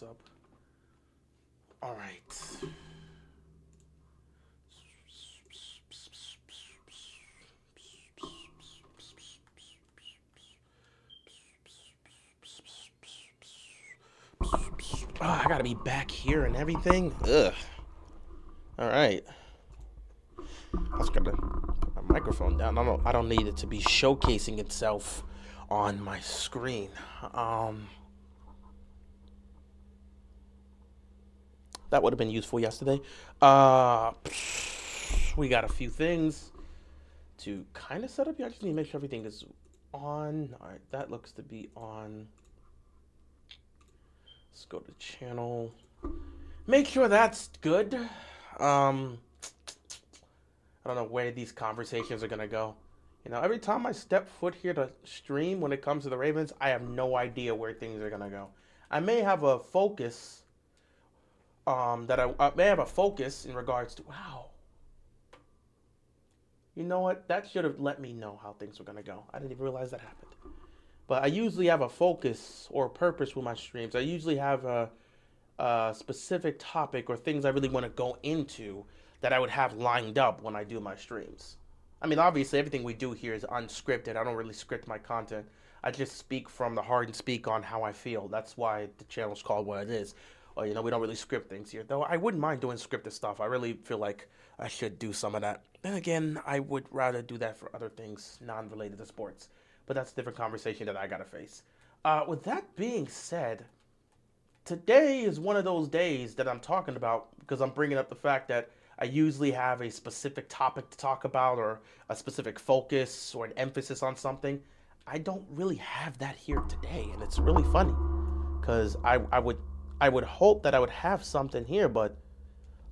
Up. All right. Oh, I gotta be back here and everything. Ugh. All right. I was gonna put my microphone down. I don't need it to be showcasing itself on my screen. Um, that would have been useful yesterday. Uh, we got a few things to kind of set up here. I just need to make sure everything is on. All right, that looks to be on. Let's go to channel. Make sure that's good. I don't know where these conversations are gonna go. Every time I step foot here to stream when it comes to the Ravens, I have no idea where things are gonna go. I may have a focus. I may have a focus in regards to wow. You know what? That should have let me know how things were gonna go. I didn't even realize that happened. But I usually have a focus or purpose with my streams. I usually have a specific topic or things I really want to go into that I would have lined up when I do my streams. I mean, obviously, everything we do here is unscripted. I don't really script my content. I just speak from the heart and speak on how I feel. That's why the channel's called what it is. We don't really script things here. Though I wouldn't mind doing scripted stuff. I really feel like I should do some of that. Then again, I would rather do that for other things non-related to sports. But that's a different conversation that I gotta face. With that being said, today is one of those days that I'm talking about because I'm bringing up the fact that I usually have a specific topic to talk about or a specific focus or an emphasis on something. I don't really have that here today, and it's really funny because I would hope that I would have something here, but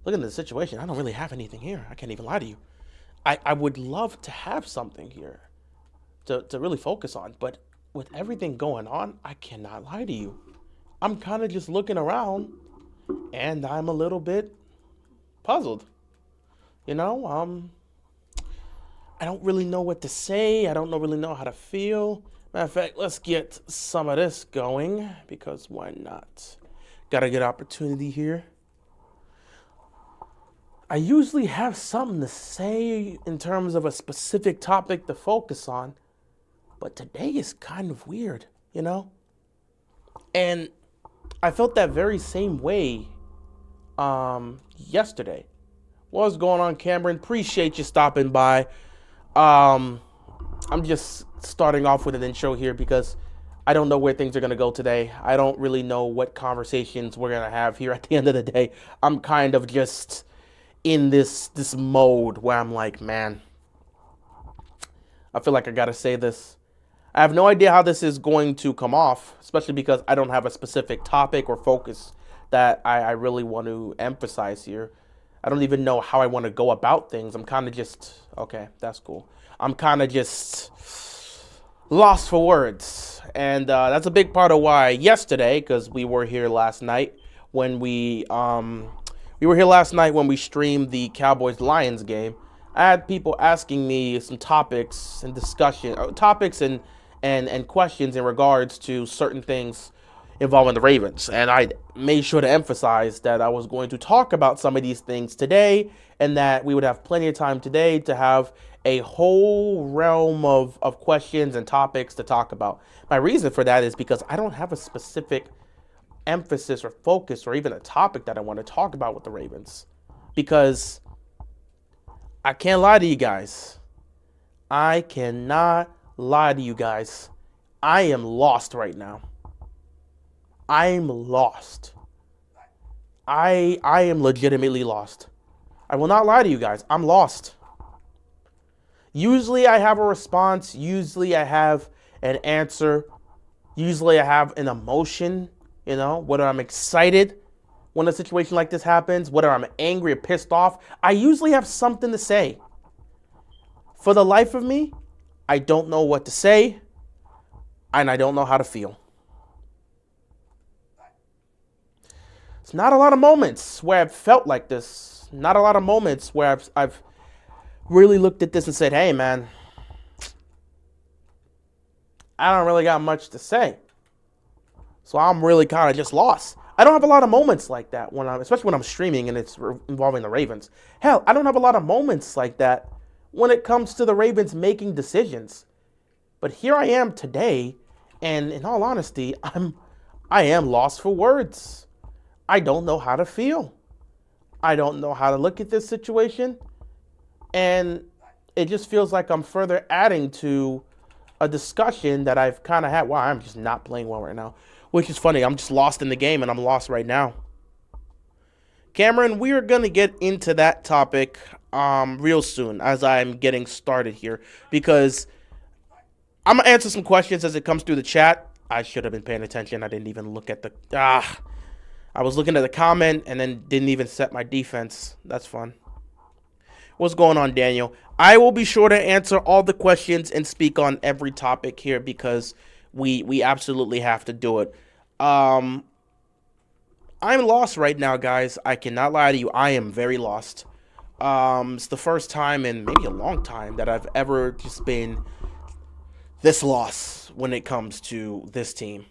look at the situation. I don't really have anything here. I can't even lie to you. I would love to have something here to really focus on, but with everything going on, I cannot lie to you. I'm kind of just looking around and I'm a little bit puzzled. I don't really know what to say. I don't really know how to feel. Matter of fact, let's get some of this going because why not? Got a good opportunity here. I usually have something to say in terms of a specific topic to focus on, but today is kind of weird, And I felt that very same way yesterday. What's going on, Cameron? Appreciate you stopping by. I'm just starting off with an intro here because I don't know where things are going to go today. I don't really know what conversations we're going to have here at the end of the day. I'm kind of just in this mode where I'm like, man, I feel like I got to say this. I have no idea how this is going to come off, especially because I don't have a specific topic or focus that I really want to emphasize here. I don't even know how I want to go about things. I'm kind of just, okay, that's cool. I'm kind of just lost for words. And that's a big part of why yesterday, because we were here last night when we streamed the Cowboys-Lions game. I had people asking me some topics and and questions in regards to certain things involving the Ravens. And I made sure to emphasize that I was going to talk about some of these things today and that we would have plenty of time today to have a whole realm of questions and topics to talk about. My reason for that is because I don't have a specific emphasis or focus or even a topic that I want to talk about with the Ravens. Because I can't lie to you guys. I cannot lie to you guys. I am lost right now. I'm lost. I am legitimately lost. I will not lie to you guys. I'm lost. Usually I have a response. Usually I have an answer. Usually I have an emotion, whether I'm excited when a situation like this happens, whether I'm angry or pissed off. I usually have something to say. For the life of me, I don't know what to say, and I don't know how to feel. It's not a lot of moments where I've felt like this. Not a lot of moments where I've really looked at this and said, hey, man, I don't really got much to say. So I'm really kind of just lost. I don't have a lot of moments like that especially when I'm streaming and it's involving the Ravens. Hell, I don't have a lot of moments like that when it comes to the Ravens making decisions. But here I am today, and in all honesty, I am lost for words. I don't know how to feel. I don't know how to look at this situation, and it just feels like I'm further adding to a discussion that I've kind of had. Wow, I'm just not playing well right now, which is funny. I'm just lost in the game, and I'm lost right now. Cameron, we are going to get into that topic real soon as I'm getting started here, because I'm going to answer some questions as it comes through the chat. I should have been paying attention. I didn't even look at I was looking at the comment and then didn't even set my defense. That's fun. What's going on, Daniel? I will be sure to answer all the questions and speak on every topic here because we absolutely have to do it. I'm lost right now, guys. I cannot lie to you. I am very lost. It's the first time in maybe a long time that I've ever just been this lost when it comes to this team.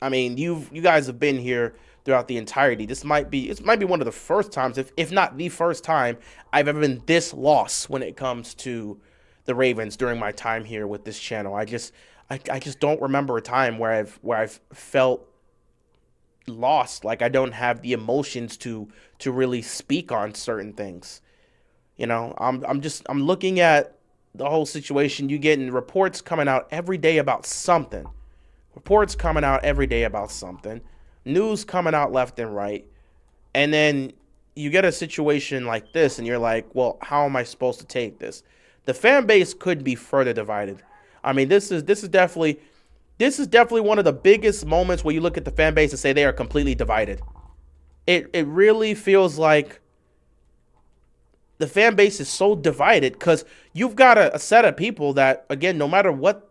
I mean, you guys have been here throughout the entirety. It might be one of the first times, if not the first time, I've ever been this lost when it comes to the Ravens during my time here with this channel. I just don't remember a time where I've felt lost, like I don't have the emotions to really speak on certain things. You know, I'm looking at the whole situation. You getting reports coming out every day about something. Reports coming out every day about something. News coming out left and right. And then you get a situation like this and you're like, well, how am I supposed to take this? The fan base could be further divided. I mean, this is definitely one of the biggest moments where you look at the fan base and say they are completely divided. It really feels like the fan base is so divided because you've got a set of people that, again, no matter what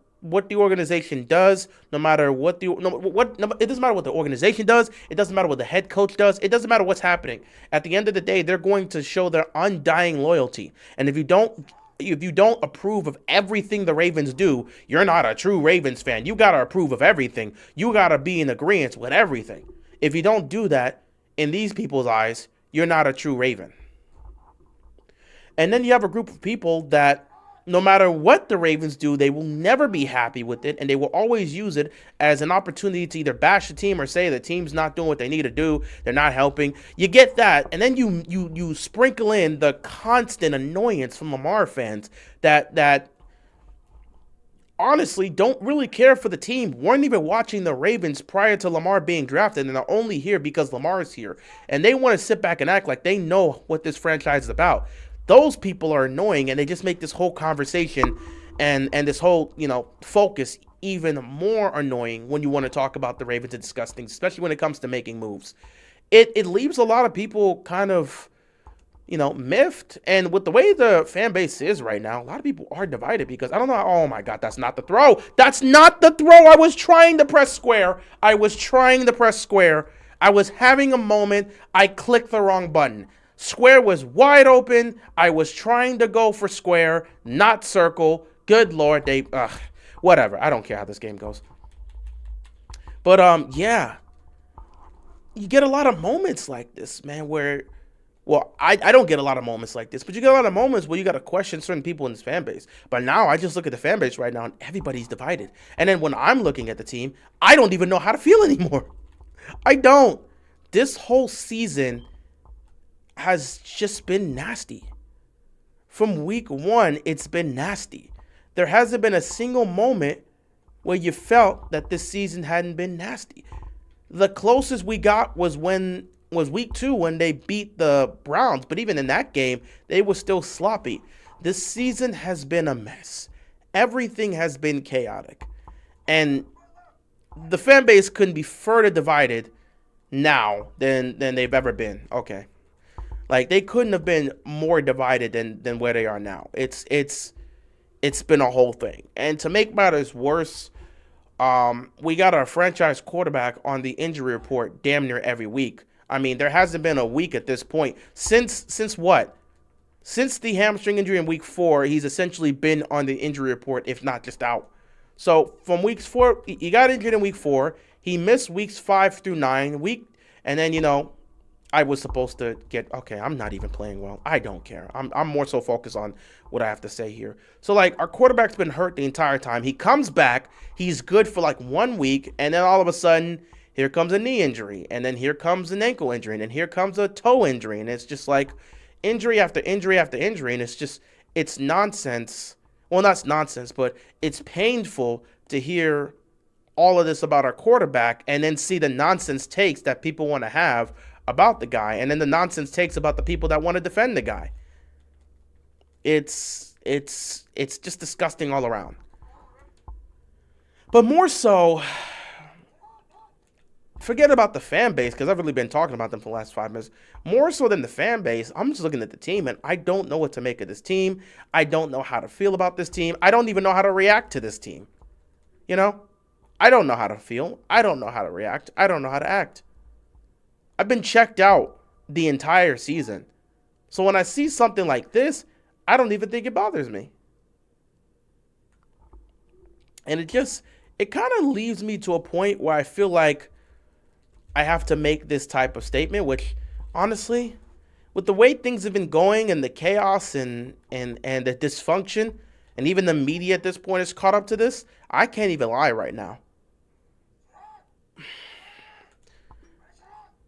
the organization does, it doesn't matter what the organization does, it doesn't matter what the head coach does, it doesn't matter what's happening. At the end of the day, they're going to show their undying loyalty. And if you don't approve of everything the Ravens do, you're not a true Ravens fan. You got to approve of everything. You got to be in agreement with everything. If you don't do that, in these people's eyes, you're not a true Raven. And then you have a group of people that no matter what the Ravens do, they will never be happy with it, and they will always use it as an opportunity to either bash the team or say the team's not doing what they need to do, they're not helping. You get that, and then you sprinkle in the constant annoyance from Lamar fans that honestly don't really care for the team, weren't even watching the Ravens prior to Lamar being drafted, and are only here because Lamar is here. And they want to sit back and act like they know what this franchise is about. Those people are annoying, and they just make this whole conversation and this whole, focus even more annoying when you want to talk about the Ravens and discuss things, especially when it comes to making moves. It leaves a lot of people kind of, miffed. And with the way the fan base is right now, a lot of people are divided because I don't know. Oh my God, that's not the throw. That's not the throw. I was trying to press square. I was having a moment. I clicked the wrong button. Square was wide open. I was trying to go for square, not circle. Good Lord, whatever. I don't care how this game goes. But, yeah. You get a lot of moments like this, man, where, well, I don't get a lot of moments like this, but you get a lot of moments where you got to question certain people in this fan base. But now I just look at the fan base right now and everybody's divided. And then when I'm looking at the team, I don't even know how to feel anymore. I don't. This whole season has just been nasty. From week one, it's been nasty. There hasn't been a single moment where you felt that this season hadn't been nasty. The closest we got was week 2 when they beat the Browns, but even in that game, they were still sloppy. This season has been a mess. Everything has been chaotic. And the fan base couldn't be further divided now than they've ever been. Okay. Like, they couldn't have been more divided than where they are now. It's been a whole thing. And to make matters worse, we got our franchise quarterback on the injury report damn near every week. I mean, there hasn't been a week at this point. Since what? Since the hamstring injury in week 4, he's essentially been on the injury report, if not just out. So from weeks 4, he got injured in week 4. He missed weeks 5 through 9. And then, I was supposed to get, okay, I'm not even playing well. I don't care. I'm more so focused on what I have to say here. So, like, our quarterback's been hurt the entire time. He comes back. He's good for, like, 1 week. And then all of a sudden, here comes a knee injury. And then here comes an ankle injury. And then here comes a toe injury. And it's just like injury after injury after injury. And it's nonsense. Well, not nonsense, but it's painful to hear all of this about our quarterback and then see the nonsense takes that people want to have about the guy, and then the nonsense takes about the people that want to defend the guy. It's just disgusting all around. But more so, forget about the fan base, because I've really been talking about them for the last 5 minutes. More so than the fan base, I'm just looking at the team, and I don't know what to make of this team. I don't know how to feel about this team. I don't even know how to react to this team. I don't know how to feel. I don't know how to react. I don't know how to act. I've been checked out the entire season. So when I see something like this, I don't even think it bothers me. And it kind of leaves me to a point where I feel like I have to make this type of statement, which honestly, with the way things have been going and the chaos and the dysfunction, and even the media at this point is caught up to this, I can't even lie right now.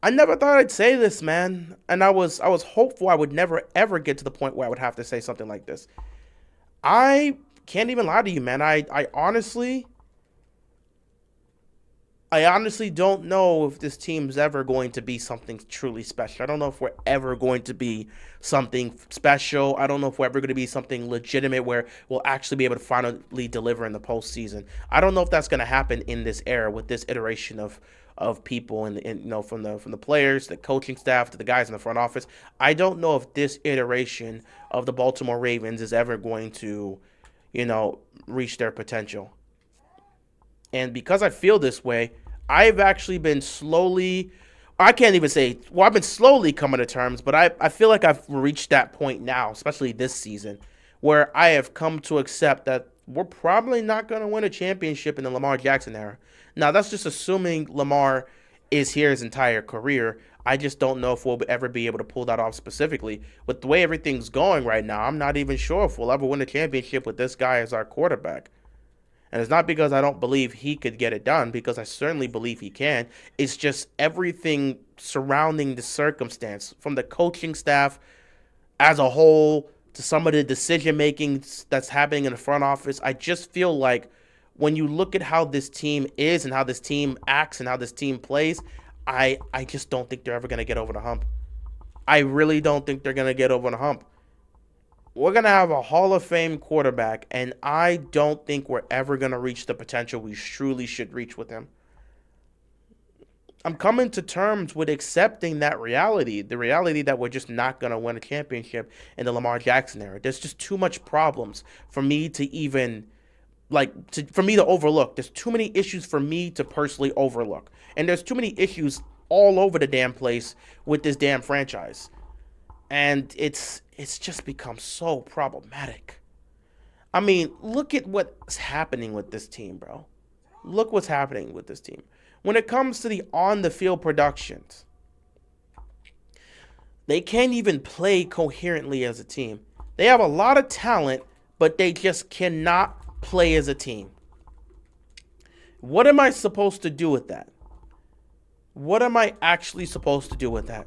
I never thought I'd say this, man. And I was hopeful I would never, ever get to the point where I would have to say something like this. I can't even lie to you, man. I honestly don't know if this team's ever going to be something truly special. I don't know if we're ever going to be something special. I don't know if we're ever going to be something legitimate where we'll actually be able to finally deliver in the postseason. I don't know if that's going to happen in this era with this iteration of people and from the players, the coaching staff, to the guys in the front office. I don't know if this iteration of the Baltimore Ravens is ever going to, reach their potential. And because I feel this way, I've actually been slowly, I've been slowly coming to terms, but I feel like I've reached that point now, especially this season, where I have come to accept that we're probably not going to win a championship in the Lamar Jackson era. Now, that's just assuming Lamar is here his entire career. I just don't know if we'll ever be able to pull that off specifically. With the way everything's going right now, I'm not even sure if we'll ever win a championship with this guy as our quarterback. And it's not because I don't believe he could get it done, because I certainly believe he can. It's just everything surrounding the circumstance, from the coaching staff as a whole to some of the decision-making that's happening in the front office. I just feel like when you look at how this team is and how this team acts and how this team plays, I just don't think they're ever going to get over the hump. I really don't think they're going to get over the hump. We're going to have a Hall of Fame quarterback, and I don't think we're ever going to reach the potential we truly should reach with him. I'm coming to terms with accepting that reality, the reality that we're just not going to win a championship in the Lamar Jackson era. There's just too much problems for me to even, for me to overlook. There's too many issues for me to personally overlook. And there's too many issues all over the damn place with this damn franchise. And it's just become so problematic. I mean, look at what's happening with this team, bro. Look what's happening with this team. When it comes to the on-the-field productions, they can't even play coherently as a team. They have a lot of talent, but they just cannot play as a team. What am I supposed to do with that? What am I actually supposed to do with that?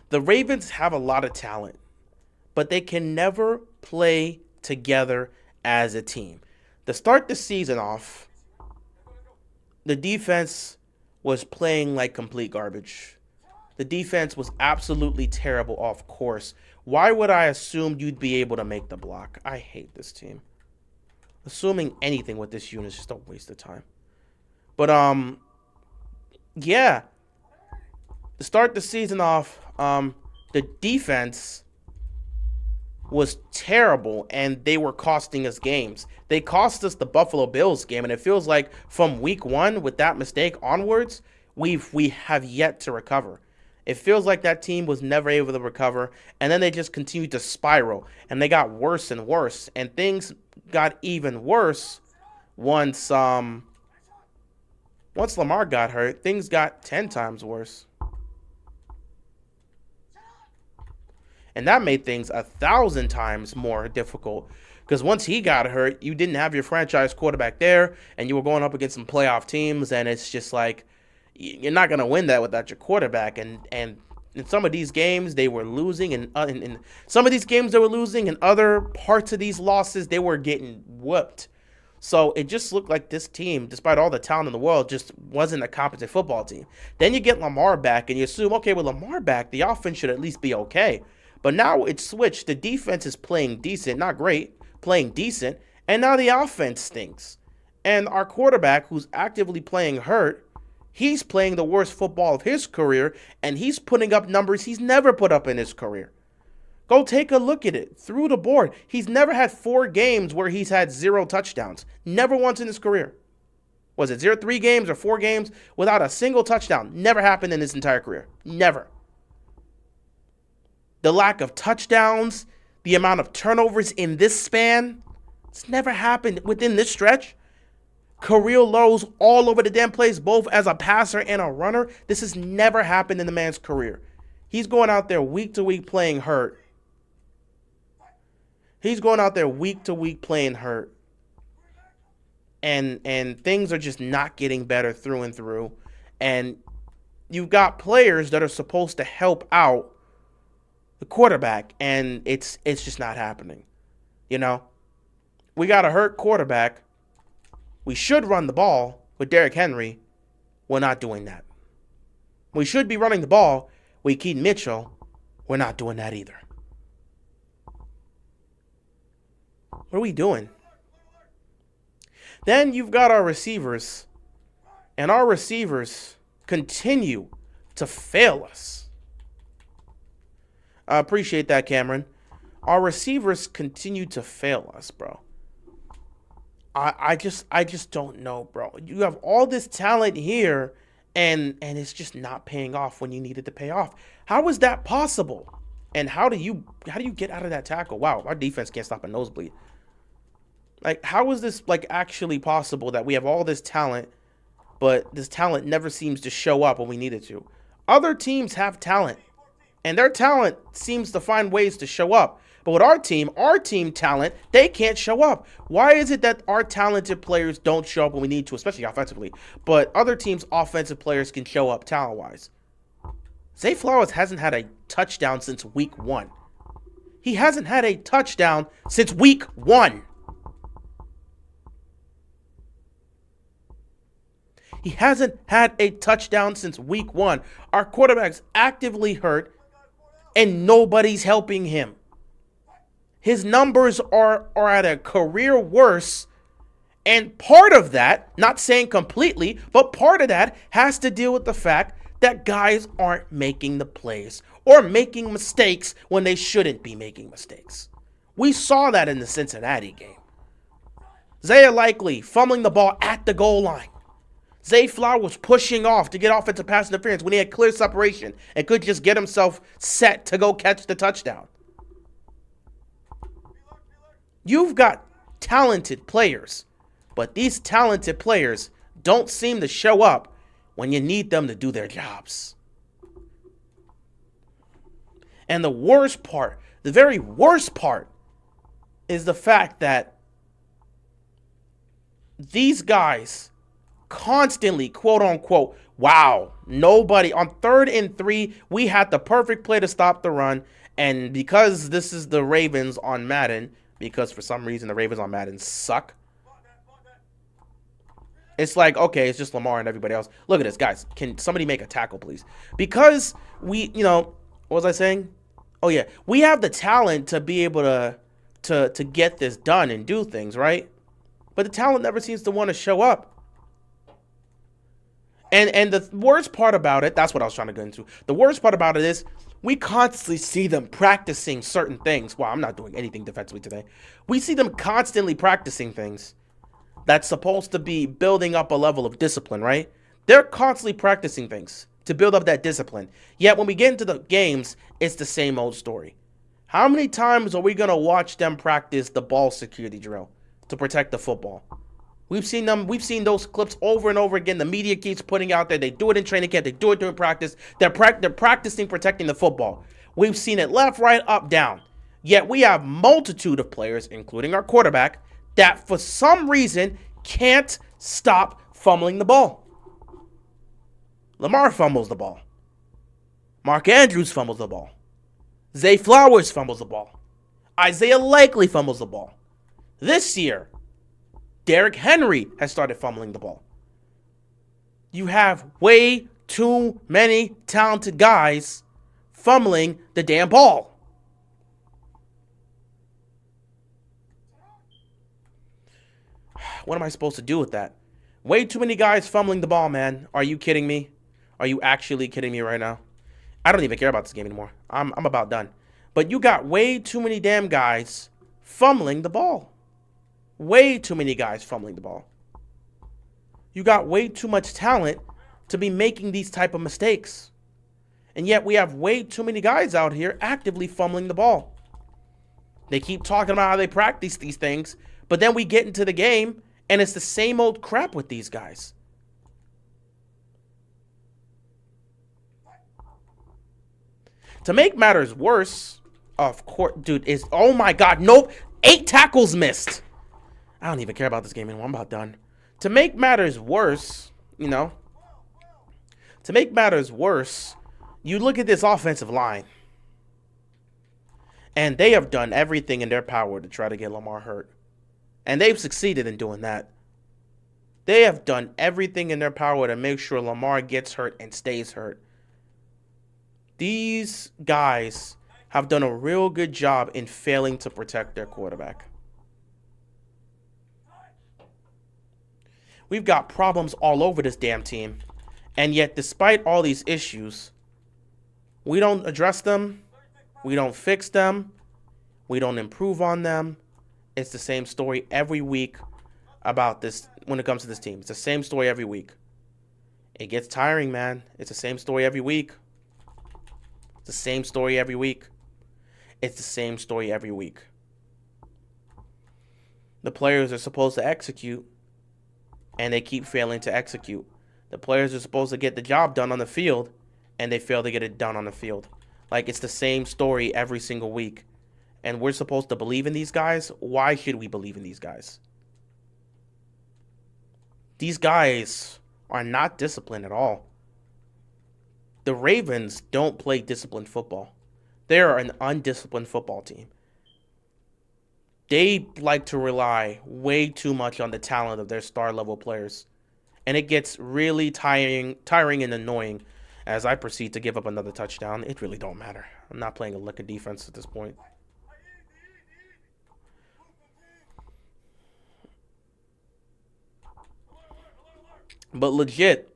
The Ravens have a lot of talent, but they can never play together as a team. To start the season off, the defense was playing like complete garbage. The defense was absolutely terrible off course. Why would I assume you'd be able to make the block? I hate this team. Assuming anything with this unit is just a waste of time. But, yeah. To start the season off, the defense was terrible, and they were costing us games. They cost us the Buffalo Bills game, and it feels like from week 1 with that mistake onwards, we have yet to recover. It feels like that team was never able to recover, and then they just continued to spiral, and they got worse and worse, and things got even worse once Once Lamar got hurt, things got 10 times worse. And that made things 1,000 times more difficult. Because once he got hurt, you didn't have your franchise quarterback there, and you were going up against some playoff teams, and it's just like, you're not going to win that without your quarterback. And in some of these games, they were losing, and in some of these games they were losing, and other parts of these losses, they were getting whooped. So it just looked like this team, despite all the talent in the world, just wasn't a competent football team. Then you get Lamar back, and you assume, okay, with Lamar back, the offense should at least be okay. But now it's switched. The defense is playing decent, not great, playing decent, and now the offense stinks. And our quarterback, who's actively playing hurt, he's playing the worst football of his career, and he's putting up numbers he's never put up in his career. Go take a look at it. Through the board, he's never had 4 games where he's had 0 touchdowns. Never once in his career. Was it 3 games or 4 games without a single touchdown? Never happened in his entire career. Never. The lack of touchdowns, the amount of turnovers in this span, it's never happened within this stretch. Career lows all over the damn place, both as a passer and a runner. This has never happened in the man's career. He's going out there week to week playing hurt. He's going out there week to week playing hurt. And things are just not getting better through and through. And you've got players that are supposed to help out the quarterback, and it's just not happening. You know? We got a hurt quarterback. We should run the ball with Derrick Henry. We're not doing that. We should be running the ball with Keaton Mitchell. We're not doing that either. What are we doing? Then you've got our receivers, and our receivers continue to fail us. I appreciate that, Cameron. Our receivers continue to fail us, bro. I just don't know, bro. You have all this talent here, and it's just not paying off when you need it to pay off. How is that possible? And how do you get out of that tackle? Wow, our defense can't stop a nosebleed. Like, how is this, like, actually possible that we have all this talent, but this talent never seems to show up when we need it to? Other teams have talent, and their talent seems to find ways to show up. But with our team talent, they can't show up. Why is it that our talented players don't show up when we need to, especially offensively, but other teams' offensive players can show up talent-wise? Zay Flowers hasn't had a touchdown since week 1. He hasn't had a touchdown since week 1. He hasn't had a touchdown since week 1. Our quarterback's actively hurt, and nobody's helping him. His numbers are at a career worst, and part of that, not saying completely, but part of that has to deal with the fact that guys aren't making the plays or making mistakes when they shouldn't be making mistakes. We saw that in the Cincinnati game. Zay Likely fumbling the ball at the goal line. Zay Flowers pushing off to get offensive pass interference when he had clear separation and could just get himself set to go catch the touchdown. You've got talented players, but these talented players don't seem to show up when you need them to do their jobs. And the worst part, the very worst part, is the fact that these guys constantly, quote unquote, wow, nobody, on 3rd and 3, we had the perfect play to stop the run. And because this is the Ravens on Madden, because for some reason the Ravens on Madden suck, it's like, okay, it's just Lamar and everybody else. Look at this, guys. Can somebody make a tackle, please? Because we, what was I saying? Oh, yeah. We have the talent to be able to get this done and do things, right? But the talent never seems to want to show up. And the worst part about it, that's what I was trying to get into. The worst part about it is we constantly see them practicing certain things. Well, I'm not doing anything defensively today. We see them constantly practicing things that's supposed to be building up a level of discipline, right? They're constantly practicing things to build up that discipline. Yet when we get into the games, it's the same old story. How many times are we going to watch them practice the ball security drill to protect the football? We've seen those clips over and over again. The media keeps putting out there. They do it in training camp. They do it during practice. They're practicing protecting the football. We've seen it left, right, up, down. Yet we have multitude of players, including our quarterback, that for some reason can't stop fumbling the ball. Lamar fumbles the ball. Mark Andrews fumbles the ball. Zay Flowers fumbles the ball. Isaiah Likely fumbles the ball. This year, Derrick Henry has started fumbling the ball. You have way too many talented guys fumbling the damn ball. What am I supposed to do with that? Way too many guys fumbling the ball, man. Are you kidding me? Are you actually kidding me right now? I don't even care about this game anymore. I'm about done. But you got way too many damn guys fumbling the ball. Way too many guys fumbling the ball. You got way too much talent to be making these type of mistakes. And yet we have way too many guys out here actively fumbling the ball. They keep talking about how they practice these things, but then we get into the game and it's the same old crap with these guys. To make matters worse, of course, dude, oh my God, nope, 8 tackles missed. I don't even care about this game anymore. I'm about done. To make matters worse, you look at this offensive line. And they have done everything in their power to try to get Lamar hurt. And they've succeeded in doing that. They have done everything in their power to make sure Lamar gets hurt and stays hurt. These guys have done a real good job in failing to protect their quarterback. We've got problems all over this damn team. And yet, despite all these issues, we don't address them. We don't fix them. We don't improve on them. It's the same story every week about this when it comes to this team. It's the same story every week. It gets tiring, man. It's the same story every week. It's the same story every week. It's the same story every week. The players are supposed to execute, and they keep failing to execute. The players are supposed to get the job done on the field, and they fail to get it done on the field. Like, it's the same story every single week. And we're supposed to believe in these guys? Why should we believe in these guys? These guys are not disciplined at all. The Ravens don't play disciplined football. They are an undisciplined football team. They like to rely way too much on the talent of their star-level players. And it gets really tiring and annoying as I proceed to give up another touchdown. It really don't matter. I'm not playing a lick of defense at this point. But legit,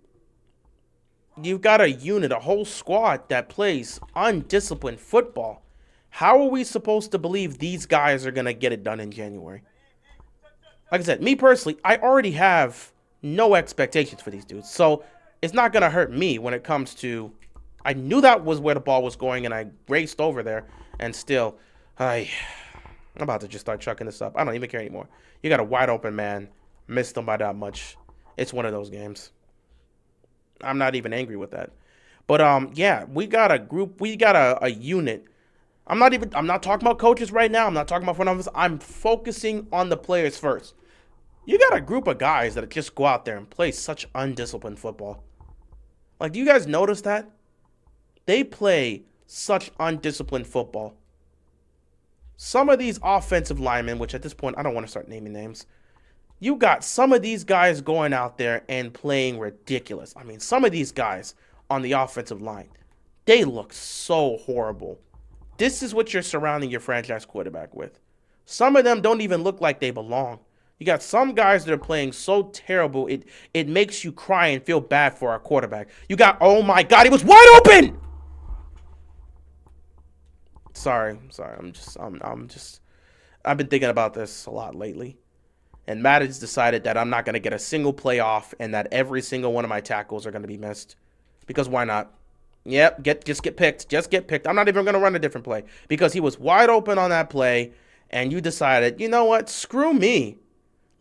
you've got a unit, a whole squad that plays undisciplined football. How are we supposed to believe these guys are going to get it done in January? Like I said, me personally, I already have no expectations for these dudes. So it's not going to hurt me when it comes to... I knew that was where the ball was going, and I raced over there. And still, I'm about to just start chucking this up. I don't even care anymore. You got a wide open man. Missed them by that much. It's one of those games. I'm not even angry with that. But, yeah, we got a group. We got a unit. I'm not talking about coaches right now. I'm not talking about front office. I'm focusing on the players first. You got a group of guys that just go out there and play such undisciplined football. Like, do you guys notice that? They play such undisciplined football. Some of these offensive linemen, which at this point, I don't want to start naming names. You got some of these guys going out there and playing ridiculous. I mean, some of these guys on the offensive line, they look so horrible. This is what you're surrounding your franchise quarterback with. Some of them don't even look like they belong. You got some guys that are playing so terrible, it makes you cry and feel bad for our quarterback. You got, oh my God, he was wide open! Sorry. I've been thinking about this a lot lately. And Matt has decided that I'm not going to get a single play off and that every single one of my tackles are going to be missed. Because why not? Yep, just get picked. Just get picked. I'm not even going to run a different play. Because he was wide open on that play, and you decided, you know what? Screw me.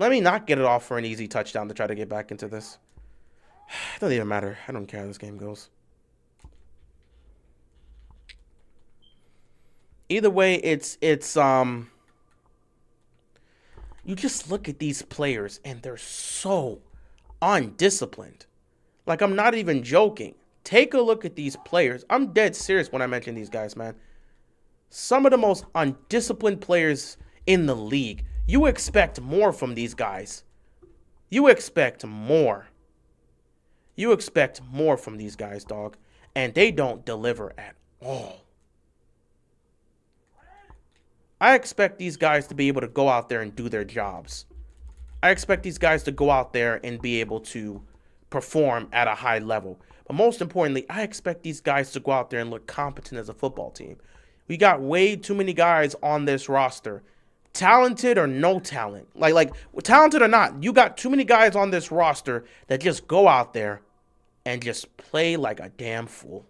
Let me not get it off for an easy touchdown to try to get back into this. It doesn't even matter. I don't care how this game goes. Either way, it's you just look at these players and they're so undisciplined. Like, I'm not even joking. Take a look at these players. I'm dead serious when I mention these guys, man. Some of the most undisciplined players in the league. You expect more from these guys. You expect more. You expect more from these guys, dog. And they don't deliver at all. I expect these guys to be able to go out there and do their jobs. I expect these guys to go out there and be able to perform at a high level. But most importantly, I expect these guys to go out there and look competent as a football team. We got way too many guys on this roster, talented or no talent. Like talented or not, you got too many guys on this roster that just go out there and just play like a damn fool.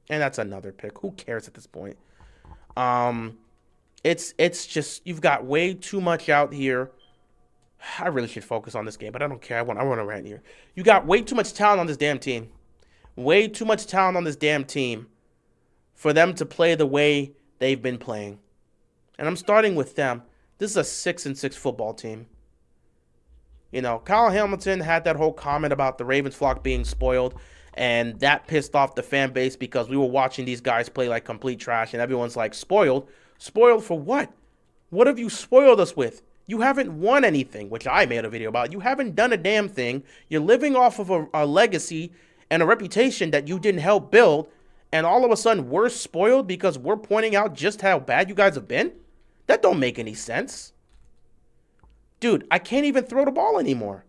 And that's another pick. Who cares at this point? It's just, you've got way too much out here. I really should focus on this game, but I don't care. I want to rant here. You got way too much talent on this damn team. Way too much talent on this damn team for them to play the way they've been playing. And I'm starting with them. This is a 6-6 football team. You know, Kyle Hamilton had that whole comment about the Ravens flock being spoiled, and that pissed off the fan base because we were watching these guys play like complete trash, and everyone's like, spoiled? Spoiled for what? What have you spoiled us with? You haven't won anything, which I made a video about. You haven't done a damn thing. You're living off of a legacy and a reputation that you didn't help build, and all of a sudden we're spoiled because we're pointing out just how bad you guys have been? That don't make any sense. Dude, I can't even throw the ball anymore.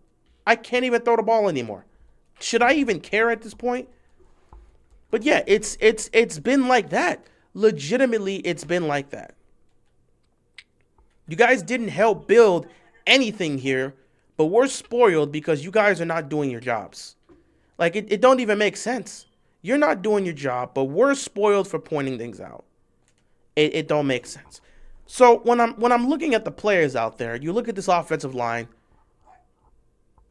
I can't even throw the ball anymore. Should I even care at this point? But yeah, it's been like that. Legitimately, it's been like that. You guys didn't help build anything here, but we're spoiled because you guys are not doing your jobs. Like, it don't even make sense. You're not doing your job, but we're spoiled for pointing things out. It don't make sense. So when I'm looking at the players out there, you look at this offensive line,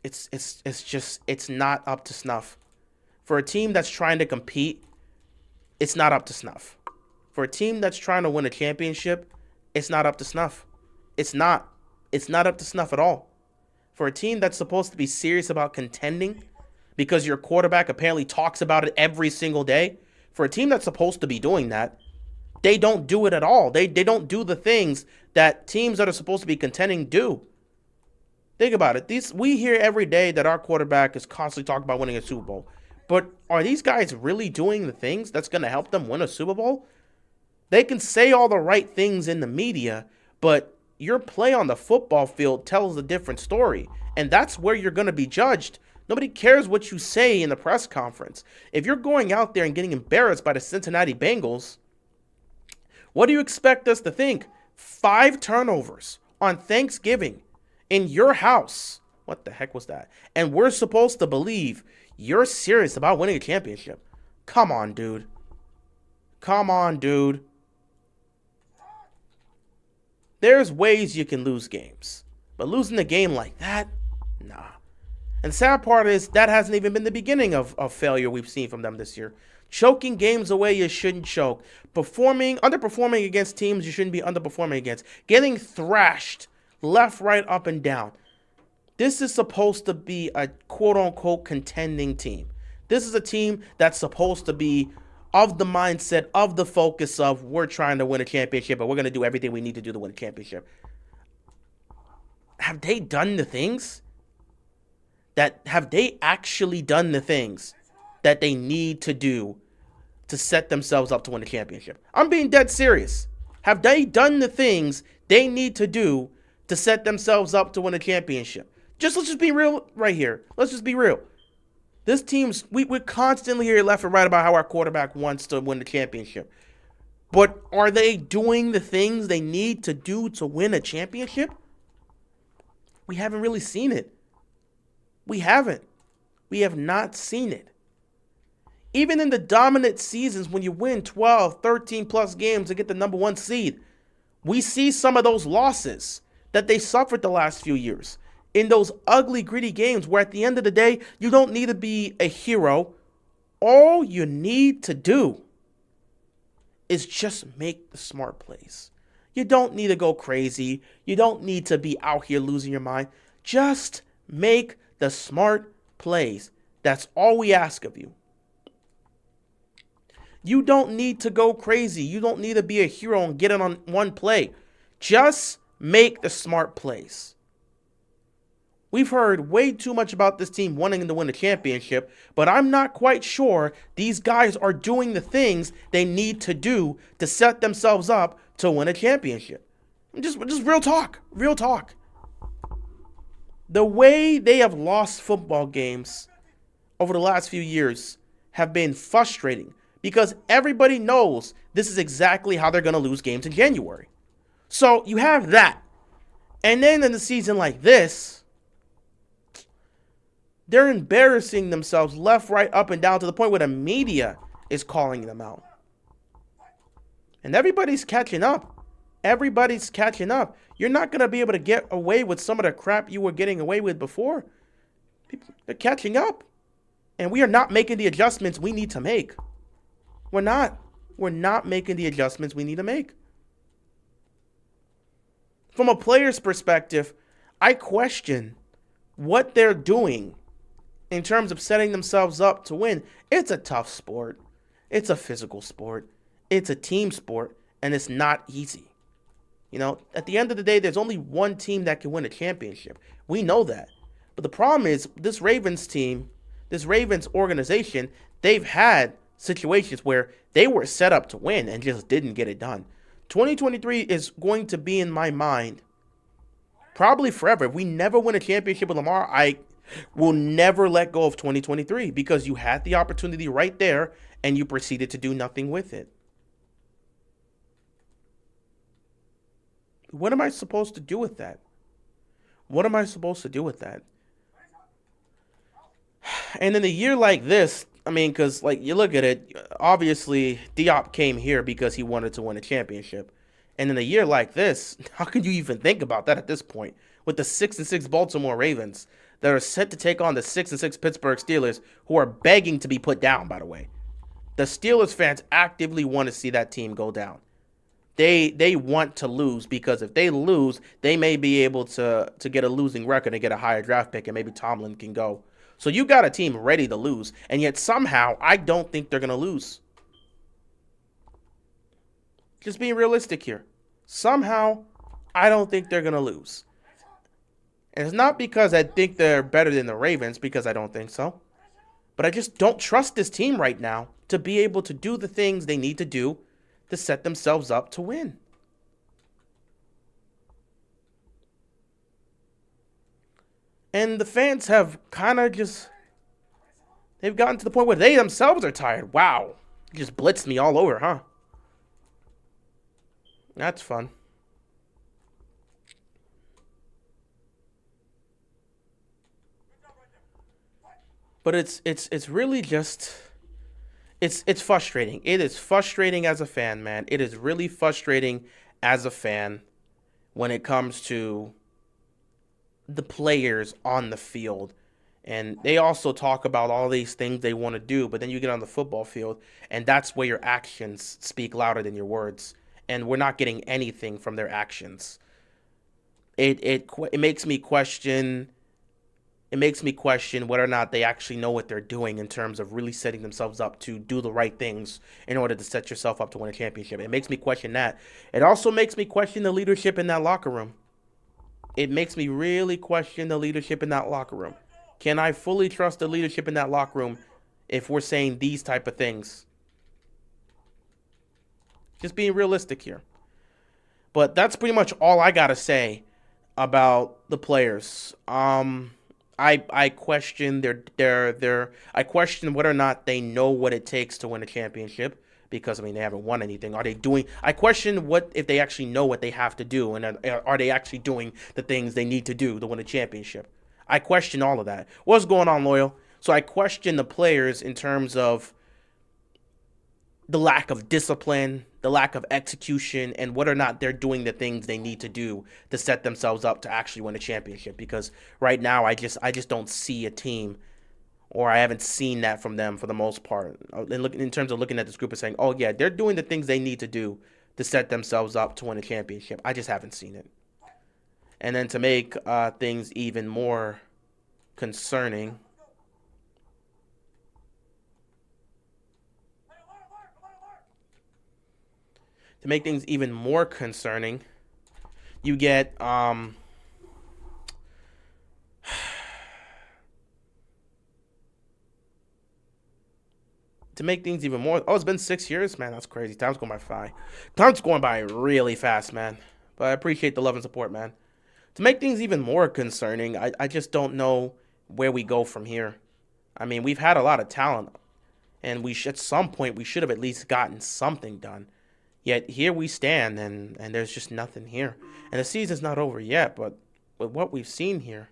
it's not up to snuff. For a team that's trying to compete, it's not up to snuff. For a team that's trying to win a championship, it's not up to snuff. It's not up to snuff at all. For a team that's supposed to be serious about contending, because your quarterback apparently talks about it every single day, for a team that's supposed to be doing that, they don't do it at all. They don't do the things that teams that are supposed to be contending do. Think about it. We hear every day that our quarterback is constantly talking about winning a Super Bowl. But are these guys really doing the things that's going to help them win a Super Bowl? They can say all the right things in the media, but your play on the football field tells a different story. And that's where you're going to be judged. Nobody cares what you say in the press conference. If you're going out there and getting embarrassed by the Cincinnati Bengals, what do you expect us to think? 5 turnovers on Thanksgiving in your house. What the heck was that? And we're supposed to believe you're serious about winning a championship. Come on, dude. Come on, dude. There's ways you can lose games. But losing a game like that? Nah. And the sad part is that hasn't even been the beginning of failure we've seen from them this year. Choking games away you shouldn't choke. Underperforming against teams you shouldn't be underperforming against. Getting thrashed left, right, up, and down. This is supposed to be a quote-unquote contending team. This is a team that's supposed to be of the mindset, of the focus of we're trying to win a championship, but we're going to do everything we need to do to win a championship. Have they done the things? Have they actually done the things that they need to do to set themselves up to win a championship? I'm being dead serious. Have they done the things they need to do to set themselves up to win a championship? Let's just be real right here. Let's just be real. This team's, we're constantly hearing left and right about how our quarterback wants to win the championship. But are they doing the things they need to do to win a championship? We haven't really seen it. We haven't. We have not seen it. Even in the dominant seasons when you win 12, 13 plus games to get the number 1 seed, we see some of those losses that they suffered the last few years in those ugly, gritty games where at the end of the day, you don't need to be a hero. All you need to do is just make the smart plays. You don't need to go crazy. You don't need to be out here losing your mind. Just make the smart plays. That's all we ask of you. You don't need to go crazy. You don't need to be a hero and get it on one play. Just make the smart plays. We've heard way too much about this team wanting to win a championship, but I'm not quite sure these guys are doing the things they need to do to set themselves up to win a championship. Just real talk. Real talk. The way they have lost football games over the last few years have been frustrating because everybody knows this is exactly how they're going to lose games in January. So you have that. And then in a season like this, they're embarrassing themselves left, right, up, and down to the point where the media is calling them out. And everybody's catching up. Everybody's catching up. You're not going to be able to get away with some of the crap you were getting away with before. People, they're catching up. And we are not making the adjustments we need to make. We're not. We're not making the adjustments we need to make. From a player's perspective, I question what they're doing in terms of setting themselves up to win. It's a tough sport. It's a physical sport. It's a team sport, and it's not easy. You know, at the end of the day, there's only one team that can win a championship. We know that. But the problem is, this Ravens team, this Ravens organization, they've had situations where they were set up to win and just didn't get it done. 2023 is going to be in my mind probably forever. If we never win a championship with Lamar, I will never let go of 2023 because you had the opportunity right there and you proceeded to do nothing with it. What am I supposed to do with that? What am I supposed to do with that? And in a year like this, I mean, because, like, you look at it, obviously, Diop came here because he wanted to win a championship. And in a year like this, how could you even think about that at this point? With the 6-6 Baltimore Ravens that are set to take on the 6-6 Pittsburgh Steelers, who are begging to be put down, by the way. The Steelers fans actively want to see that team go down. They want to lose because if they lose, they may be able to get a losing record and get a higher draft pick, and maybe Tomlin can go. So you got a team ready to lose, and yet somehow I don't think they're going to lose. Just being realistic here. Somehow I don't think they're going to lose. And it's not because I think they're better than the Ravens, because I don't think so. But I just don't trust this team right now to be able to do the things they need to do to set themselves up to win. And the fans have kind of they've gotten to the point where they themselves are tired. Wow. You just blitzed me all over, huh? That's fun. But it's really just it's frustrating. It is frustrating as a fan, man. It is really frustrating as a fan when it comes to the players on the field. And they also talk about all these things they want to do, but then you get on the football field, and that's where your actions speak louder than your words. And we're not getting anything from their actions. It makes me question. It makes me question whether or not they actually know what they're doing in terms of really setting themselves up to do the right things in order to set yourself up to win a championship. It makes me question that. It also makes me question the leadership in that locker room. It makes me really question the leadership in that locker room. Can I fully trust the leadership in that locker room if we're saying these type of things? Just being realistic here. But that's pretty much all I got to say about the players. I question I question whether or not they know what it takes to win a championship, because I mean they haven't won anything. I question what if they actually know what they have to do, and are they actually doing the things they need to do to win a championship? I question all of that. What's going on, Loyal? So I question the players in terms of the lack of discipline, the lack of execution and whether or not they're doing the things they need to do to set themselves up to actually win a championship. Because right now, I just don't see a team, or I haven't seen that from them for the most part. In terms of looking at this group and saying, oh yeah, they're doing the things they need to do to set themselves up to win a championship. I just haven't seen it. And then to make things even more concerning, you get to make things even more. Oh, it's been 6 years, man. That's crazy. Time's going by Time's going by really fast, man. But I appreciate the love and support, man. To make things even more concerning, I just don't know where we go from here. I mean, we've had a lot of talent, and at some point we should have at least gotten something done. Yet here we stand, and there's just nothing here. And the season's not over yet, but with what we've seen here,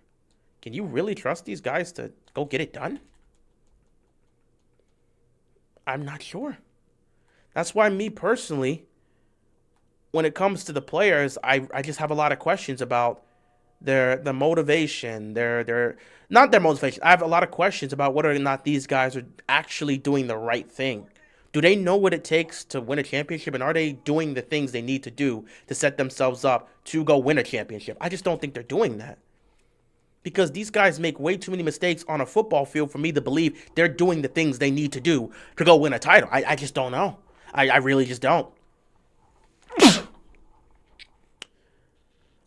can you really trust these guys to go get it done? I'm not sure. That's why me personally, when it comes to the players, I just have a lot of questions about their motivation, not their motivation. I have a lot of questions about whether or not these guys are actually doing the right thing. Do they know what it takes to win a championship, and are they doing the things they need to do to set themselves up to go win a championship? I just don't think they're doing that. Because these guys make way too many mistakes on a football field for me to believe they're doing the things they need to do to go win a title. I just don't know. I really just don't.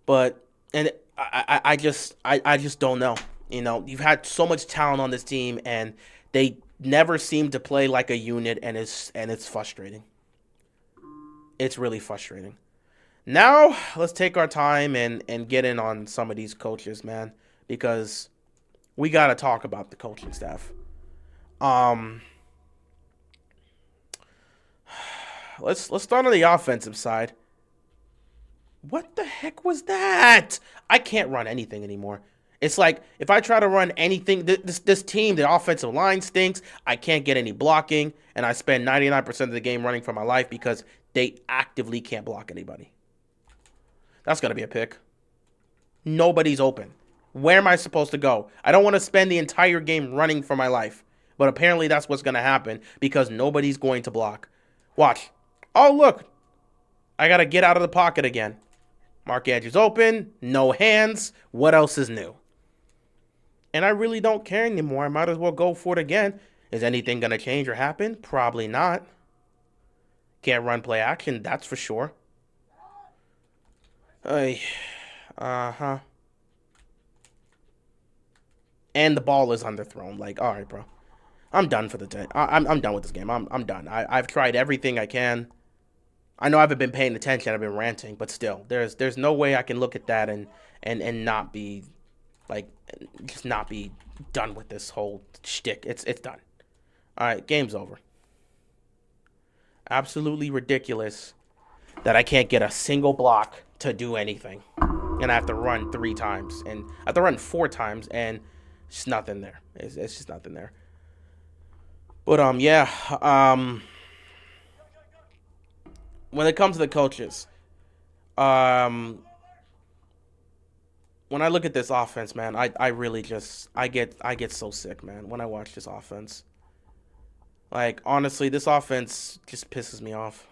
But, and I just don't know. You know, you've had so much talent on this team, and they never seem to play like a unit, and it's frustrating. It's really frustrating. Now, let's take our time and get in on some of these coaches, man, because we got to talk about the coaching staff. Let's start on the offensive side. What the heck was that? I can't run anything anymore. It's like if I try to run anything, this team, the offensive line stinks. I can't get any blocking, and I spend 99% of the game running for my life because they actively can't block anybody. That's going to be a pick. Nobody's open. Where am I supposed to go? I don't want to spend the entire game running for my life, but apparently that's what's going to happen because nobody's going to block. Watch. Oh, look. I got to get out of the pocket again. Mark Andrews open. No hands. What else is new? And I really don't care anymore. I might as well go for it again. Is anything going to change or happen? Probably not. Can't run play action, that's for sure. Uh-huh. And the ball is underthrown. Like, all right, bro. I'm done for the day. I'm done with this game. I'm done. I've tried everything I can. I know I haven't been paying attention. I've been ranting, but still, there's no way I can look at that and not be like just not be done with this whole shtick. It's done. All right, game's over. Absolutely ridiculous that I can't get a single block to do anything, and I have to run 3 times, and I have to run 4 times, and it's nothing there. It's just nothing there. But yeah. When it comes to the coaches, when I look at this offense, man, I really just I get so sick, man, when I watch this offense. Like, honestly, this offense just pisses me off.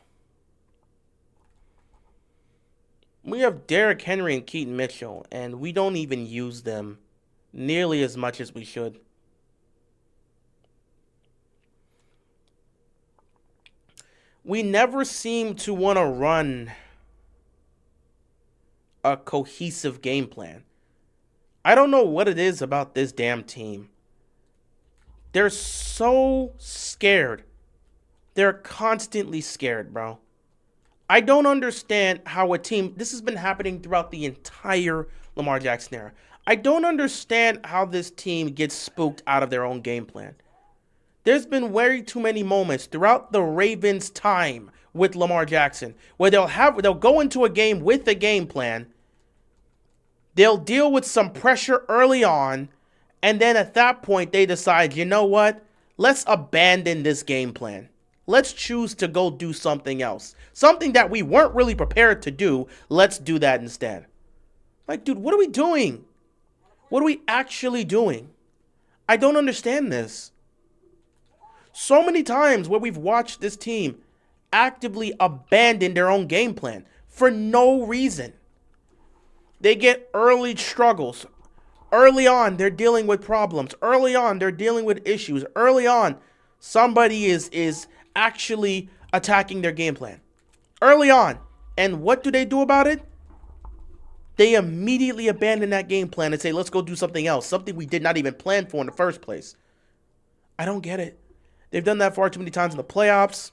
We have Derrick Henry and Keaton Mitchell, and we don't even use them nearly as much as we should. We never seem to want to run a cohesive game plan. I don't know what it is about this damn team. They're so scared. They're constantly scared, bro. I don't understand how a team... This has been happening throughout the entire Lamar Jackson era. I don't understand how this team gets spooked out of their own game plan. There's been way too many moments throughout the Ravens' time with Lamar Jackson where they'll go into a game with a game plan. They'll deal with some pressure early on, and then at that point they decide, you know what? Let's abandon this game plan. Let's choose to go do something else. Something that we weren't really prepared to do. Let's do that instead. Like, dude, what are we doing? What are we actually doing? I don't understand this. So many times where we've watched this team actively abandon their own game plan for no reason. They get early struggles. Early on, they're dealing with problems. Early on, they're dealing with issues. Early on, somebody is actually attacking their game plan. Early on. And what do they do about it? They immediately abandon that game plan and say, let's go do something else. Something we did not even plan for in the first place. I don't get it. They've done that far too many times in the playoffs.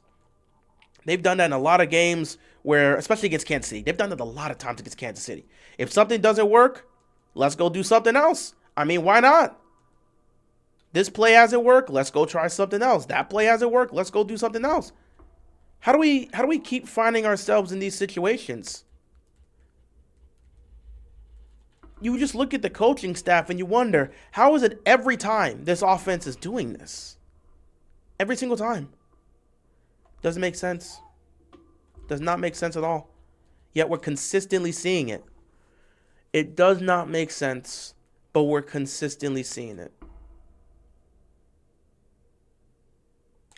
They've done that in a lot of games where, especially against Kansas City, they've done that a lot of times against Kansas City. If something doesn't work, let's go do something else. I mean, why not? This play hasn't worked, let's go try something else. That play hasn't worked, let's go do something else. How do we keep finding ourselves in these situations? You just look at the coaching staff and you wonder, how is it every time this offense is doing this? Every single time. Doesn't make sense. Does not make sense at all. Yet we're consistently seeing it. It does not make sense, but we're consistently seeing it.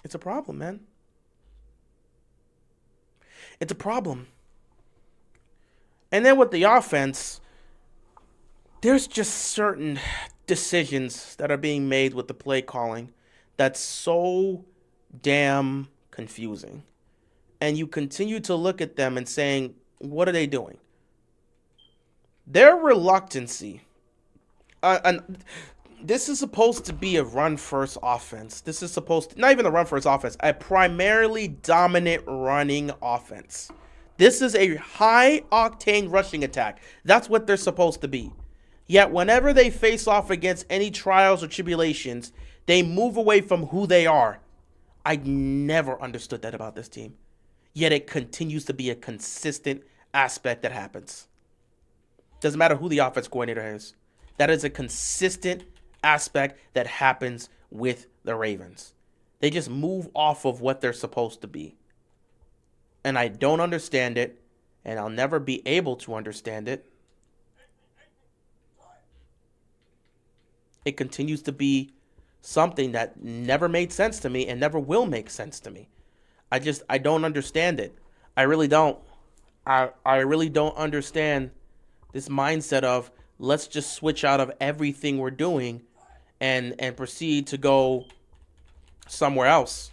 It's a problem, man. It's a problem. And then with the offense, there's just certain decisions that are being made with the play calling that's so damn confusing. And you continue to look at them and saying, what are they doing? Their reluctancy. This is supposed to be a run-first offense. This is supposed to, not even a run-first offense, a primarily dominant running offense. This is a high-octane rushing attack. That's what they're supposed to be. Yet whenever they face off against any trials or tribulations, they move away from who they are. I never understood that about this team. Yet it continues to be a consistent aspect that happens. Doesn't matter who the offense coordinator is. That is a consistent aspect that happens with the Ravens. They just move off of what they're supposed to be. And I don't understand it, and I'll never be able to understand it. It continues to be something that never made sense to me and never will make sense to me. I don't understand it. I really don't. I really don't understand this mindset of let's just switch out of everything we're doing and proceed to go somewhere else.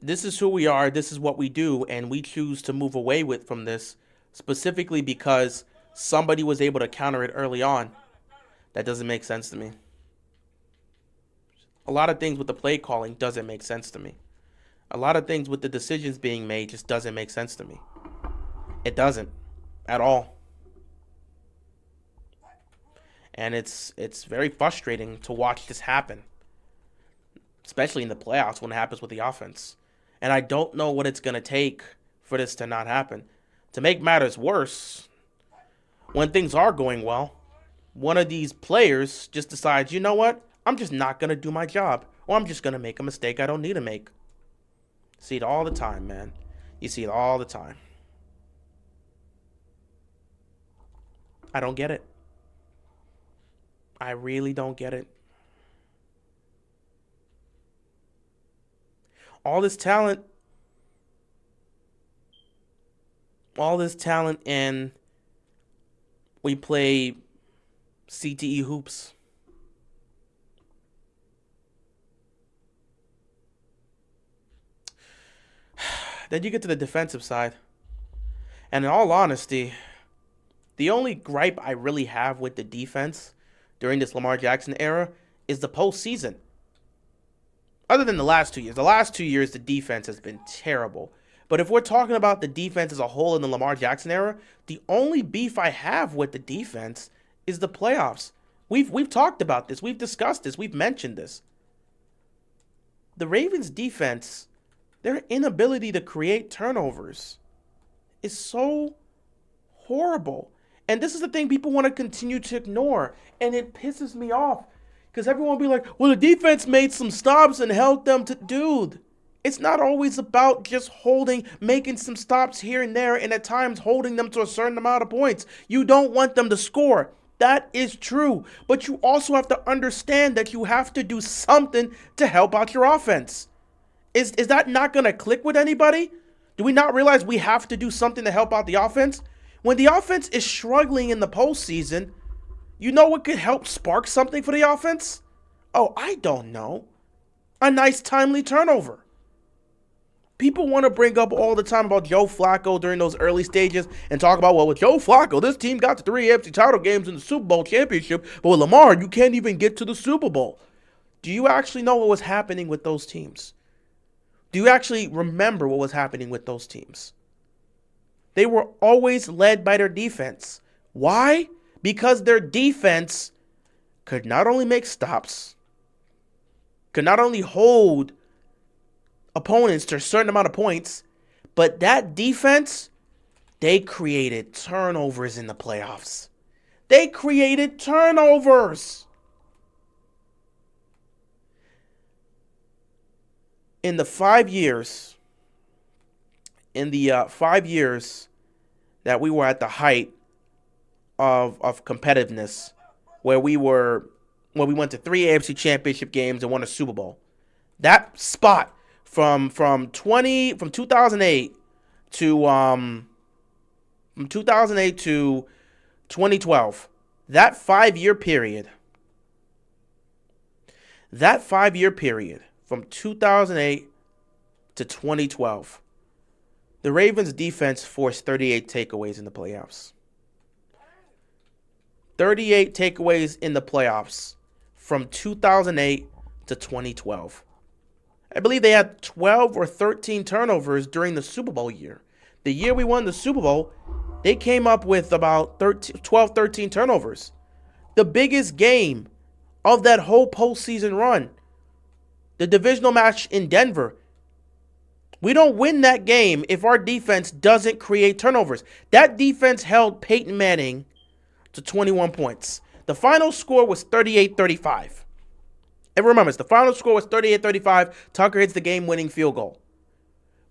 This is who we are. This is what we do. And we choose to move away from this specifically because somebody was able to counter it early on. That doesn't make sense to me. A lot of things with the play calling doesn't make sense to me. A lot of things with the decisions being made just doesn't make sense to me. It doesn't at all. And it's very frustrating to watch this happen, especially in the playoffs when it happens with the offense. And I don't know what it's going to take for this to not happen. To make matters worse, when things are going well, one of these players just decides, you know what? I'm just not going to do my job. Or I'm just going to make a mistake I don't need to make. See it all the time, man. You see it all the time. I don't get it. I really don't get it. All this talent, and we play CTE hoops. Then you get to the defensive side. And in all honesty, the only gripe I really have with the defense during this Lamar Jackson era is the postseason. Other than the last 2 years. The last 2 years, the defense has been terrible. But if we're talking about the defense as a whole in the Lamar Jackson era, the only beef I have with the defense is the playoffs. We've talked about this. We've discussed this. We've mentioned this. The Ravens defense, their inability to create turnovers is so horrible. And this is the thing people want to continue to ignore. And it pisses me off. Because everyone will be like, well, the defense made some stops and held them to... Dude, It's not always about just making some stops here and there, and at times holding them to a certain amount of points. You don't want them to score. That is true. But you also have to understand that you have to do something to help out your offense. Is that not going to click with anybody? Do we not realize we have to do something to help out the offense? When the offense is struggling in the postseason, you know what could help spark something for the offense? Oh, I don't know. A nice timely turnover. People want to bring up all the time about Joe Flacco during those early stages and talk about, well, with Joe Flacco, this team got to 3 AFC title games in the Super Bowl championship, but with Lamar, you can't even get to the Super Bowl. Do you actually know what was happening with those teams? Do you actually remember what was happening with those teams? They were always led by their defense. Why? Because their defense could not only make stops, could not only hold opponents to a certain amount of points, but that defense, they created turnovers in the playoffs. They created turnovers. In the 5 years, that we were at the height of competitiveness, where we went to 3 AFC championship games and won a Super Bowl, that spot from 2008 to 2012, that 5-year period from 2008 to 2012, the Ravens defense forced 38 takeaways in the playoffs. 38 takeaways in the playoffs from 2008 to 2012. I believe they had 12 or 13 turnovers during the Super Bowl year. The year we won the Super Bowl, they came up with about 12, 13 turnovers. The biggest game of that whole postseason run, the divisional match in Denver. We don't win that game if our defense doesn't create turnovers. That defense held Peyton Manning to 21 points. The final score was 38-35. And remember, the final score was 38-35. Tucker hits the game-winning field goal.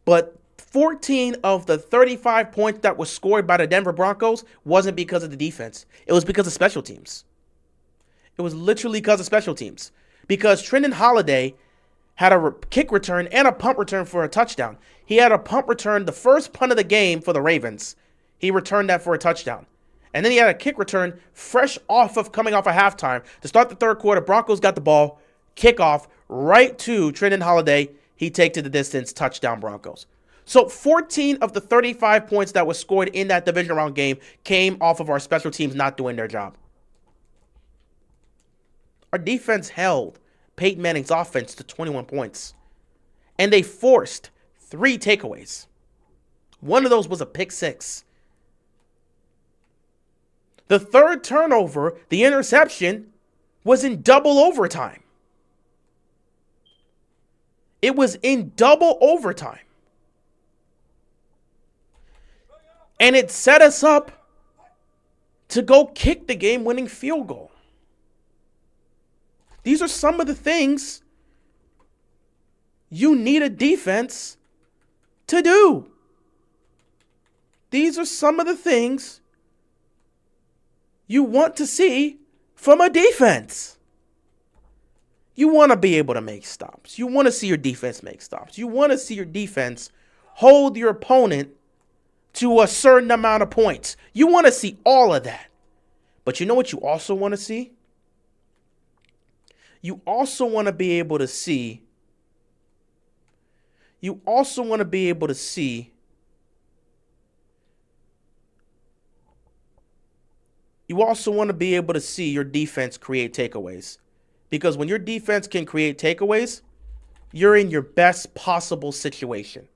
But 14 of the 35 points that were scored by the Denver Broncos wasn't because of the defense. It was because of special teams. It was literally because of special teams. Because Trendon Holiday had a kick return and a punt return for a touchdown. He had a punt return, the first punt of the game for the Ravens. He returned that for a touchdown. And then he had a kick return fresh coming off of halftime. To start the third quarter, Broncos got the ball, kickoff right to Trendon Holiday. He takes to the distance, touchdown Broncos. So 14 of the 35 points that were scored in that division round game came off of our special teams not doing their job. Our defense held Peyton Manning's offense to 21 points. And they forced 3 takeaways. One of those was a pick six. The third turnover, the interception, was in double overtime. It was in double overtime. And it set us up to go kick the game-winning field goal. These are some of the things you need a defense to do. These are some of the things you want to see from a defense. You want to be able to make stops. You want to see your defense make stops. You want to see your defense hold your opponent to a certain amount of points. You want to see all of that. But you know what you also want to see? You also want to be able to see. You also want to be able to see. You also want to be able to see your defense create takeaways. Because when your defense can create takeaways, you're in your best possible situation.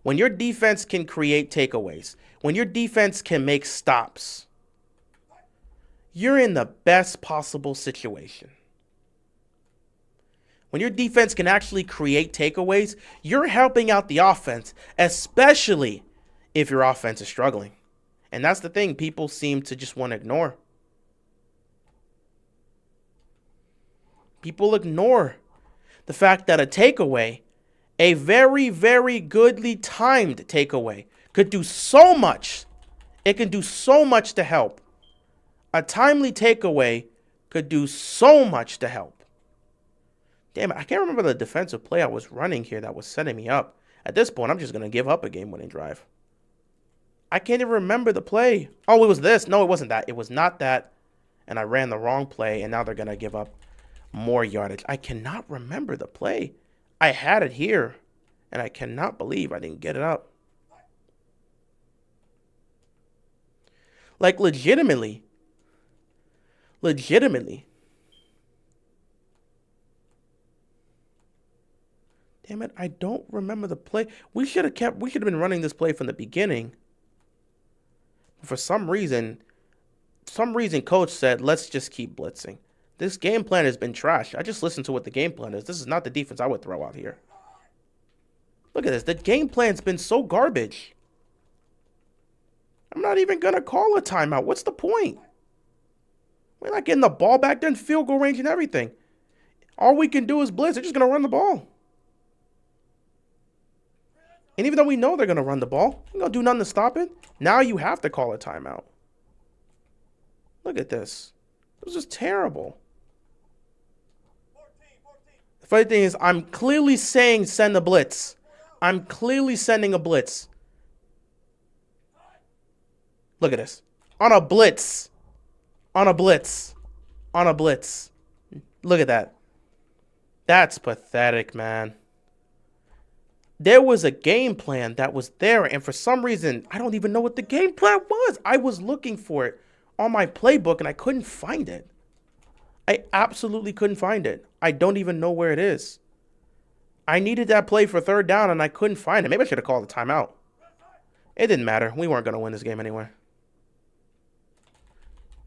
When your defense can create takeaways, when your defense can make stops, you're in the best possible situation. When your defense can actually create takeaways, you're helping out the offense, especially if your offense is struggling. And that's the thing people seem to just want to ignore. People ignore the fact that a takeaway A very, very goodly timed takeaway could do so much. It can do so much to help. A timely takeaway could do so much to help. Damn it, I can't remember the defensive play I was running here that was setting me up. At this point, I'm just going to give up a game-winning drive. I can't even remember the play. Oh, it was this. No, it wasn't that. It was not that. And I ran the wrong play, and now they're going to give up more yardage. I cannot remember the play. I had it here, and I cannot believe I didn't get it up. Like, legitimately. Damn it, I don't remember the play. We should have been running this play from the beginning. For some reason coach said, let's just keep blitzing. This game plan has been trash. I just listened to what the game plan is. This is not the defense I would throw out here. Look at this. The game plan's been so garbage. I'm not even going to call a timeout. What's the point? We're not getting the ball back there in field goal range and everything. All we can do is blitz. They're just going to run the ball. And even though we know they're going to run the ball, they're going to do nothing to stop it. Now you have to call a timeout. Look at this. This is terrible. The funny thing is, I'm clearly saying send a blitz. I'm clearly sending a blitz. Look at this. On a blitz. On a blitz. On a blitz. Look at that. That's pathetic, man. There was a game plan that was there, and for some reason, I don't even know what the game plan was. I was looking for it on my playbook, and I couldn't find it. I absolutely couldn't find it. I don't even know where it is. I needed that play for third down, and I couldn't find it. Maybe I should have called a timeout. It didn't matter. We weren't going to win this game anyway.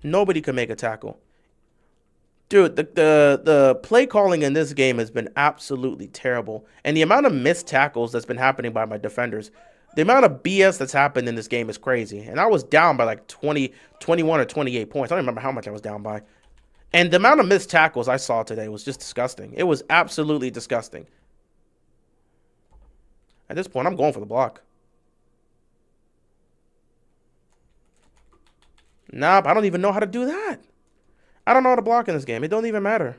Nobody could make a tackle. Dude, the play calling in this game has been absolutely terrible. And the amount of missed tackles that's been happening by my defenders, the amount of BS that's happened in this game is crazy. And I was down by like 20, 21 or 28 points. I don't remember how much I was down by. And the amount of missed tackles I saw today was just disgusting. It was absolutely disgusting. At this point, I'm going for the block. Nope, I don't even know how to do that. I don't know how to block in this game. It don't even matter.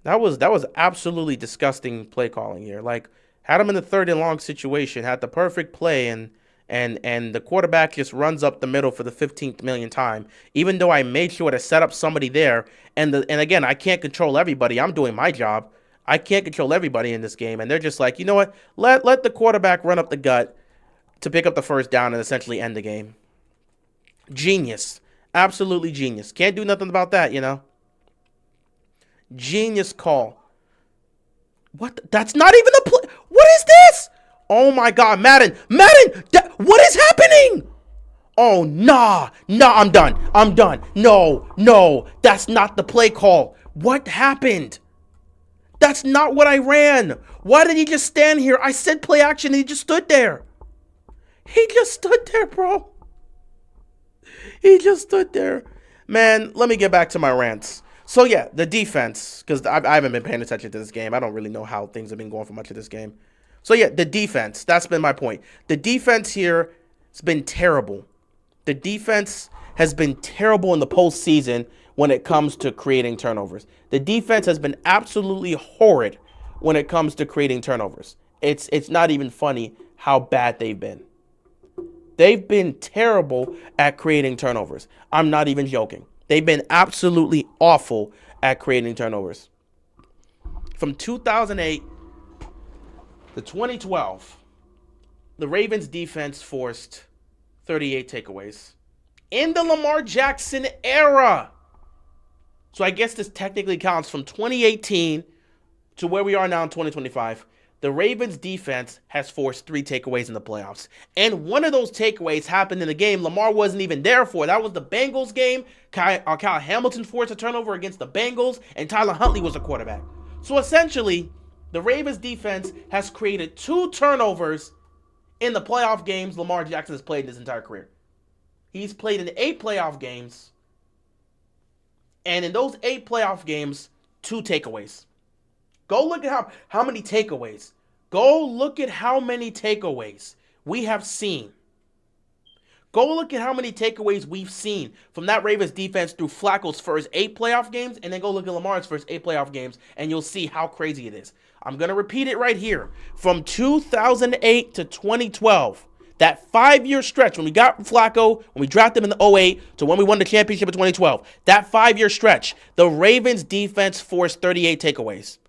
That was absolutely disgusting play calling here. Like, had him in the third and long situation, had the perfect play, and the quarterback just runs up the middle for the 15th millionth time. Even though I made sure to set up somebody there, and again, I can't control everybody. I'm doing my job. I can't control everybody in this game, and they're just like, you know what? Let the quarterback run up the gut to pick up the first down and essentially end the game. Genius. Absolutely genius. Can't do nothing about that, you know. Genius call. What? That's not even a play. What is this? Oh my God, Madden. What is happening? Oh, nah, I'm done. No, that's not the play call. What happened? That's not what I ran. Why did he just stand here? I said play action and he just stood there. He just stood there, bro. He just stood there. Man, let me get back to my rants. So, yeah, the defense, because I haven't been paying attention to this game. I don't really know how things have been going for much of this game. So, yeah, the defense, that's been my point. The defense here has been terrible. The defense has been terrible in the postseason when it comes to creating turnovers. The defense has been absolutely horrid when it comes to creating turnovers. It's not even funny how bad they've been. They've been terrible at creating turnovers. I'm not even joking. They've been absolutely awful at creating turnovers. From 2008 to 2012, the Ravens defense forced 38 takeaways in the Lamar Jackson era. So I guess this technically counts from 2018 to where we are now in 2025. The Ravens defense has forced 3 takeaways in the playoffs. And one of those takeaways happened in a game Lamar wasn't even there for. That was the Bengals game. Kyle Hamilton forced a turnover against the Bengals, and Tyler Huntley was the quarterback. So essentially, the Ravens defense has created 2 turnovers in the playoff games Lamar Jackson has played in his entire career. He's played in 8 playoff games. And in those 8 playoff games, 2 takeaways. Go look at how many takeaways. Go look at how many takeaways we have seen. Go look at how many takeaways we've seen from that Ravens defense through Flacco's first 8 playoff games, and then go look at Lamar's first 8 playoff games, and you'll see how crazy it is. I'm going to repeat it right here. From 2008 to 2012, that 5-year stretch when we got Flacco, when we drafted him in the 08 to when we won the championship in 2012, that 5-year stretch, the Ravens defense forced 38 takeaways.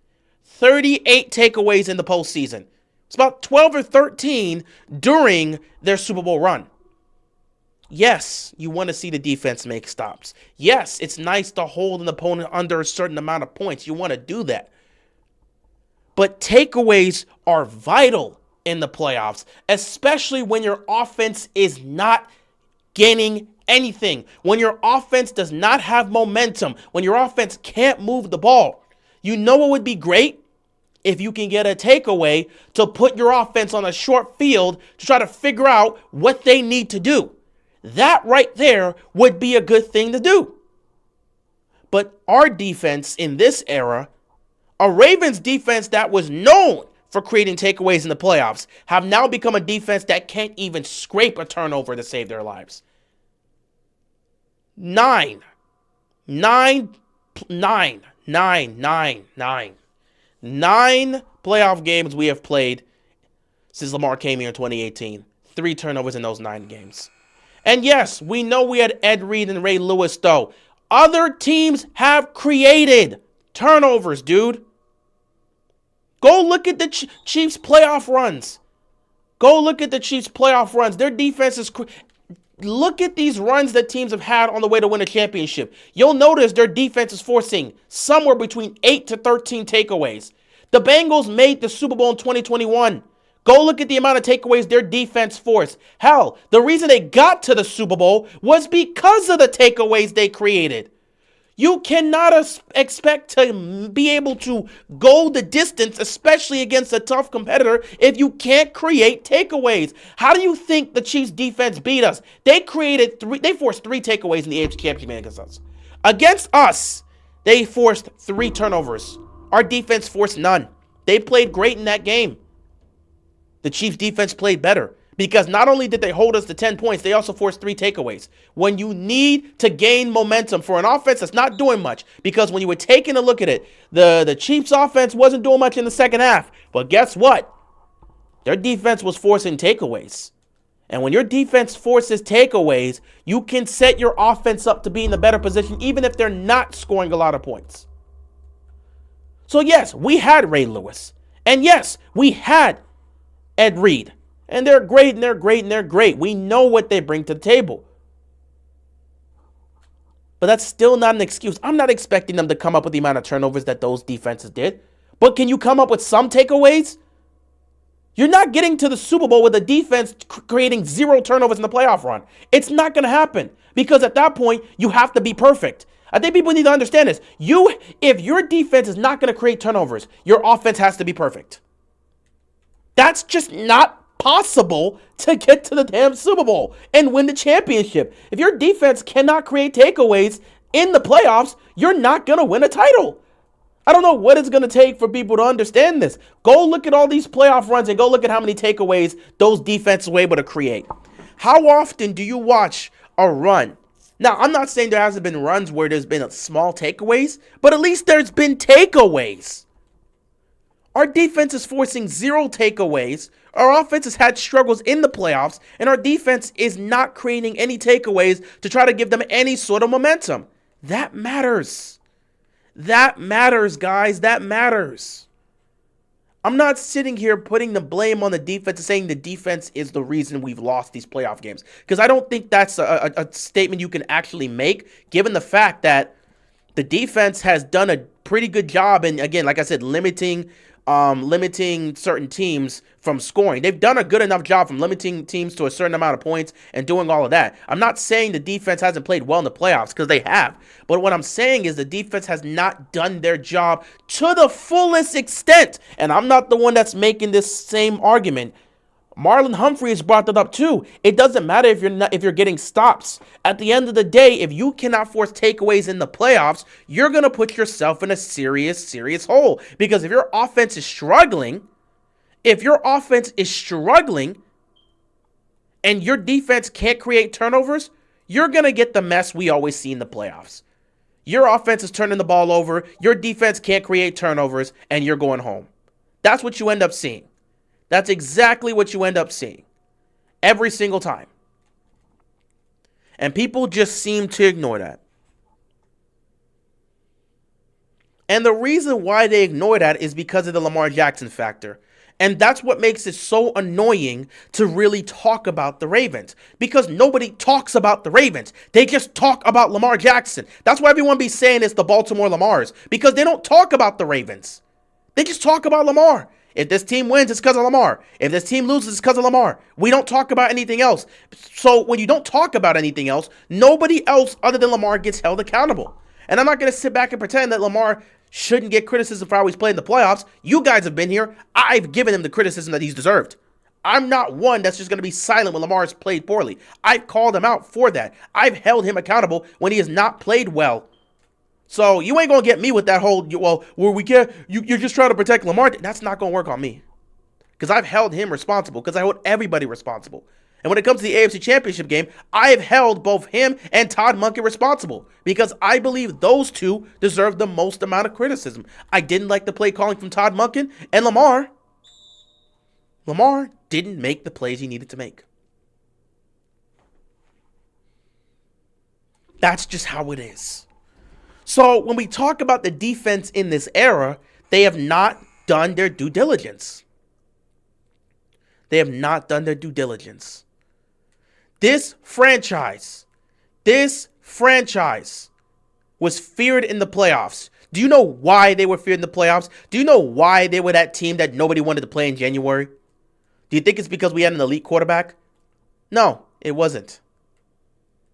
38 takeaways in the postseason. It's about 12 or 13 during their Super Bowl run. Yes, you want to see the defense make stops. Yes, it's nice to hold an opponent under a certain amount of points. You want to do that. But takeaways are vital in the playoffs, especially when your offense is not gaining anything, when your offense does not have momentum, when your offense can't move the ball. You know what would be great? If you can get a takeaway to put your offense on a short field to try to figure out what they need to do. That right there would be a good thing to do. But our defense in this era, a Ravens defense that was known for creating takeaways in the playoffs, have now become a defense that can't even scrape a turnover to save their lives. 9 playoff games we have played since Lamar came here in 2018. 3 turnovers in those 9 games. And yes, we know we had Ed Reed and Ray Lewis, though. Other teams have created turnovers, dude. Go look at the Chiefs' playoff runs. Their defense is... Look at these runs that teams have had on the way to win a championship. You'll notice their defense is forcing somewhere between 8 to 13 takeaways. The Bengals made the Super Bowl in 2021. Go look at the amount of takeaways their defense forced. Hell, the reason they got to the Super Bowl was because of the takeaways they created. You cannot expect to be able to go the distance, especially against a tough competitor, if you can't create takeaways. How do you think the Chiefs defense beat us? They forced 3 takeaways in the AFC Championship game against us. Against us, they forced 3 turnovers. Our defense forced none. They played great in that game. The Chiefs defense played better because not only did they hold us to 10 points, they also forced 3 takeaways. When you need to gain momentum for an offense that's not doing much, because when you were taking a look at it, the Chiefs offense wasn't doing much in the second half. But guess what? Their defense was forcing takeaways. And when your defense forces takeaways, you can set your offense up to be in a better position even if they're not scoring a lot of points. So yes, we had Ray Lewis. And yes, we had Ed Reed. And they're great, and they're great, and they're great. We know what they bring to the table. But that's still not an excuse. I'm not expecting them to come up with the amount of turnovers that those defenses did. But can you come up with some takeaways? You're not getting to the Super Bowl with a defense creating 0 turnovers in the playoff run. It's not going to happen. Because at that point, you have to be perfect. I think people need to understand this. If your defense is not going to create turnovers, your offense has to be perfect. That's just not possible to get to the damn Super Bowl and win the championship. If your defense cannot create takeaways in the playoffs, you're not going to win a title. I don't know what it's going to take for people to understand this. Go look at all these playoff runs and go look at how many takeaways those defenses were able to create. How often do you watch a run? Now, I'm not saying there hasn't been runs where there's been small takeaways, but at least there's been takeaways. Our defense is forcing 0 takeaways. Our offense has had struggles in the playoffs, and our defense is not creating any takeaways to try to give them any sort of momentum. That matters. That matters, guys. That matters. I'm not sitting here putting the blame on the defense and saying the defense is the reason we've lost these playoff games, because I don't think that's a statement you can actually make, given the fact that the defense has done a pretty good job, and again, like I said, limiting certain teams from scoring. They've done a good enough job from limiting teams to a certain amount of points and doing all of that. I'm not saying the defense hasn't played well in the playoffs, because they have. But what I'm saying is the defense has not done their job to the fullest extent. And I'm not the one that's making this same argument. Marlon Humphreys brought that up too. It doesn't matter if you're getting stops. At the end of the day, if you cannot force takeaways in the playoffs, you're gonna put yourself in a serious hole. Because if your offense is struggling, and your defense can't create turnovers, you're gonna get the mess we always see in the playoffs. Your offense is turning the ball over, your defense can't create turnovers, and you're going home. That's what you end up seeing. That's exactly what you end up seeing every single time. And people just seem to ignore that. And the reason why they ignore that is because of the Lamar Jackson factor. And that's what makes it so annoying to really talk about the Ravens. Because nobody talks about the Ravens. They just talk about Lamar Jackson. That's why everyone be saying it's the Baltimore Lamars. Because they don't talk about the Ravens. They just talk about Lamar. If this team wins, it's because of Lamar. If this team loses, it's because of Lamar. We don't talk about anything else. So when you don't talk about anything else, nobody else other than Lamar gets held accountable. And I'm not going to sit back and pretend that Lamar shouldn't get criticism for how he's played in the playoffs. You guys have been here. I've given him the criticism that he's deserved. I'm not one that's just going to be silent when Lamar's played poorly. I've called him out for that. I've held him accountable when he has not played well. So you ain't going to get me with that whole, well, where we can't, you're just trying to protect Lamar. That's not going to work on me. Because I've held him responsible. Because I hold everybody responsible. And when it comes to the AFC Championship game, I have held both him and Todd Monken responsible. Because I believe those two deserve the most amount of criticism. I didn't like the play calling from Todd Monken. And Lamar didn't make the plays he needed to make. That's just how it is. So when we talk about the defense in this era, they have not done their due diligence. They have not done their due diligence. This franchise was feared in the playoffs. Do you know why they were feared in the playoffs? Do you know why they were that team that nobody wanted to play in January? Do you think it's because we had an elite quarterback? No, it wasn't.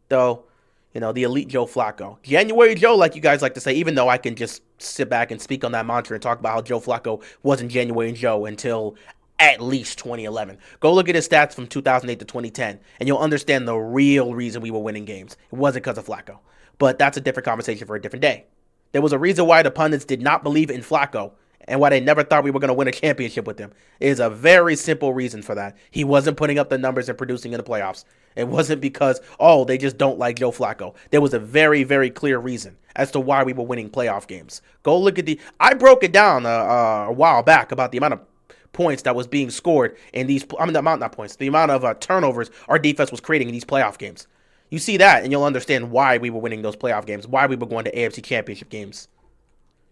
Though, the elite Joe Flacco. January Joe, like you guys like to say, even though I can just sit back and speak on that mantra and talk about how Joe Flacco wasn't January Joe until at least 2011. Go look at his stats from 2008 to 2010, and you'll understand the real reason we were winning games. It wasn't because of Flacco. But that's a different conversation for a different day. There was a reason why the pundits did not believe in Flacco and why they never thought we were going to win a championship with him. It is a very simple reason for that. He wasn't putting up the numbers and producing in the playoffs. It wasn't because, they just don't like Joe Flacco. There was a very, very clear reason as to why we were winning playoff games. Go look at I broke it down a while back about the amount of points that was being scored in these, the amount of turnovers our defense was creating in these playoff games. You see that, and you'll understand why we were winning those playoff games, why we were going to AFC Championship games.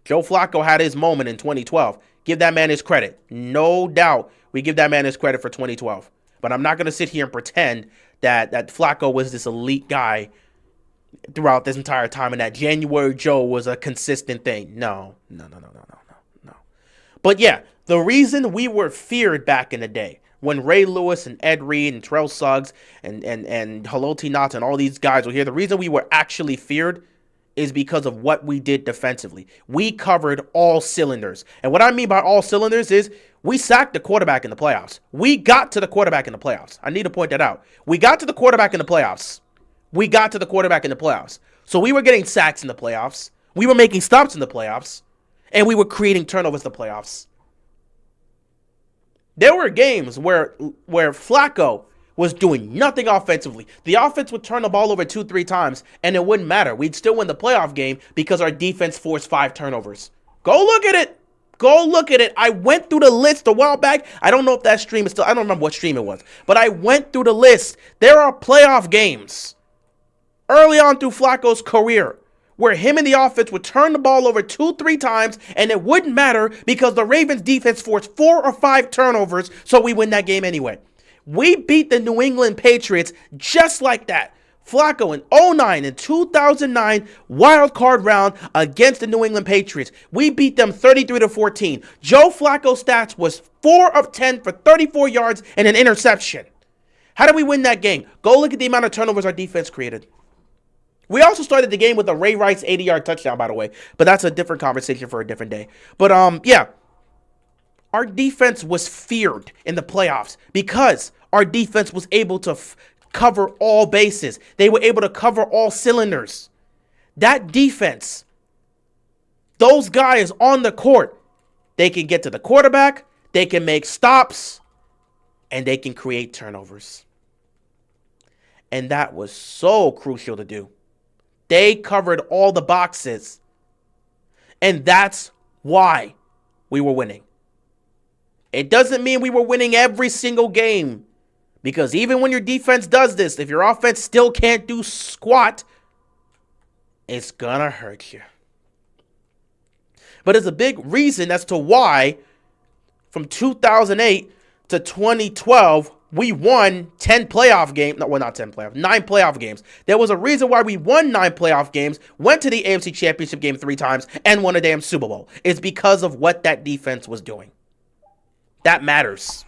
Joe Flacco had his moment in 2012. Give that man his credit. No doubt we give that man his credit for 2012. But I'm not going to sit here and pretend that Flacco was this elite guy throughout this entire time and that January Joe was a consistent thing. No. But yeah, the reason we were feared back in the day, when Ray Lewis and Ed Reed and Terrell Suggs and Haloti Ngata and all these guys were here, the reason we were actually feared is because of what we did defensively. We covered all cylinders. And what I mean by all cylinders is we sacked the quarterback in the playoffs. We got to the quarterback in the playoffs. I need to point that out. We got to the quarterback in the playoffs. So we were getting sacks in the playoffs. We were making stops in the playoffs. And we were creating turnovers in the playoffs. There were games where Flacco was doing nothing offensively. The offense would turn the ball over 2-3 times, and it wouldn't matter. We'd still win the playoff game because our defense forced 5 turnovers. Go look at it. I went through the list a while back. I don't know if that stream is still, I don't remember what stream it was, but I went through the list. There are playoff games early on through Flacco's career where him and the offense would turn the ball over 2-3 times, and it wouldn't matter because the Ravens defense forced 4 or 5 turnovers, so we win that game anyway. We beat the New England Patriots just like that. Flacco in 2009 and 2009 wild card round against the New England Patriots. We beat them 33-14. Joe Flacco's stats was 4 of 10 for 34 yards and an interception. How did we win that game? Go look at the amount of turnovers our defense created. We also started the game with a Ray Rice 80-yard touchdown, by the way. But that's a different conversation for a different day. But, yeah. Our defense was feared in the playoffs because our defense was able to cover all bases. They were able to cover all cylinders. That defense, those guys on the court, they can get to the quarterback, they can make stops, and they can create turnovers. And that was so crucial to do. They covered all the boxes. And that's why we were winning. It doesn't mean we were winning every single game. Because even when your defense does this, if your offense still can't do squat, it's gonna hurt you. But it's a big reason as to why from 2008 to 2012, we won 10 playoff games. No, well, not 10 playoff, 9 playoff games. There was a reason why we won 9 playoff games, went to the AFC Championship game 3 times, and won a damn Super Bowl. It's because of what that defense was doing. That matters.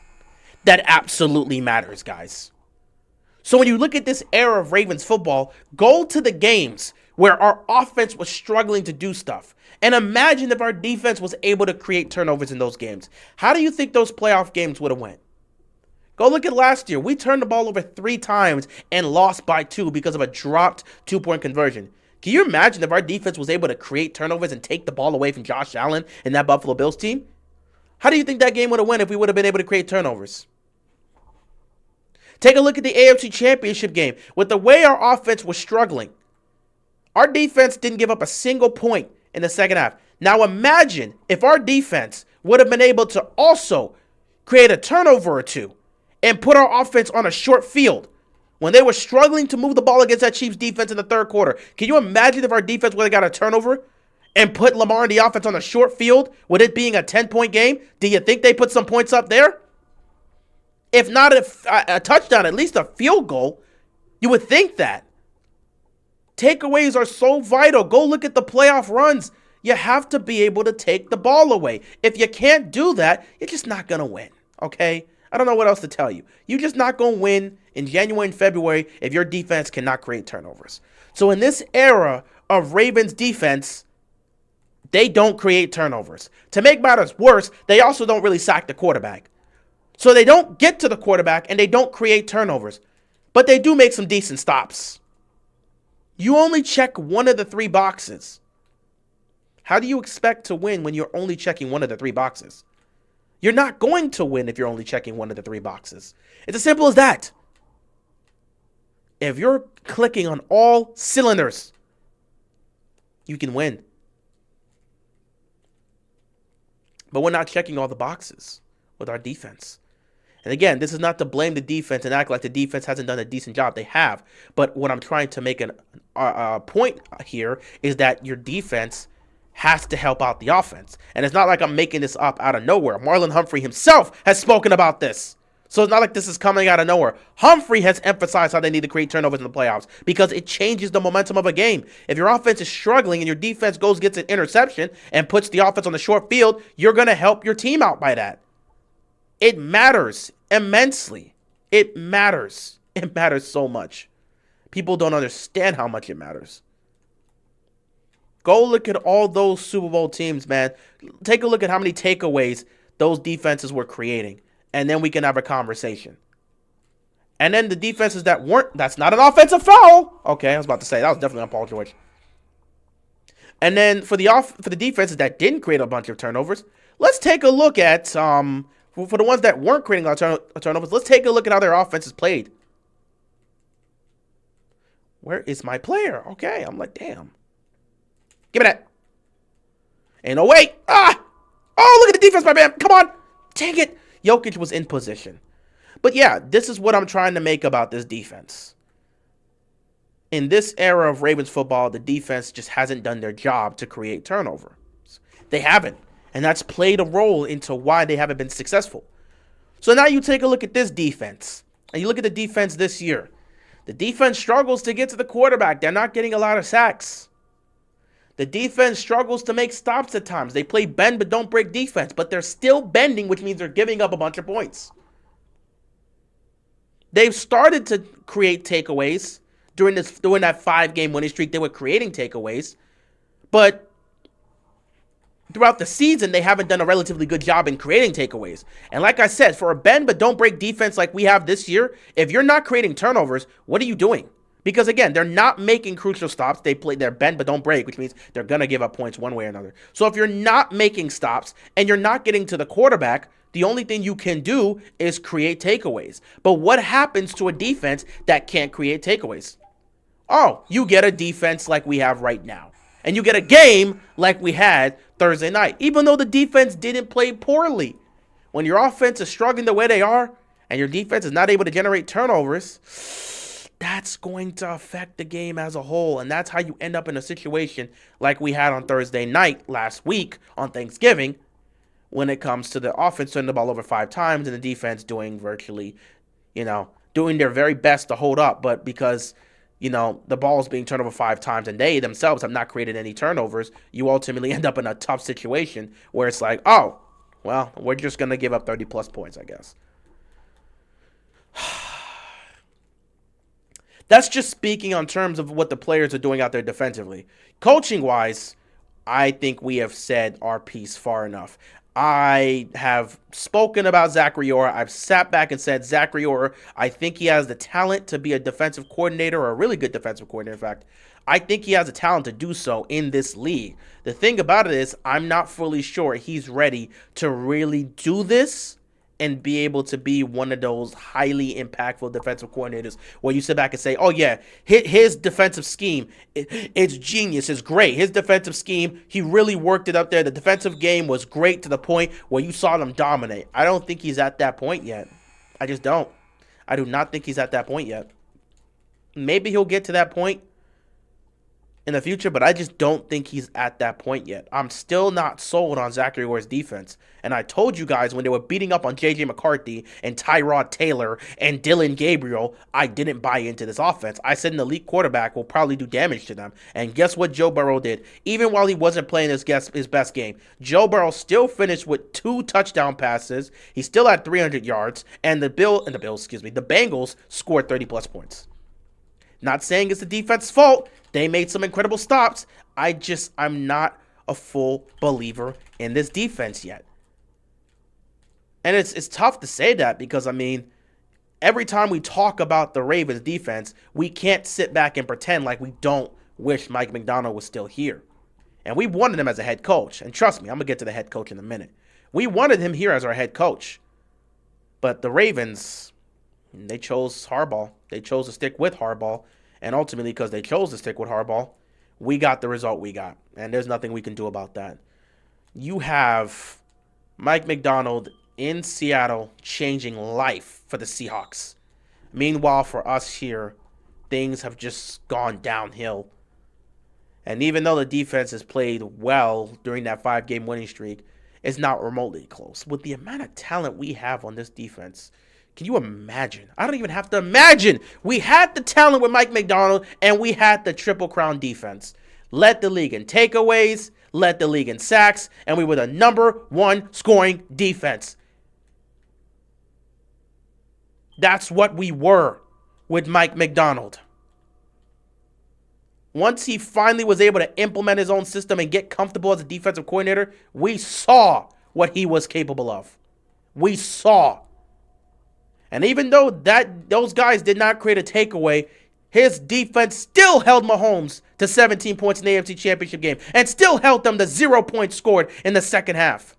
That absolutely matters, guys. So when you look at this era of Ravens football, go to the games where our offense was struggling to do stuff. And imagine if our defense was able to create turnovers in those games. How do you think those playoff games would have went? Go look at last year. We turned the ball over 3 times and lost by 2 because of a dropped 2-point conversion. Can you imagine if our defense was able to create turnovers and take the ball away from Josh Allen and that Buffalo Bills team? How do you think that game would have went if we would have been able to create turnovers? Take a look at the AFC Championship game. With the way our offense was struggling, our defense didn't give up a single point in the second half. Now imagine if our defense would have been able to also create a turnover or 2 and put our offense on a short field when they were struggling to move the ball against that Chiefs defense in the third quarter. Can you imagine if our defense would have got a turnover and put Lamar and the offense on a short field with it being a 10-point game? Do you think they put some points up there? If not a touchdown, at least a field goal. You would think that. Takeaways are so vital. Go look at the playoff runs. You have to be able to take the ball away. If you can't do that, you're just not going to win, okay? I don't know what else to tell you. You're just not going to win in January and February if your defense cannot create turnovers. So in this era of Ravens defense, they don't create turnovers. To make matters worse, they also don't really sack the quarterback. So they don't get to the quarterback and they don't create turnovers. But they do make some decent stops. You only check one of the 3 boxes. How do you expect to win when you're only checking one of the 3 boxes? You're not going to win if you're only checking one of the 3 boxes. It's as simple as that. If you're clicking on all cylinders, you can win. But we're not checking all the boxes with our defense. And again, this is not to blame the defense and act like the defense hasn't done a decent job. They have. But what I'm trying to make a point here is that your defense has to help out the offense. And it's not like I'm making this up out of nowhere. Marlon Humphrey himself has spoken about this. So it's not like this is coming out of nowhere. Humphrey has emphasized how they need to create turnovers in the playoffs because it changes the momentum of a game. If your offense is struggling and your defense gets an interception and puts the offense on the short field, you're going to help your team out by that. It matters immensely. It matters. It matters so much. People don't understand how much it matters. Go look at all those Super Bowl teams, man. Take a look at how many takeaways those defenses were creating. And then we can have a conversation. And then the defenses that weren't, that's not an offensive foul. Okay, I was about to say, that was definitely on Paul George. And then for the defenses that didn't create a bunch of turnovers, let's take a look at, for the ones that weren't creating a turnovers, let's take a look at how their offenses played. Where is my player? Okay, I'm like, damn. Give me that. And oh, wait. Oh, look at the defense, my man. Come on. Dang it. Jokic was in position. But yeah, this is what I'm trying to make about this defense. In this era of Ravens football, the defense just hasn't done their job to create turnover. They haven't. And that's played a role into why they haven't been successful. So now you take a look at this defense. And you look at the defense this year. The defense struggles to get to the quarterback. They're not getting a lot of sacks. The defense struggles to make stops at times. They play bend but don't break defense. But they're still bending, which means they're giving up a bunch of points. They've started to create takeaways. During that 5-game winning streak, they were creating takeaways. But throughout the season, they haven't done a relatively good job in creating takeaways. And like I said, for a bend but don't break defense like we have this year, if you're not creating turnovers, what are you doing? Because again, they're not making crucial stops. They're bend but don't break, which means they're going to give up points one way or another. So if you're not making stops and you're not getting to the quarterback, the only thing you can do is create takeaways. But what happens to a defense that can't create takeaways? Oh, you get a defense like we have right now. And you get a game like we had Thursday night. Even though the defense didn't play poorly. When your offense is struggling the way they are, and your defense is not able to generate turnovers, that's going to affect the game as a whole. And that's how you end up in a situation like we had on Thursday night last week on Thanksgiving, when it comes to the offense turning the ball over 5 times and the defense doing virtually, doing their very best to hold up. But because the ball is being turned over 5 times and they themselves have not created any turnovers, you ultimately end up in a tough situation where it's like, oh, well, we're just going to give up 30-plus points, I guess. That's just speaking on terms of what the players are doing out there defensively. Coaching-wise, I think we have said our piece far enough. I have spoken about Zachary Orr. I've sat back and said, Zachary Orr, I think he has the talent to be a defensive coordinator, or a really good defensive coordinator, in fact. I think he has the talent to do so in this league. The thing about it is, I'm not fully sure he's ready to really do this and be able to be one of those highly impactful defensive coordinators where you sit back and say, oh yeah, his defensive scheme, it's genius, it's great. His defensive scheme, he really worked it up there. The defensive game was great to the point where you saw them dominate. I don't think he's at that point yet. I just don't. I do not think he's at that point yet. Maybe he'll get to that point in the future, but I just don't think he's at that point yet. I'm still not sold on Zachary Orr's defense. And I told you guys when they were beating up on J.J. McCarthy and Tyrod Taylor and Dylan Gabriel, I didn't buy into this offense. I said an elite quarterback will probably do damage to them. And guess what Joe Burrow did? Even while he wasn't playing his best game, Joe Burrow still finished with 2 touchdown passes. He still had 300 yards. And the Bengals scored 30-plus points. Not saying it's the defense's fault. They made some incredible stops. I'm not a full believer in this defense yet. And it's tough to say that because, every time we talk about the Ravens defense, we can't sit back and pretend like we don't wish Mike Macdonald was still here. And we wanted him as a head coach. And trust me, I'm going to get to the head coach in a minute. We wanted him here as our head coach. But the Ravens, they chose Harbaugh. They chose to stick with Harbaugh. And ultimately, because they chose to stick with Harbaugh, we got the result we got. And there's nothing we can do about that. You have Mike Macdonald in Seattle changing life for the Seahawks. Meanwhile, for us here, things have just gone downhill. And even though the defense has played well during that 5-game winning streak, it's not remotely close. With the amount of talent we have on this defense, can you imagine? I don't even have to imagine. We had the talent with Mike Macdonald, and we had the Triple Crown defense. Led the league in takeaways, led the league in sacks, and we were the number 1 scoring defense. That's what we were with Mike Macdonald. Once he finally was able to implement his own system and get comfortable as a defensive coordinator, we saw what he was capable of. We saw. And even though those guys did not create a takeaway, his defense still held Mahomes to 17 points in the AFC Championship game and still held them to 0 points scored in the second half.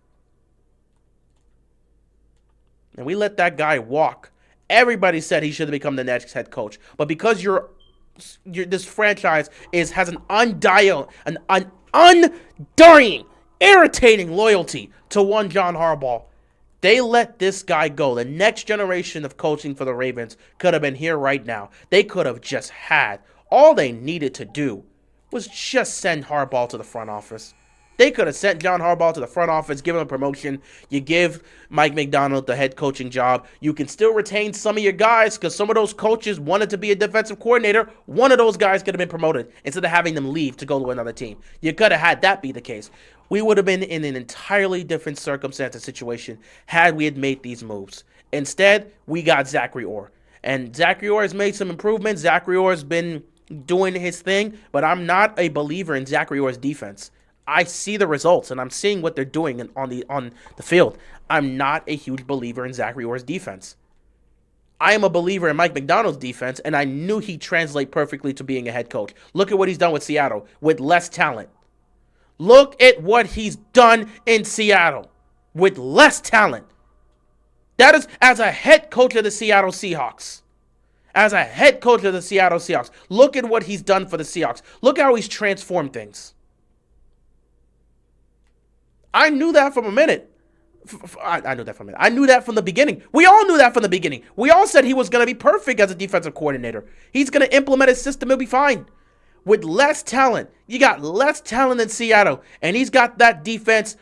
And we let that guy walk. Everybody said he should have become the next head coach. But because this franchise has an undying, irritating loyalty to one John Harbaugh, they let this guy go. The next generation of coaching for the Ravens could have been here right now. They could have just had. All they needed to do was just send Harbaugh to the front office. They could have sent John Harbaugh to the front office, give him a promotion. You give Mike Macdonald the head coaching job. You can still retain some of your guys because some of those coaches wanted to be a defensive coordinator. One of those guys could have been promoted instead of having them leave to go to another team. You could have had that be the case. We would have been in an entirely different circumstance and situation had we had made these moves. Instead, we got Zachary Orr. And Zachary Orr has made some improvements. Zachary Orr has been doing his thing, but I'm not a believer in Zachary Orr's defense. I see the results, and I'm seeing what they're doing on the field. I'm not a huge believer in Zachary Orr's defense. I am a believer in Mike Macdonald's defense, and I knew he'd translate perfectly to being a head coach. Look at what he's done with Seattle with less talent. Look at what he's done in Seattle with less talent. That is as a head coach of the Seattle Seahawks. As a head coach of the Seattle Seahawks. Look at what he's done for the Seahawks. Look how he's transformed things. I knew that from a minute. I knew that from a minute. I knew that from the beginning. We all knew that from the beginning. We all said he was going to be perfect as a defensive coordinator. He's going to implement his system. He'll be fine. With less talent, you got less talent in Seattle, and he's got that defense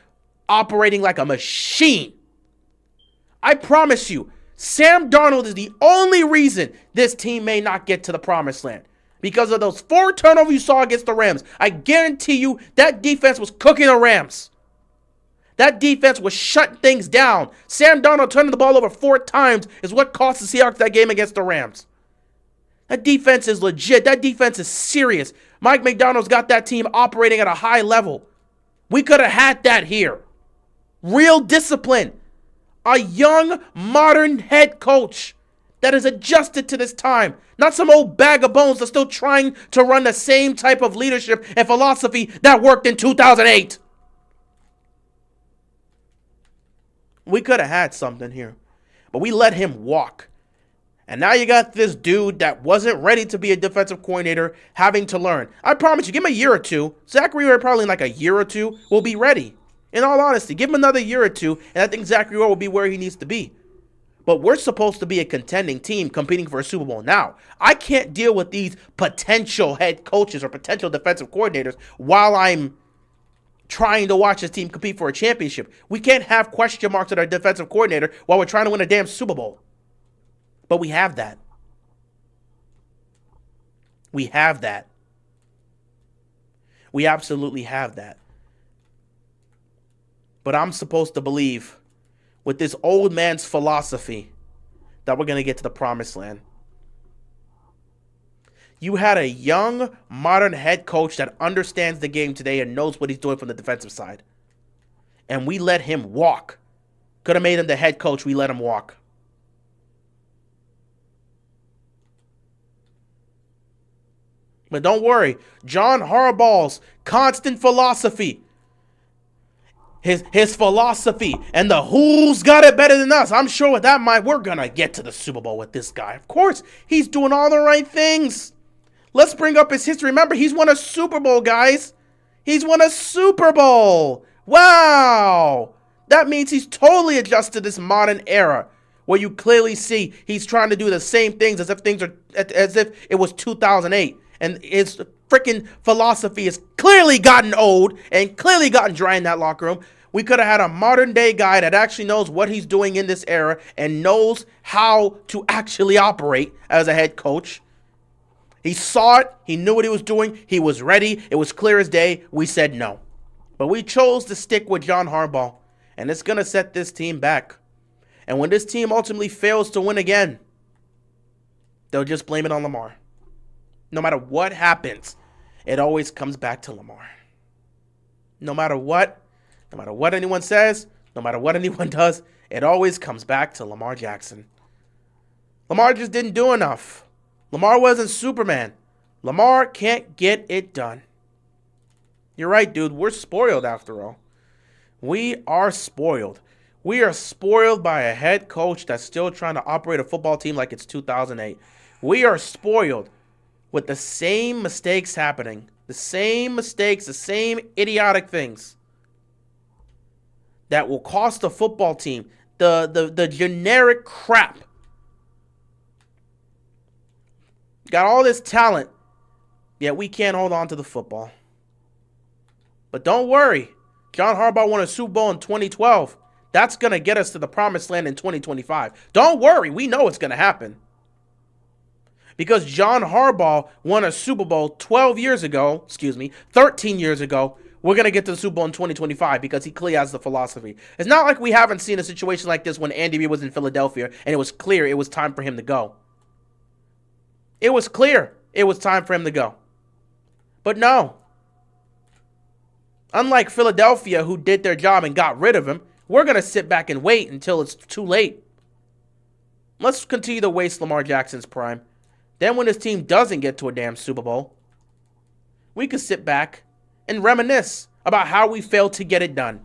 operating like a machine. I promise you, Sam Darnold is the only reason this team may not get to the promised land. Because of those 4 turnovers you saw against the Rams. I guarantee you that defense was cooking the Rams. That defense was shutting things down. Sam Darnold turning the ball over 4 times is what cost the Seahawks that game against the Rams. That defense is legit. That defense is serious. Mike Macdonald's got that team operating at a high level. We could have had that here. Real discipline. A young, modern head coach that is adjusted to this time. Not some old bag of bones that's still trying to run the same type of leadership and philosophy that worked in 2008. We could have had something here, but we let him walk. And now you got this dude that wasn't ready to be a defensive coordinator having to learn. I promise you, give him a year or two. Zachary Orr probably in like a year or two will be ready. In all honesty, give him another year or two, and I think Zachary Orr will be where he needs to be. But we're supposed to be a contending team competing for a Super Bowl now. I can't deal with these potential head coaches or potential defensive coordinators while I'm trying to watch this team compete for a championship. We can't have question marks at our defensive coordinator while we're trying to win a damn Super Bowl. But we have that. We have that. We absolutely have that. But I'm supposed to believe with this old man's philosophy that we're going to get to the promised land. You had a young, modern head coach that understands the game today and knows what he's doing from the defensive side. And we let him walk. Could have made him the head coach. We let him walk. But don't worry. John Harbaugh's constant philosophy. His philosophy and the who's got it better than us. I'm sure with that mind, we're going to get to the Super Bowl with this guy. Of course, he's doing all the right things. Let's bring up his history. Remember, he's won a Super Bowl, guys. He's won a Super Bowl. Wow. That means he's totally adjusted to this modern era where you clearly see he's trying to do the same things as if it was 2008. And his freaking philosophy has clearly gotten old and clearly gotten dry in that locker room. We could have had a modern day guy that actually knows what he's doing in this era and knows how to actually operate as a head coach. He saw it. He knew what he was doing. He was ready. It was clear as day. We said no. But we chose to stick with John Harbaugh. And it's going to set this team back. And when this team ultimately fails to win again, they'll just blame it on Lamar. No matter what happens, it always comes back to Lamar. No matter what anyone says, no matter what anyone does, it always comes back to Lamar Jackson. Lamar just didn't do enough. Lamar wasn't Superman. Lamar can't get it done. You're right, dude. We're spoiled after all. We are spoiled. We are spoiled by a head coach that's still trying to operate a football team like it's 2008. We are spoiled with the same mistakes happening. The same mistakes, the same idiotic things that will cost the football team. The generic crap. Got all this talent, yet we can't hold on to the football. But don't worry. John Harbaugh won a Super Bowl in 2012. That's going to get us to the promised land in 2025. Don't worry. We know it's going to happen. Because John Harbaugh won a Super Bowl 13 years ago, we're going to get to the Super Bowl in 2025 because he clearly has the philosophy. It's not like we haven't seen a situation like this when Andy Reid was in Philadelphia and it was clear it was time for him to go. It was clear it was time for him to go. But no. Unlike Philadelphia, who did their job and got rid of him, we're going to sit back and wait until it's too late. Let's continue to waste Lamar Jackson's prime. Then when his team doesn't get to a damn Super Bowl, we can sit back and reminisce about how we failed to get it done.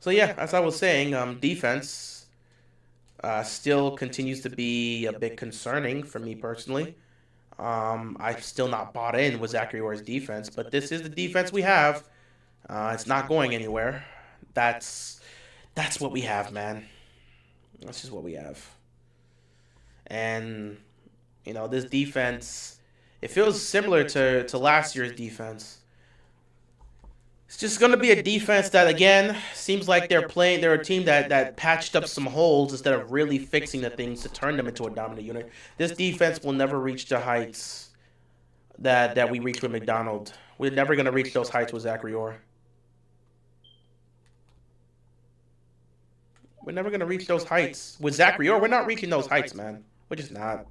So yeah, as I was saying, defense still continues to be a bit concerning for me personally. I'm still not bought in with Zach Orr's defense, but this is the defense we have. It's not going anywhere. That's what we have, man. That's just what we have. And this defense, it feels similar to last year's defense. It's just going to be a defense that, again, seems like they're a team that patched up some holes instead of really fixing the things to turn them into a dominant unit. This defense will never reach the heights that we reached with McDonald. We're never going to reach those heights with Zach Orr. We're never going to reach those heights. With Zach Orr, we're not reaching those heights, man. We're just not.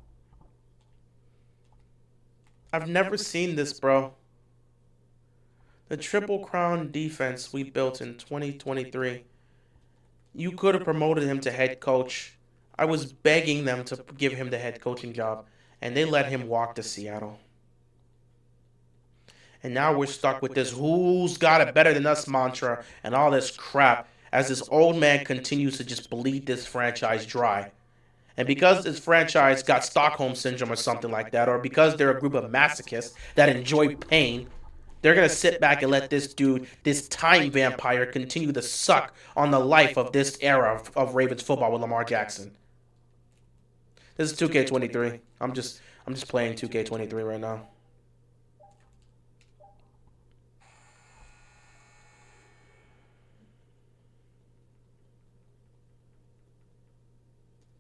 I've never seen this, bro. The Triple Crown defense we built in 2023. You could have promoted him to head coach. I was begging them to give him the head coaching job, and they let him walk to Seattle. And now we're stuck with this who's got it better than us mantra and all this crap as this old man continues to just bleed this franchise dry. And because this franchise got Stockholm Syndrome or something like that, or because they're a group of masochists that enjoy pain, they're going to sit back and let this dude, this time vampire, continue to suck on the life of this era of Ravens football with Lamar Jackson. This is 2K23. I'm just playing 2K23 right now.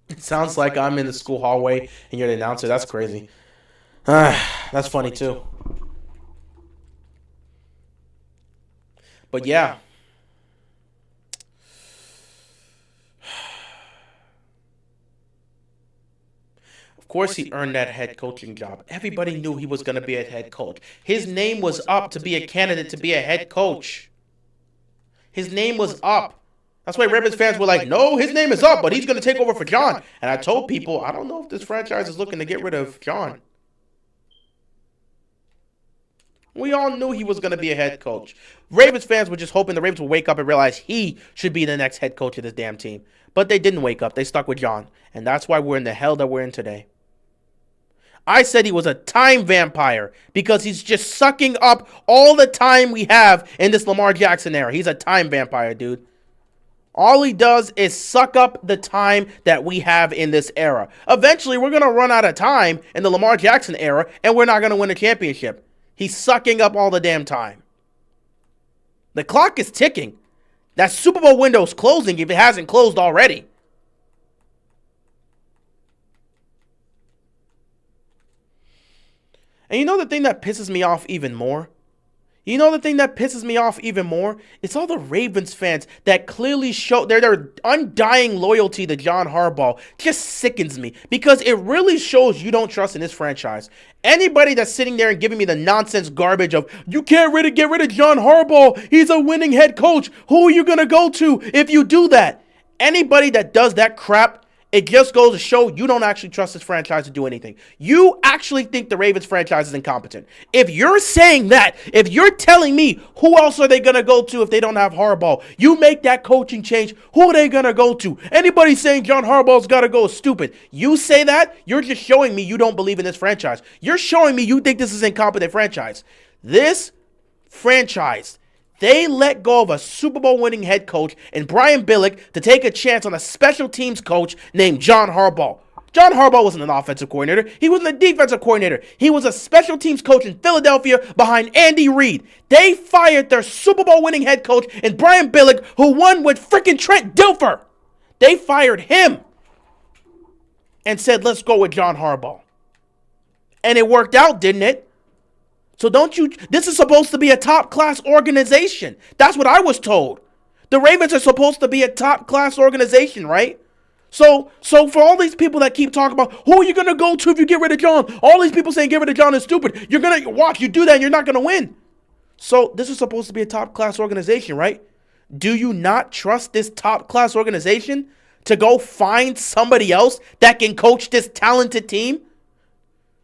It sounds like I'm in the school hallway and you're the announcer. That's crazy. That's funny too. But yeah. Of course he earned that head coaching job. Everybody knew he was going to be a head coach. His name was up to be a candidate to be a head coach. His name was up. That's why Ravens fans were like, no, his name is up, but he's going to take over for John. And I told people, I don't know if this franchise is looking to get rid of John. We all knew he was going to be a head coach. Ravens fans were just hoping the Ravens would wake up and realize he should be the next head coach of this damn team. But they didn't wake up. They stuck with John. And that's why we're in the hell that we're in today. I said he was a time vampire because he's just sucking up all the time we have in this Lamar Jackson era. He's a time vampire, dude. All he does is suck up the time that we have in this era. Eventually, we're going to run out of time in the Lamar Jackson era, and we're not going to win a championship. He's sucking up all the damn time. The clock is ticking. That Super Bowl window is closing if it hasn't closed already. And you know the thing that pisses me off even more? It's all the Ravens fans that clearly show their undying loyalty to John Harbaugh. Just sickens me because it really shows you don't trust in this franchise. Anybody that's sitting there and giving me the nonsense garbage of, you can't get rid of John Harbaugh, he's a winning head coach, who are you going to go to if you do that? Anybody that does that crap, it just goes to show you don't actually trust this franchise to do anything. You actually think the Ravens franchise is incompetent. If you're saying that, if you're telling me who else are they going to go to if they don't have Harbaugh, you make that coaching change, who are they going to go to? Anybody saying John Harbaugh's got to go is stupid. You say that, you're just showing me you don't believe in this franchise. You're showing me you think this is an incompetent franchise. This franchise, they let go of a Super Bowl winning head coach and Brian Billick to take a chance on a special teams coach named John Harbaugh. John Harbaugh wasn't an offensive coordinator. He wasn't a defensive coordinator. He was a special teams coach in Philadelphia behind Andy Reid. They fired their Super Bowl winning head coach and Brian Billick, who won with freaking Trent Dilfer. They fired him and said, let's go with John Harbaugh. And it worked out, didn't it? So this is supposed to be a top-class organization. That's what I was told. The Ravens are supposed to be a top-class organization, right? So for all these people that keep talking about, who are you going to go to if you get rid of John? All these people saying get rid of John is stupid. You're going to watch, you do that and you're not going to win. So this is supposed to be a top-class organization, right? Do you not trust this top-class organization to go find somebody else that can coach this talented team?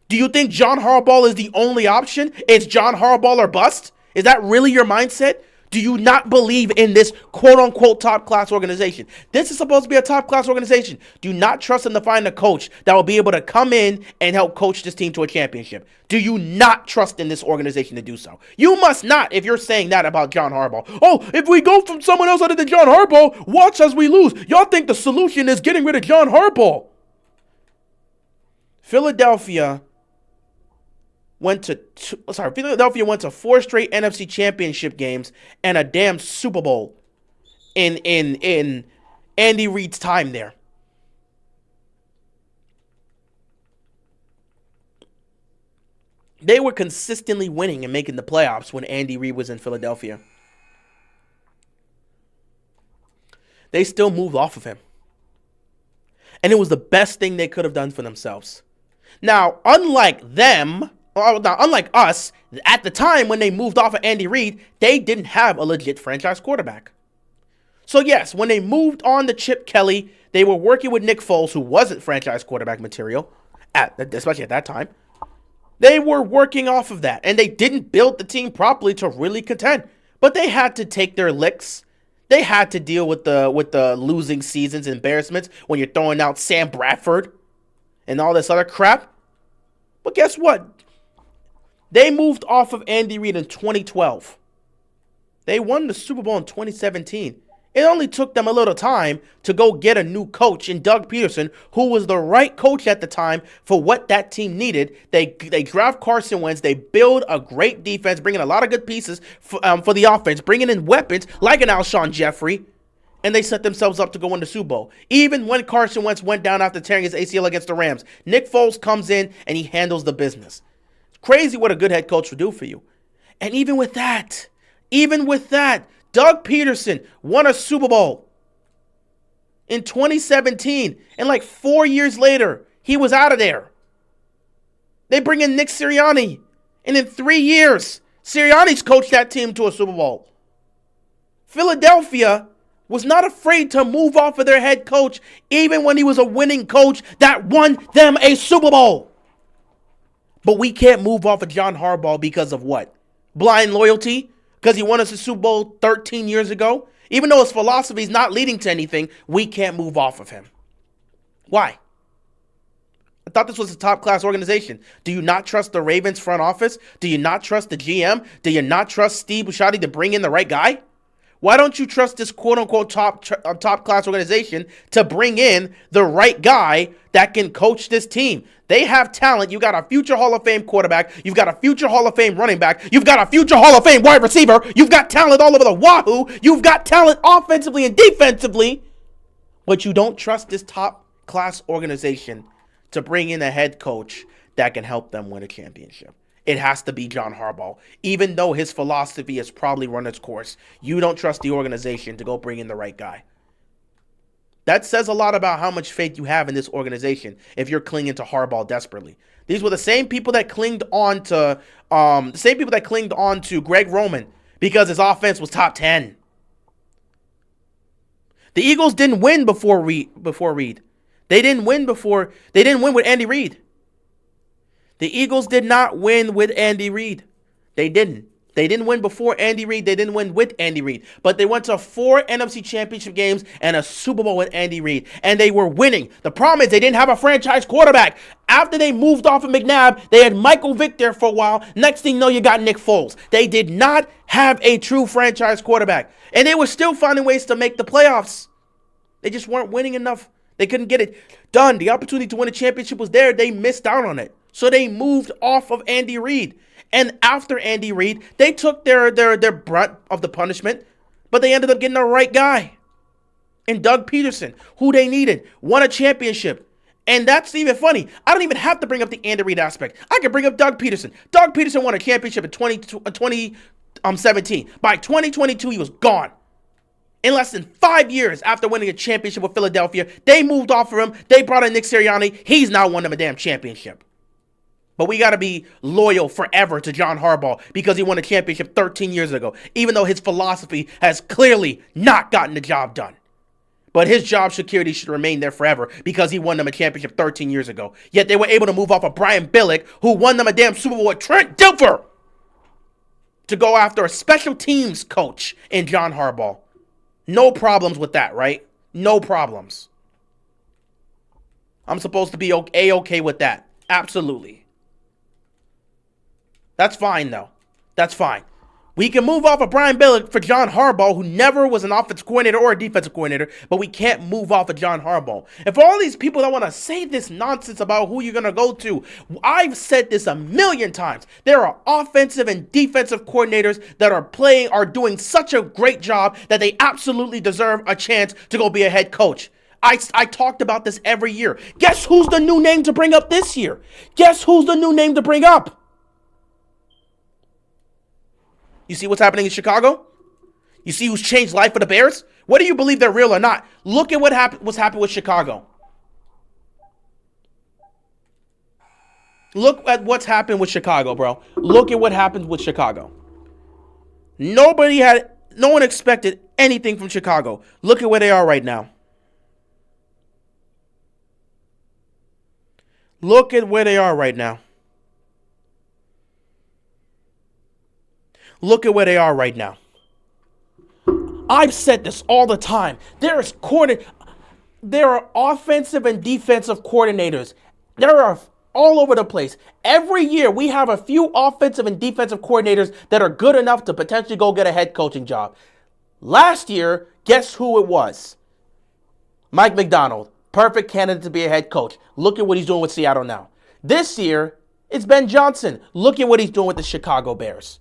Do you think John Harbaugh is the only option? It's John Harbaugh or bust? Is that really your mindset? Do you not believe in this quote-unquote top-class organization? This is supposed to be a top-class organization. Do you not trust them to find a coach that will be able to come in and help coach this team to a championship? Do you not trust in this organization to do so? You must not if you're saying that about John Harbaugh. Oh, if we go from someone else other than John Harbaugh, watch as we lose. Y'all think the solution is getting rid of John Harbaugh. Philadelphia went to 4 straight NFC Championship games and a damn Super Bowl in Andy Reid's time there. They were consistently winning and making the playoffs when Andy Reid was in Philadelphia. They still moved off of him. And it was the best thing they could have done for themselves. Now, unlike us, at the time when they moved off of Andy Reid, they didn't have a legit franchise quarterback. So yes, when they moved on to Chip Kelly, they were working with Nick Foles, who wasn't franchise quarterback material, especially at that time. They were working off of that, and they didn't build the team properly to really contend. But they had to take their licks. They had to deal with the losing seasons, embarrassments when you're throwing out Sam Bradford and all this other crap. But guess what? They moved off of Andy Reid in 2012. They won the Super Bowl in 2017. It only took them a little time to go get a new coach in Doug Peterson, who was the right coach at the time for what that team needed. They draft Carson Wentz. They build a great defense, bringing a lot of good pieces for the offense, bringing in weapons like an Alshon Jeffrey, and they set themselves up to go win the Super Bowl. Even when Carson Wentz went down after tearing his ACL against the Rams, Nick Foles comes in and he handles the business. Crazy what a good head coach would do for you. And even with that, Doug Peterson won a Super Bowl in 2017. And like 4 years later, he was out of there. They bring in Nick Sirianni. And in 3 years, Sirianni's coached that team to a Super Bowl. Philadelphia was not afraid to move off of their head coach, even when he was a winning coach that won them a Super Bowl. But we can't move off of John Harbaugh because of what? Blind loyalty? Because he won us a Super Bowl 13 years ago? Even though his philosophy is not leading to anything, we can't move off of him. Why? I thought this was a top-class organization. Do you not trust the Ravens front office? Do you not trust the GM? Do you not trust Steve Bisciotti to bring in the right guy? Why don't you trust this quote-unquote top-class organization to bring in the right guy that can coach this team? They have talent. You got a future Hall of Fame quarterback. You've got a future Hall of Fame running back. You've got a future Hall of Fame wide receiver. You've got talent all over the wahoo. You've got talent offensively and defensively. But you don't trust this top-class organization to bring in a head coach that can help them win a championship. It has to be John Harbaugh. Even though his philosophy has probably run its course, you don't trust the organization to go bring in the right guy. That says a lot about how much faith you have in this organization if you're clinging to Harbaugh desperately. These were the same people that clinged on to Greg Roman because his offense was top 10. The Eagles didn't win before Reid. They didn't win with Andy Reid. The Eagles did not win with Andy Reid. They didn't. They didn't win before Andy Reid. They didn't win with Andy Reid. But they went to 4 NFC Championship games and a Super Bowl with Andy Reid. And they were winning. The problem is they didn't have a franchise quarterback. After they moved off of McNabb, they had Michael Vick there for a while. Next thing you know, you got Nick Foles. They did not have a true franchise quarterback. And they were still finding ways to make the playoffs. They just weren't winning enough. They couldn't get it done. The opportunity to win a championship was there. They missed out on it. So they moved off of Andy Reid. And after Andy Reid, they took their brunt of the punishment, but they ended up getting the right guy in Doug Peterson, who they needed, won a championship. And that's even funny. I don't even have to bring up the Andy Reid aspect. I can bring up Doug Peterson. Doug Peterson won a championship in 2017. By 2022, he was gone. In less than 5 years after winning a championship with Philadelphia, they moved off of him. They brought in Nick Sirianni. He's now won them a damn championship. But we got to be loyal forever to John Harbaugh because he won a championship 13 years ago, even though his philosophy has clearly not gotten the job done. But his job security should remain there forever because he won them a championship 13 years ago. Yet they were able to move off of Brian Billick, who won them a damn Super Bowl with Trent Dilfer, to go after a special teams coach in John Harbaugh. No problems with that, right? No problems. I'm supposed to be A-okay with that. Absolutely. That's fine, though. That's fine. We can move off of Brian Billick for John Harbaugh, who never was an offensive coordinator or a defensive coordinator, but we can't move off of John Harbaugh. And for all these people that want to say this nonsense about who you're going to go to, I've said this a million times. There are offensive and defensive coordinators that are doing such a great job that they absolutely deserve a chance to go be a head coach. I talked about this every year. Guess who's the new name to bring up this year? Guess who's the new name to bring up? You see what's happening in Chicago? You see who's changed life for the Bears? Whether you believe they're real or not, look at what's happened with Chicago. Look at what's happened with Chicago, bro. Look at what happened with Chicago. No one expected anything from Chicago. Look at where they are right now. Look at where they are right now. Look at where they are right now. I've said this all the time. There are offensive and defensive coordinators. There are all over the place. Every year we have a few offensive and defensive coordinators that are good enough to potentially go get a head coaching job. Last year, guess who it was? Mike Macdonald. Perfect candidate to be a head coach. Look at what he's doing with Seattle now. This year, it's Ben Johnson. Look at what he's doing with the Chicago Bears.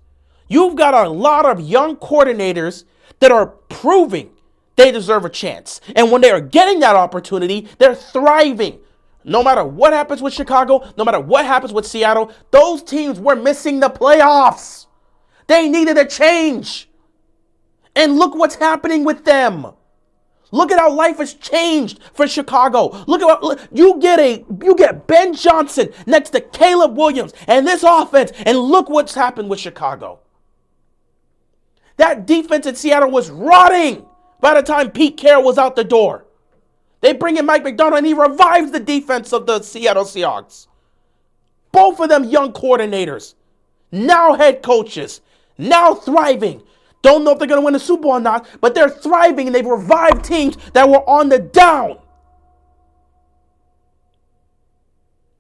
You've got a lot of young coordinators that are proving they deserve a chance. And when they are getting that opportunity, they're thriving. No matter what happens with Chicago, no matter what happens with Seattle, those teams were missing the playoffs. They needed a change. And look what's happening with them. Look at how life has changed for Chicago. Look at what you get Ben Johnson next to Caleb Williams and this offense, and look what's happened with Chicago. That defense in Seattle was rotting by the time Pete Carroll was out the door. They bring in Mike Macdonald and he revives the defense of the Seattle Seahawks. Both of them young coordinators, now head coaches, now thriving. Don't know if they're going to win a Super Bowl or not, but they're thriving and they've revived teams that were on the down.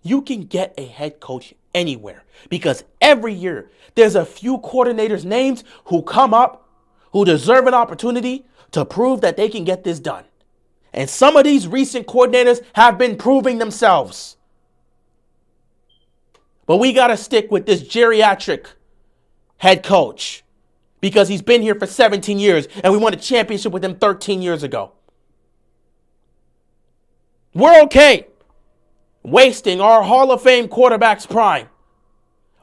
You can get a head coach anywhere because every year there's a few coordinators' names who come up, who deserve an opportunity to prove that they can get this done. And some of these recent coordinators have been proving themselves. But we got to stick with this geriatric head coach because he's been here for 17 years and we won a championship with him 13 years ago. We're okay wasting our Hall of Fame quarterback's prime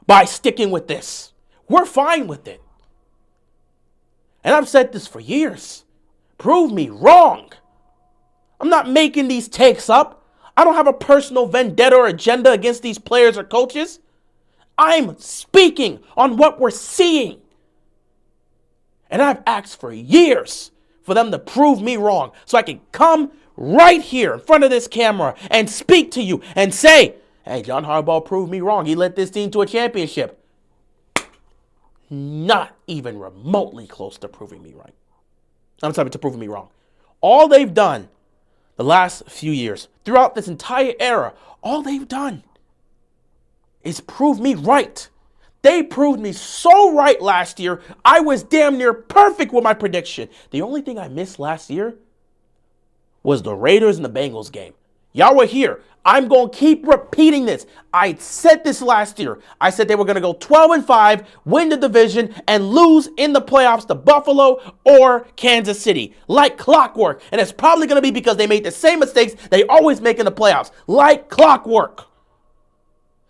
by sticking with this. We're fine with it. And I've said this for years. Prove me wrong. I'm not making these takes up. I don't have a personal vendetta or agenda against these players or coaches. I'm speaking on what we're seeing. And I've asked for years for them to prove me wrong so I can come right here in front of this camera and speak to you and say, hey, John Harbaugh proved me wrong. He led this team to a championship. Not even remotely close to proving me right. I'm sorry, to proving me wrong. All they've done the last few years, throughout this entire era, all they've done is prove me right. They proved me so right last year. I was damn near perfect with my prediction. The only thing I missed last year was the Raiders and the Bengals game. Y'all were here. I'm going to keep repeating this. I said this last year. I said they were going to go 12-5, win the division, and lose in the playoffs to Buffalo or Kansas City. Like clockwork. And it's probably going to be because they made the same mistakes they always make in the playoffs. Like clockwork.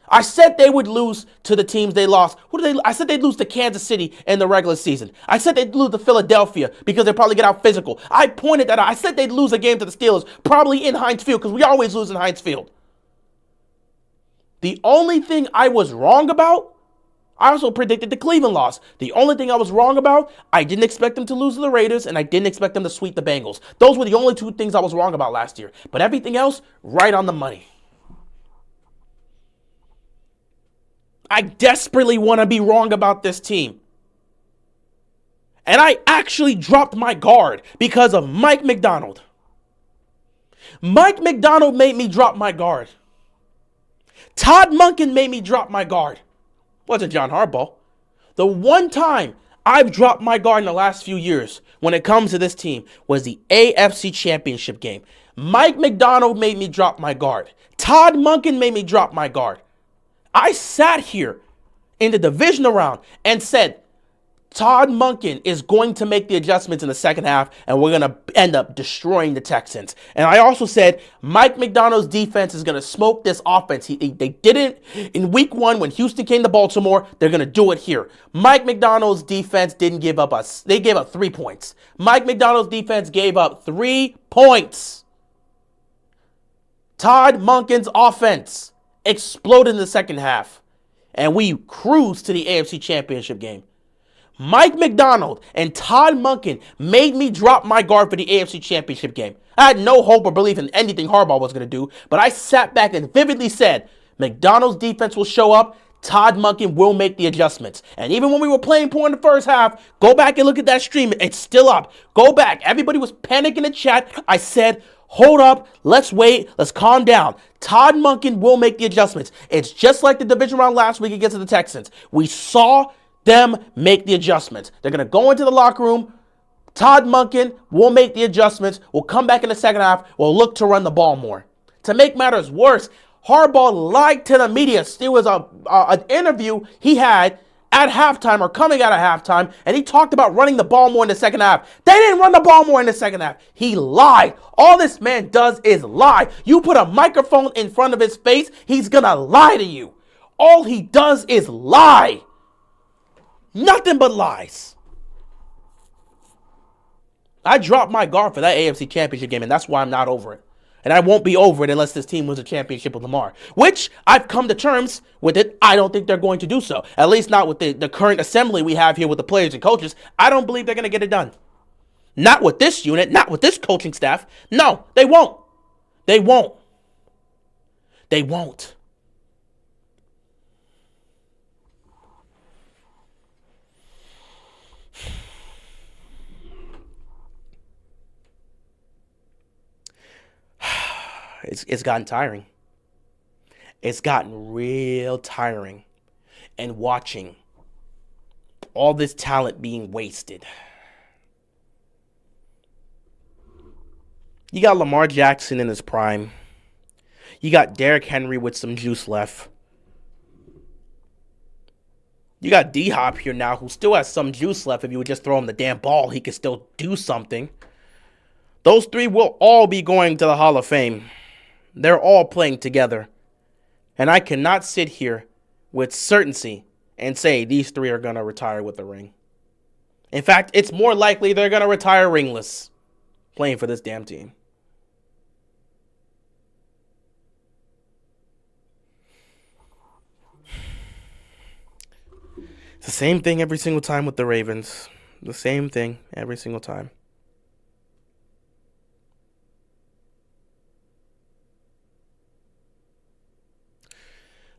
I said they would lose to the teams they lost. I said they'd lose to Kansas City in the regular season. I said they'd lose to Philadelphia because they'd probably get out physical. I pointed that out. I said they'd lose a game to the Steelers, probably in Heinz Field, because we always lose in Heinz Field. The only thing I was wrong about, I also predicted the Cleveland loss. The only thing I was wrong about, I didn't expect them to lose to the Raiders, and I didn't expect them to sweep the Bengals. Those were the only two things I was wrong about last year. But everything else, right on the money. I desperately want to be wrong about this team. And I actually dropped my guard because of Mike Macdonald. Mike Macdonald made me drop my guard. Todd Monken made me drop my guard. Wasn't John Harbaugh. The one time I've dropped my guard in the last few years when it comes to this team was the AFC Championship game. Mike Macdonald made me drop my guard. Todd Monken made me drop my guard. I sat here in the divisional round and said, Todd Monken is going to make the adjustments in the second half, and we're going to end up destroying the Texans. And I also said Mike Macdonald's defense is going to smoke this offense. They did it in week 1 when Houston came to Baltimore. They're going to do it here. Mike Macdonald's defense didn't give up us. They gave up 3 points. Mike Macdonald's defense gave up 3 points. Todd Monken's offense exploded in the second half, and we cruised to the AFC Championship game. Mike Macdonald and Todd Monken made me drop my guard for the AFC Championship game. I had no hope or belief in anything Harbaugh was going to do, but I sat back and vividly said, Macdonald's defense will show up, Todd Monken will make the adjustments. And even when we were playing poor in the first half, go back and look at that stream. It's still up. Go back. Everybody was panicking in the chat. I said, hold up, let's wait, let's calm down. Todd Monken will make the adjustments. It's just like the division round last week against the Texans. We saw them make the adjustments. They're going to go into the locker room. Todd Monken will make the adjustments. We'll come back in the second half. We'll look to run the ball more. To make matters worse, Harbaugh lied to the media. There was an interview he had at halftime or coming out of halftime, and he talked about running the ball more in the second half. They didn't run the ball more in the second half. He lied. All this man does is lie. You put a microphone in front of his face, he's gonna lie to you. All he does is lie. Nothing but lies. I dropped my guard for that AFC Championship game, and that's why I'm not over it. And I won't be over it unless this team wins a championship with Lamar, which I've come to terms with it. I don't think they're going to do so, at least not with the current assembly we have here with the players and coaches. I don't believe they're going to get it done. Not with this unit, not with this coaching staff. No, they won't. They won't. They won't. It's gotten tiring. It's gotten real tiring. And watching all this talent being wasted. You got Lamar Jackson in his prime. You got Derrick Henry with some juice left. You got D-Hop here now who still has some juice left. If you would just throw him the damn ball, he could still do something. Those three will all be going to the Hall of Fame. They're all playing together. And I cannot sit here with certainty and say these three are going to retire with a ring. In fact, it's more likely they're going to retire ringless playing for this damn team. It's the same thing every single time with the Ravens. The same thing every single time.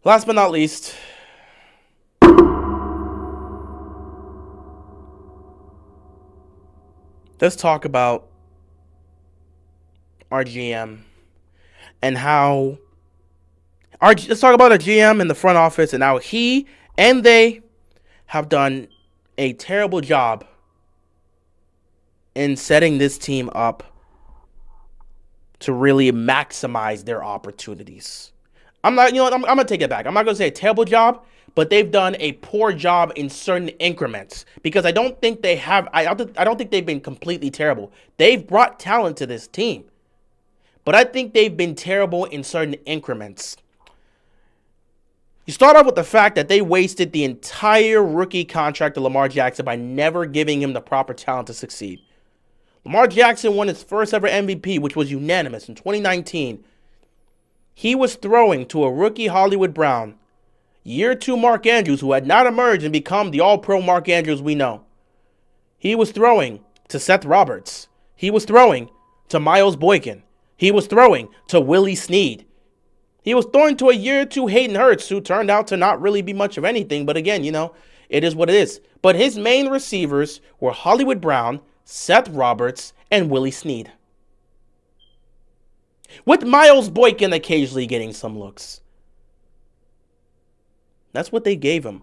Last but not least, let's talk about our GM and how let's talk about our GM in the front office and how he and they have done a terrible job in setting this team up to really maximize their opportunities. I'm not, I'm going to take it back. I'm not going to say a terrible job, but they've done a poor job in certain increments because I don't think they have, I don't think they've been completely terrible. They've brought talent to this team, but I think they've been terrible in certain increments. You start off with the fact that they wasted the entire rookie contract of Lamar Jackson by never giving him the proper talent to succeed. Lamar Jackson won his first ever MVP, which was unanimous in 2019. He was throwing to a rookie Hollywood Brown, year 2 Mark Andrews, who had not emerged and become the all-pro Mark Andrews we know. He was throwing to Seth Roberts. He was throwing to Miles Boykin. He was throwing to Willie Snead. He was throwing to a year 2 Hayden Hurst, who turned out to not really be much of anything. But again, it is what it is. But his main receivers were Hollywood Brown, Seth Roberts, and Willie Snead, with Miles Boykin occasionally getting some looks. That's what they gave him.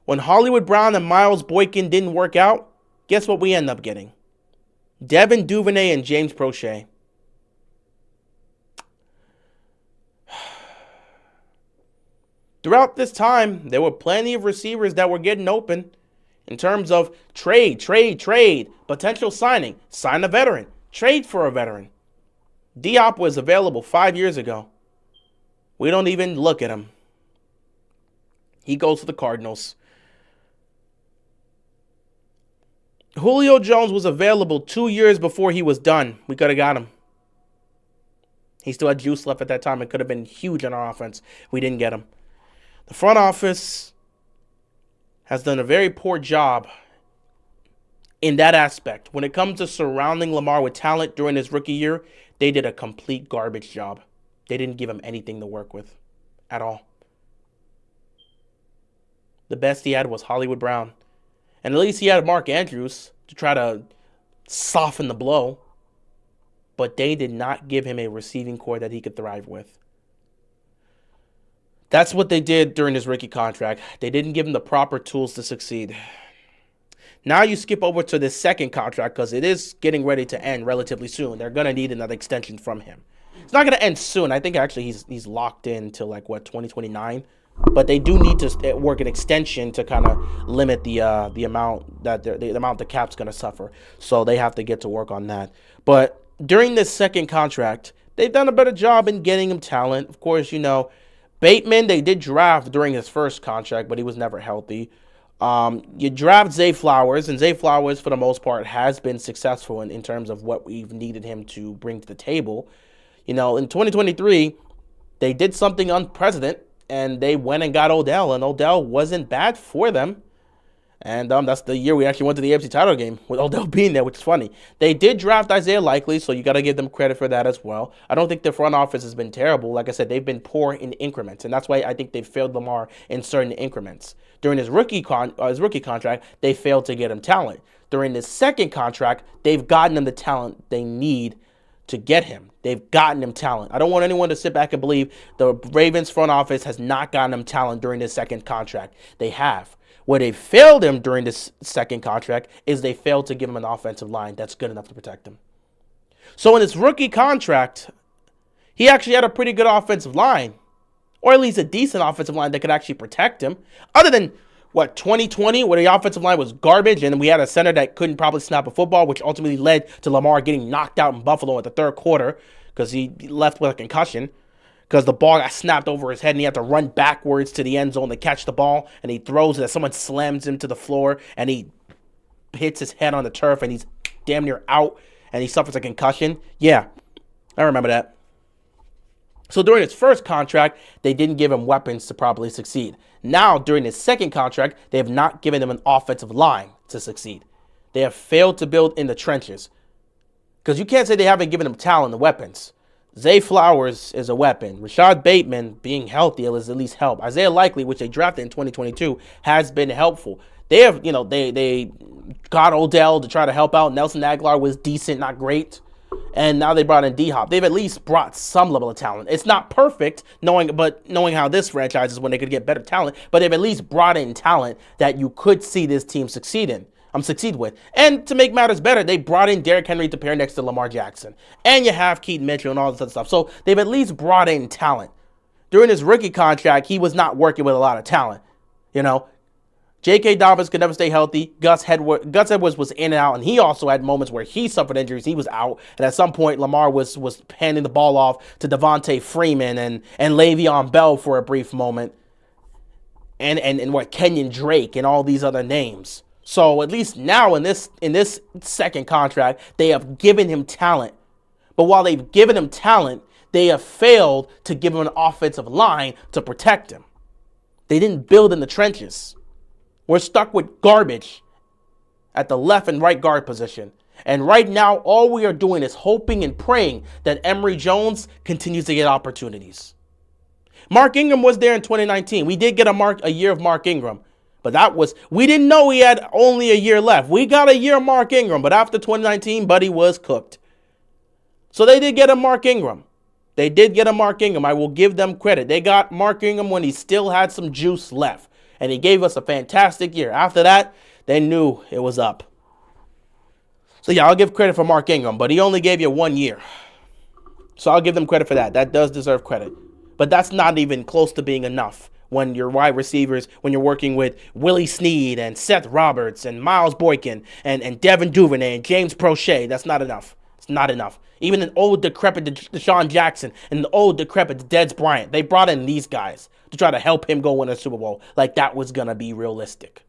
When Hollywood Brown and Miles Boykin didn't work out, guess what we end up getting? Devin Duvernay and James Prochet. Throughout this time, there were plenty of receivers that were getting open in terms of trade, potential signing, sign a veteran, trade for a veteran. Diop was available 5 years ago. We don't even look at him. He goes to the Cardinals. Julio Jones was available 2 years before he was done. We could have got him. He still had juice left at that time. It could have been huge on our offense. We didn't get him. The front office has done a very poor job in that aspect. When it comes to surrounding Lamar with talent during his rookie year, they did a complete garbage job. They didn't give him anything to work with at all. The best he had was Hollywood Brown. And at least he had Mark Andrews to try to soften the blow. But they did not give him a receiving core that he could thrive with. That's what they did during his rookie contract. They didn't give him the proper tools to succeed. Now you skip over to the second contract because it is getting ready to end relatively soon. They're going to need another extension from him. It's not going to end soon. I think actually he's locked in till 2029. But they do need to work an extension to kind of limit the amount that the amount the cap's going to suffer. So they have to get to work on that. But during this second contract, they've done a better job in getting him talent. Of course, Bateman, they did draft during his first contract, but he was never healthy. You draft Zay Flowers, and Zay Flowers, for the most part, has been successful in terms of what we've needed him to bring to the table. In 2023, they did something unprecedented, and they went and got Odell, and Odell wasn't bad for them. And that's the year we actually went to the AFC title game with Odell being there, which is funny. They did draft Isaiah Likely, so you got to give them credit for that as well. I don't think the front office has been terrible. Like I said, they've been poor in increments, and that's why I think they failed Lamar in certain increments. During his rookie contract, they failed to get him talent. During his second contract, they've gotten him the talent they need to get him. They've gotten him talent. I don't want anyone to sit back and believe the Ravens front office has not gotten him talent during his second contract. They have. Where they failed him during this second contract is they failed to give him an offensive line that's good enough to protect him. So in his rookie contract, he actually had a pretty good offensive line, or at least a decent offensive line that could actually protect him. Other than, 2020, where the offensive line was garbage and we had a center that couldn't probably snap a football, which ultimately led to Lamar getting knocked out in Buffalo at the third quarter because he left with a concussion. Because the ball got snapped over his head and he had to run backwards to the end zone to catch the ball. And he throws it as someone slams him to the floor and he hits his head on the turf and he's damn near out and he suffers a concussion. Yeah, I remember that. So during his first contract, they didn't give him weapons to properly succeed. Now, during his second contract, they have not given him an offensive line to succeed. They have failed to build in the trenches. Because you can't say they haven't given him talent and weapons. Zay Flowers is a weapon. Rashad Bateman, being healthy, is at least help. Isaiah Likely, which they drafted in 2022, has been helpful. They have, they got Odell to try to help out. Nelson Aguilar was decent, not great. And now they brought in D-Hop. They've at least brought some level of talent. It's not perfect, knowing how this franchise is when they could get better talent, but they've at least brought in talent that you could see this team succeed in. succeed with. And to make matters better, they brought in Derrick Henry to pair next to Lamar Jackson. And you have Keaton Mitchell and all this other stuff. So they've at least brought in talent. During his rookie contract, he was not working with a lot of talent. You know, J.K. Dobbins could never stay healthy. Gus Edwards was in and out, and he also had moments where he suffered injuries. He was out, and at some point, Lamar was handing the ball off to Devontae Freeman and Le'Veon Bell for a brief moment, and what Kenyon Drake and all these other names. So at least now in this second contract, they have given him talent. But while they've given him talent, they have failed to give him an offensive line to protect him. They didn't build in the trenches. We're stuck with garbage at the left and right guard position. And right now, all we are doing is hoping and praying that Emory Jones continues to get opportunities. Mark Ingram was there in 2019. We did get a year of Mark Ingram. But we didn't know he had only a year left. We got a year of Mark Ingram, but after 2019, Buddy was cooked. So they did get a Mark Ingram. I will give them credit. They got Mark Ingram when he still had some juice left. And he gave us a fantastic year. After that, they knew it was up. So yeah, I'll give credit for Mark Ingram, but he only gave you 1 year. So I'll give them credit for that. That does deserve credit. But that's not even close to being enough when your wide receivers, when you're working with Willie Snead and Seth Roberts and Miles Boykin and Devin Duvernay and James Prochet. That's not enough. It's not enough. Even an old, decrepit Deshaun Jackson and an old, decrepit Dez Bryant, they brought in these guys to try to help him go win a Super Bowl like that was going to be realistic.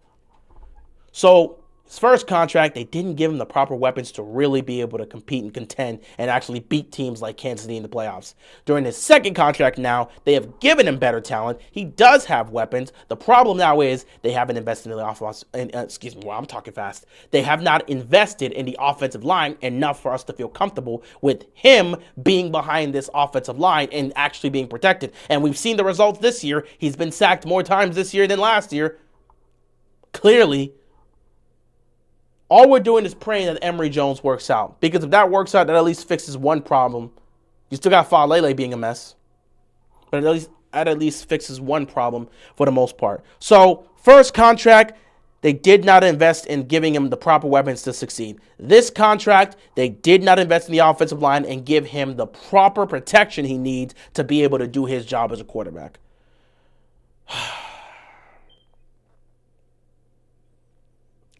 So his first contract, they didn't give him the proper weapons to really be able to compete and contend and actually beat teams like Kansas City in the playoffs. During his second contract now, they have given him better talent. He does have weapons. The problem now is they haven't invested in the offense. I'm talking fast. They have not invested in the offensive line enough for us to feel comfortable with him being behind this offensive line and actually being protected. And we've seen the results this year. He's been sacked more times this year than last year. Clearly. All we're doing is praying that Emory Jones works out. Because if that works out, that at least fixes one problem. You still got Falele being a mess. But that at least fixes one problem for the most part. So, first contract, they did not invest in giving him the proper weapons to succeed. This contract, they did not invest in the offensive line and give him the proper protection he needs to be able to do his job as a quarterback.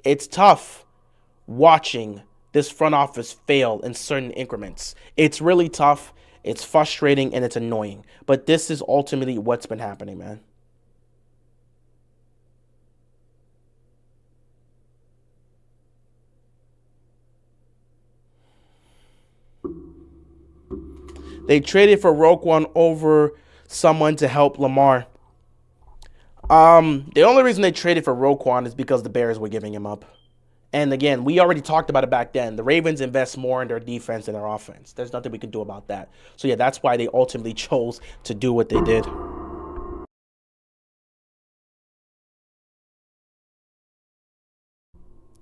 It's tough watching this front office fail in certain increments. It's really tough, it's frustrating, and it's annoying. But this is ultimately what's been happening, man. They traded for Roquan over someone to help Lamar. The only reason they traded for Roquan is because the Bears were giving him up. And again, we already talked about it back then. The Ravens invest more in their defense than their offense. There's nothing we can do about that. So yeah, that's why they ultimately chose to do what they did.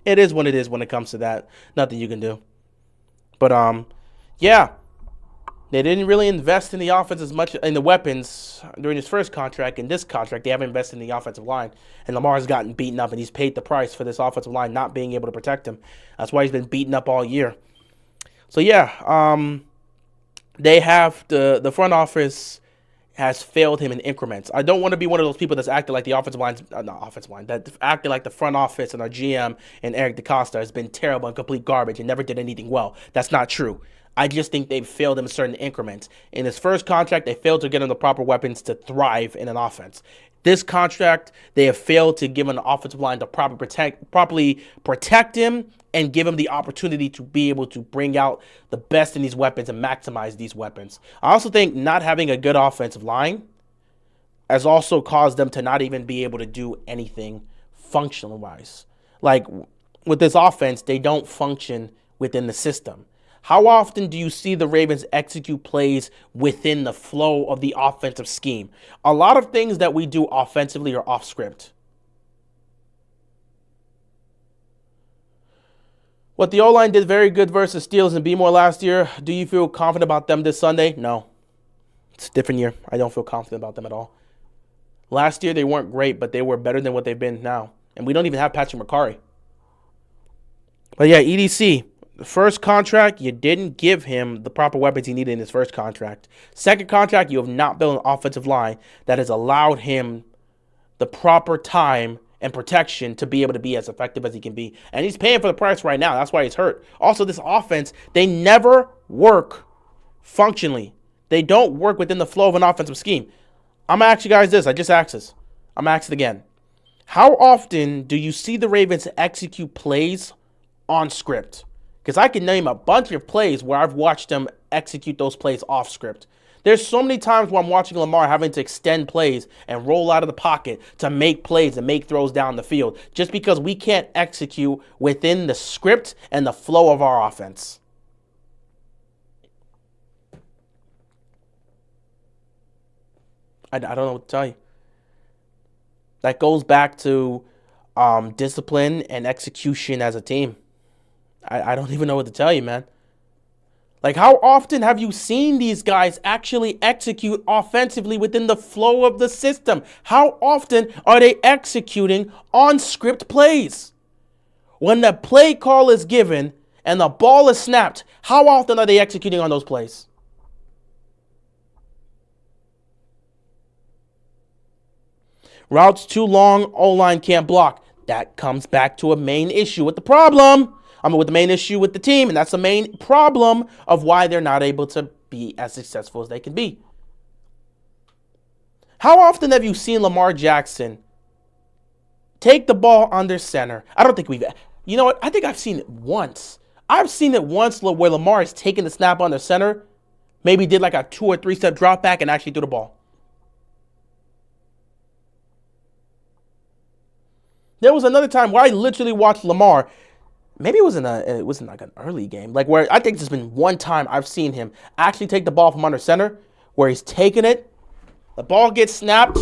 It is what it is when it comes to that. Nothing you can do. But yeah. They didn't really invest in the offense as much in the weapons during his first contract. In this contract, they haven't invested in the offensive line. And Lamar's gotten beaten up, and he's paid the price for this offensive line not being able to protect him. That's why he's been beaten up all year. So, yeah, they have the front office has failed him in increments. I don't want to be one of those people that's acting like the that acting like the front office and our GM and Eric DeCosta has been terrible and complete garbage and never did anything well. That's not true. I just think they've failed him in certain increments. In his first contract, they failed to get him the proper weapons to thrive in an offense. This contract, they have failed to give an offensive line to properly protect him and give him the opportunity to be able to bring out the best in these weapons and maximize these weapons. I also think not having a good offensive line has also caused them to not even be able to do anything functional-wise. Like, with this offense, they don't function within the system. How often do you see the Ravens execute plays within the flow of the offensive scheme? A lot of things that we do offensively are off script. What the O-line did very good versus Steelers and B-More last year, do you feel confident about them this Sunday? No. It's a different year. I don't feel confident about them at all. Last year, they weren't great, but they were better than what they've been now. And we don't even have Patrick McCarry. But yeah, EDC, the first contract, you didn't give him the proper weapons he needed in his first contract. Second contract, you have not built an offensive line that has allowed him the proper time and protection to be able to be as effective as he can be. And he's paying for the price right now. That's why he's hurt. Also, this offense, they never work functionally. They don't work within the flow of an offensive scheme. I'm going to ask you guys this. I just asked this. I'm going to ask it again. How often do you see the Ravens execute plays on script? Because I can name a bunch of plays where I've watched them execute those plays off script. There's so many times where I'm watching Lamar having to extend plays and roll out of the pocket to make plays and make throws down the field just because we can't execute within the script and the flow of our offense. I don't know what to tell you. That goes back to discipline and execution as a team. I don't even know what to tell you, man. Like, how often have you seen these guys actually execute offensively within the flow of the system? How often are they executing on script plays? When the play call is given and the ball is snapped, how often are they executing on those plays? Routes too long, O-line can't block. That comes back to a main issue with the problem. With the main issue with the team, and that's the main problem of why they're not able to be as successful as they can be. How often have you seen Lamar Jackson take the ball under center? I don't think you know what? I think I've seen it once. I've seen it once where Lamar has taken the snap under center, maybe did like a 2 or 3 step drop back and actually threw the ball. There was another time where I literally watched Lamar. Maybe it wasn't like an early game. Like where I think there's been one time I've seen him actually take the ball from under center where he's taking it. The ball gets snapped.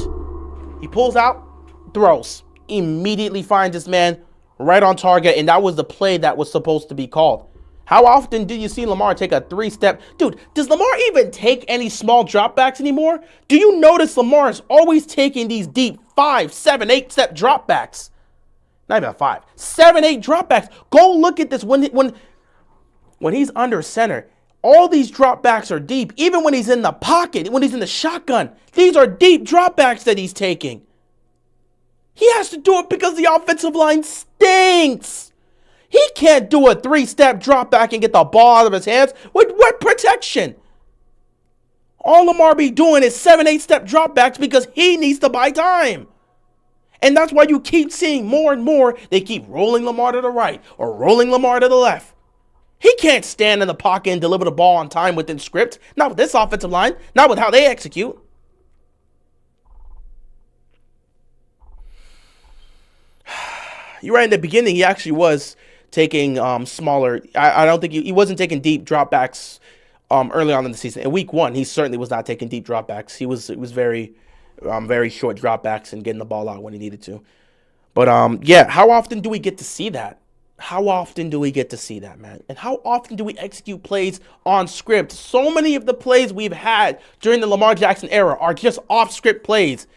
He pulls out, throws. Immediately finds this man right on target. And that was the play that was supposed to be called. How often do you see Lamar take a 3-step? Dude, does Lamar even take any small dropbacks anymore? Do you notice Lamar is always taking these deep 5, 7, 8-step dropbacks? Not even 5, 7, 8 dropbacks. Go look at this when he's under center. All these dropbacks are deep. Even when he's in the pocket, when he's in the shotgun, these are deep dropbacks that he's taking. He has to do it because the offensive line stinks. He can't do a 3-step dropback and get the ball out of his hands with what protection? All Lamar be doing is 7, 8-step dropbacks because he needs to buy time. And that's why you keep seeing more and more, they keep rolling Lamar to the right or rolling Lamar to the left. He can't stand in the pocket and deliver the ball on time within script. Not with this offensive line. Not with how they execute. You're right, in the beginning, he actually was taking smaller. I don't think he wasn't taking deep dropbacks early on in the season. In week 1, he certainly was not taking deep dropbacks. It was very short dropbacks and getting the ball out when he needed to. But yeah, how often do we get to see that? How often do we get to see that, man? And how often do we execute plays on script? So many of the plays we've had during the Lamar Jackson era are just off-script plays.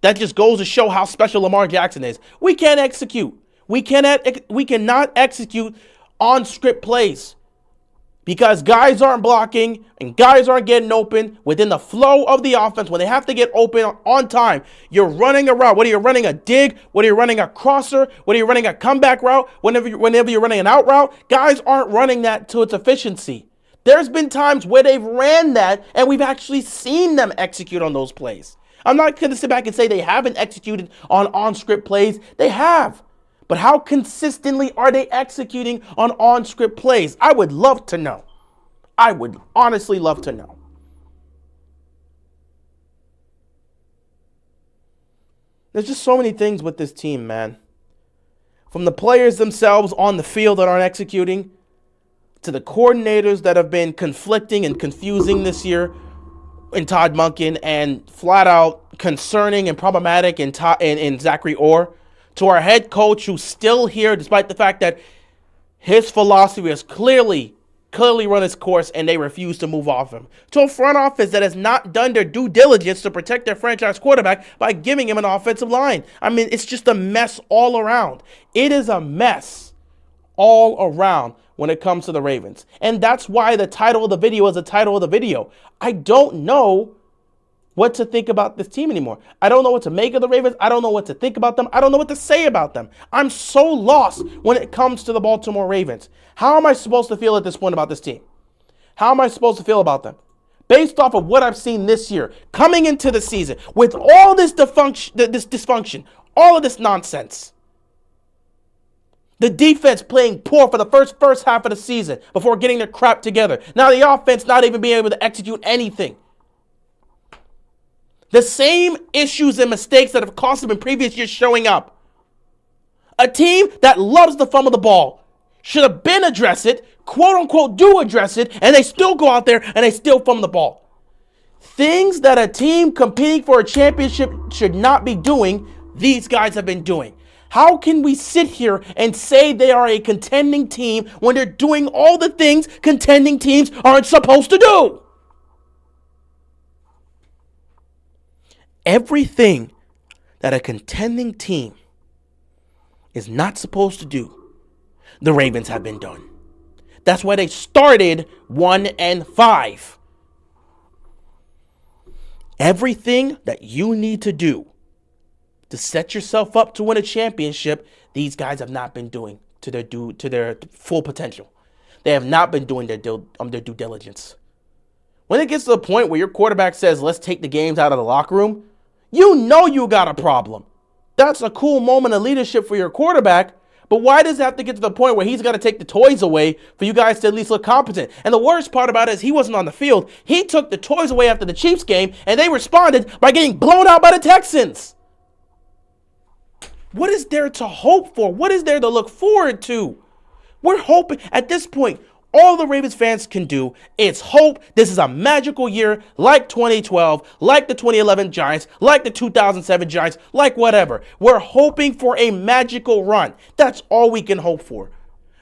That just goes to show how special Lamar Jackson is. We can't execute. We cannot execute on-script plays. Because guys aren't blocking and guys aren't getting open within the flow of the offense when they have to get open on time. You're running a route. Whether you're running a dig, whether you're running a crosser, whether you're running a comeback route, whenever you're running an out route, guys aren't running that to its efficiency. There's been times where they've ran that and we've actually seen them execute on those plays. I'm not going to sit back and say they haven't executed on-script plays. They have. But how consistently are they executing on script plays? I would love to know. I would honestly love to know. There's just so many things with this team, man. From the players themselves on the field that aren't executing, to the coordinators that have been conflicting and confusing this year in Todd Monken and flat out concerning and problematic in Zachary Orr, to our head coach who's still here despite the fact that his philosophy has clearly run its course and they refuse to move off him. To a front office that has not done their due diligence to protect their franchise quarterback by giving him an offensive line. I mean, it's just a mess all around. It is a mess all around when it comes to the Ravens. And that's why the title of the video is the title of the video. I don't know what to think about this team anymore. I don't know what to make of the Ravens. I don't know what to think about them. I don't know what to say about them. I'm so lost when it comes to the Baltimore Ravens. How am I supposed to feel at this point about this team? How am I supposed to feel about them? Based off of what I've seen this year, coming into the season, with all this dysfunction, all of this nonsense. The defense playing poor for the first half of the season before getting their crap together. Now the offense not even being able to execute anything. The same issues and mistakes that have cost them in previous years showing up. A team that loves to fumble the ball should have been addressed it, quote unquote do address it, and they still go out there and they still fumble the ball. Things that a team competing for a championship should not be doing, these guys have been doing. How can we sit here and say they are a contending team when they're doing all the things contending teams aren't supposed to do? Everything that a contending team is not supposed to do, the Ravens have been done. That's why they started 1-5. Everything that you need to do to set yourself up to win a championship, these guys have not been doing to their full potential. They have not been doing their due diligence. When it gets to the point where your quarterback says, let's take the games out of the locker room, you know you got a problem. That's a cool moment of leadership for your quarterback, but why does it have to get to the point where he's got to take the toys away for you guys to at least look competent? And the worst part about it is he wasn't on the field. He took the toys away after the Chiefs game, and they responded by getting blown out by the Texans. What is there to hope for? What is there to look forward to? We're hoping at this point, all the Ravens fans can do is hope this is a magical year like 2012, like the 2011 Giants, like the 2007 Giants, like whatever. We're hoping for a magical run. That's all we can hope for.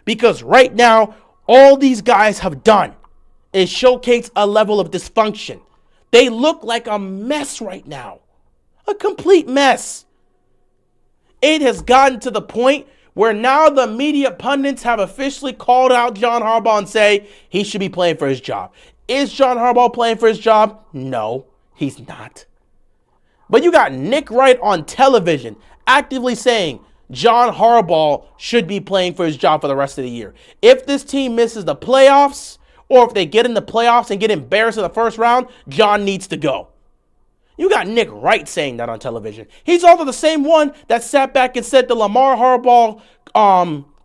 Because right now, all these guys have done is showcase a level of dysfunction. They look like a mess right now. A complete mess. It has gotten to the point where now the media pundits have officially called out John Harbaugh and say he should be playing for his job. Is John Harbaugh playing for his job? No, he's not. But you got Nick Wright on television actively saying John Harbaugh should be playing for his job for the rest of the year. If this team misses the playoffs, or if they get in the playoffs and get embarrassed in the first round, John needs to go. You got Nick Wright saying that on television. He's also the same one that sat back and said the Lamar Harbaugh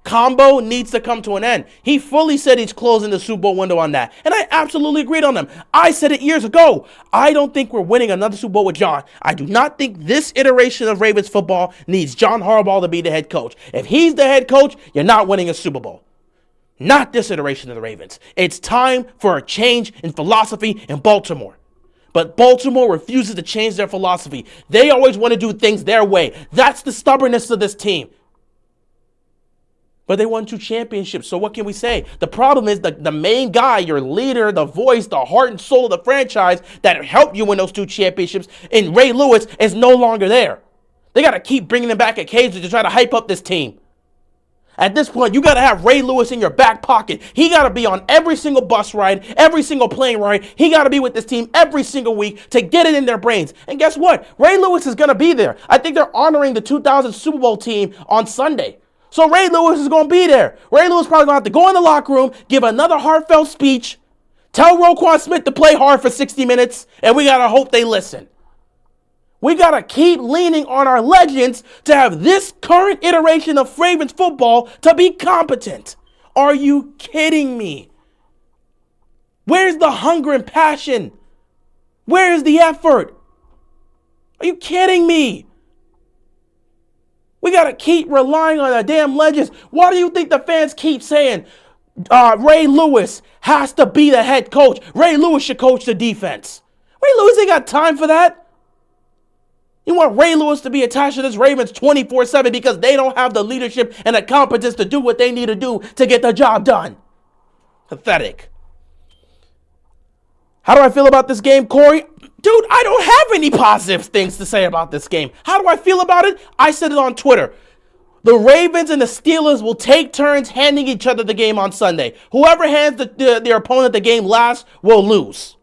combo needs to come to an end. He fully said he's closing the Super Bowl window on that. And I absolutely agreed on him. I said it years ago. I don't think we're winning another Super Bowl with John. I do not think this iteration of Ravens football needs John Harbaugh to be the head coach. If he's the head coach, you're not winning a Super Bowl. Not this iteration of the Ravens. It's time for a change in philosophy in Baltimore. But Baltimore refuses to change their philosophy. They always want to do things their way. That's the stubbornness of this team. But they won 2 championships, so what can we say? The problem is the main guy, your leader, the voice, the heart and soul of the franchise that helped you win those 2 championships, and Ray Lewis is no longer there. They got to keep bringing him back occasionally to try to hype up this team. At this point, you got to have Ray Lewis in your back pocket. He got to be on every single bus ride, every single plane ride. He got to be with this team every single week to get it in their brains. And guess what? Ray Lewis is going to be there. I think they're honoring the 2000 Super Bowl team on Sunday. So Ray Lewis is going to be there. Ray Lewis probably going to have to go in the locker room, give another heartfelt speech, tell Roquan Smith to play hard for 60 minutes, and we got to hope they listen. We got to keep leaning on our legends to have this current iteration of Ravens football to be competent. Are you kidding me? Where's the hunger and passion? Where is the effort? Are you kidding me? We got to keep relying on the damn legends. Why do you think the fans keep saying Ray Lewis has to be the head coach? Ray Lewis should coach the defense. Ray Lewis ain't got time for that. You want Ray Lewis to be attached to this Ravens 24/7 because they don't have the leadership and the competence to do what they need to do to get the job done. Pathetic. How do I feel about this game, Corey? Dude, I don't have any positive things to say about this game. How do I feel about it? I said it on Twitter. The Ravens and the Steelers will take turns handing each other the game on Sunday. Whoever hands their opponent the game last will lose.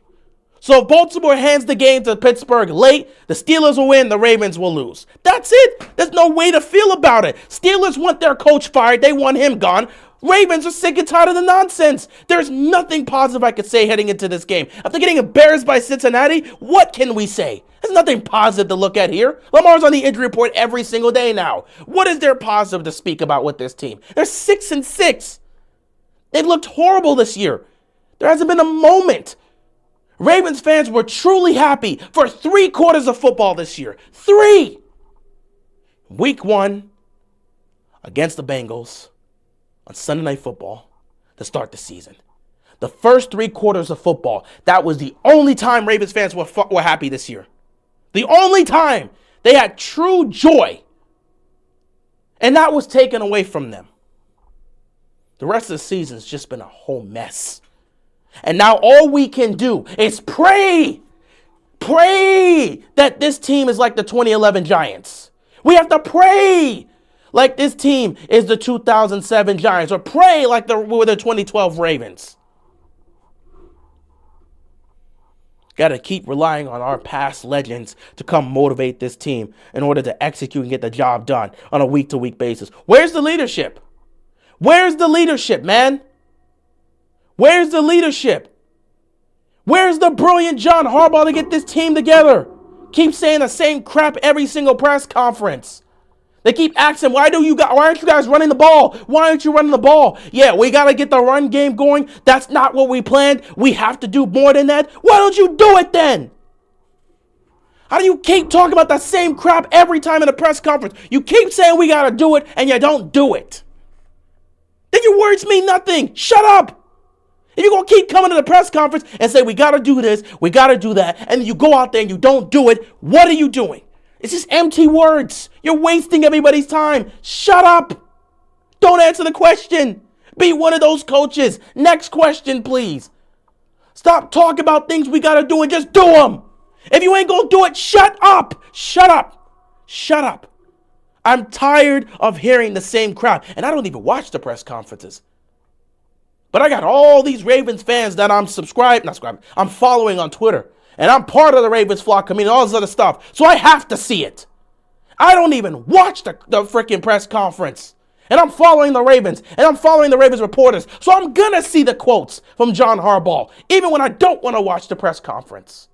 So if Baltimore hands the game to Pittsburgh late, the Steelers will win, the Ravens will lose. That's it. There's no way to feel about it. Steelers want their coach fired. They want him gone. Ravens are sick and tired of the nonsense. There's nothing positive I could say heading into this game. After getting embarrassed by Cincinnati, what can we say? There's nothing positive to look at here. Lamar's on the injury report every single day now. What is there positive to speak about with this team? They're 6-6. They've looked horrible this year. There hasn't been a moment. Ravens fans were truly happy for 3 quarters of football this year. 3! Week 1 against the Bengals on Sunday Night Football to start the season. The first 3 quarters of football, that was the only time Ravens fans were happy this year. The only time they had true joy. And that was taken away from them. The rest of the season's just been a whole mess. And now all we can do is pray that this team is like the 2011 Giants. We have to pray like this team is the 2007 Giants, or pray like we're the 2012 Ravens. Got to keep relying on our past legends to come motivate this team in order to execute and get the job done on a week-to-week basis. Where's the leadership? Where's the leadership, man? Where's the leadership? Where's the brilliant John Harbaugh to get this team together? Keep saying the same crap every single press conference. They keep asking, why aren't you guys running the ball? Why aren't you running the ball? Yeah, we got to get the run game going. That's not what we planned. We have to do more than that. Why don't you do it then? How do you keep talking about the same crap every time in a press conference? You keep saying we got to do it, and you don't do it. Then your words mean nothing. Shut up. If you're going to keep coming to the press conference and say, we got to do this, we got to do that, and then you go out there and you don't do it, what are you doing? It's just empty words. You're wasting everybody's time. Shut up. Don't answer the question. Be one of those coaches. Next question, please. Stop talking about things we got to do and just do them. If you ain't going to do it, shut up. Shut up. Shut up. I'm tired of hearing the same crap, and I don't even watch the press conferences. But I got all these Ravens fans that I'm I'm following on Twitter. And I'm part of the Ravens flock community, all this other stuff. So I have to see it. I don't even watch the freaking press conference. And I'm following the Ravens. And I'm following the Ravens reporters. So I'm going to see the quotes from John Harbaugh, even when I don't want to watch the press conference.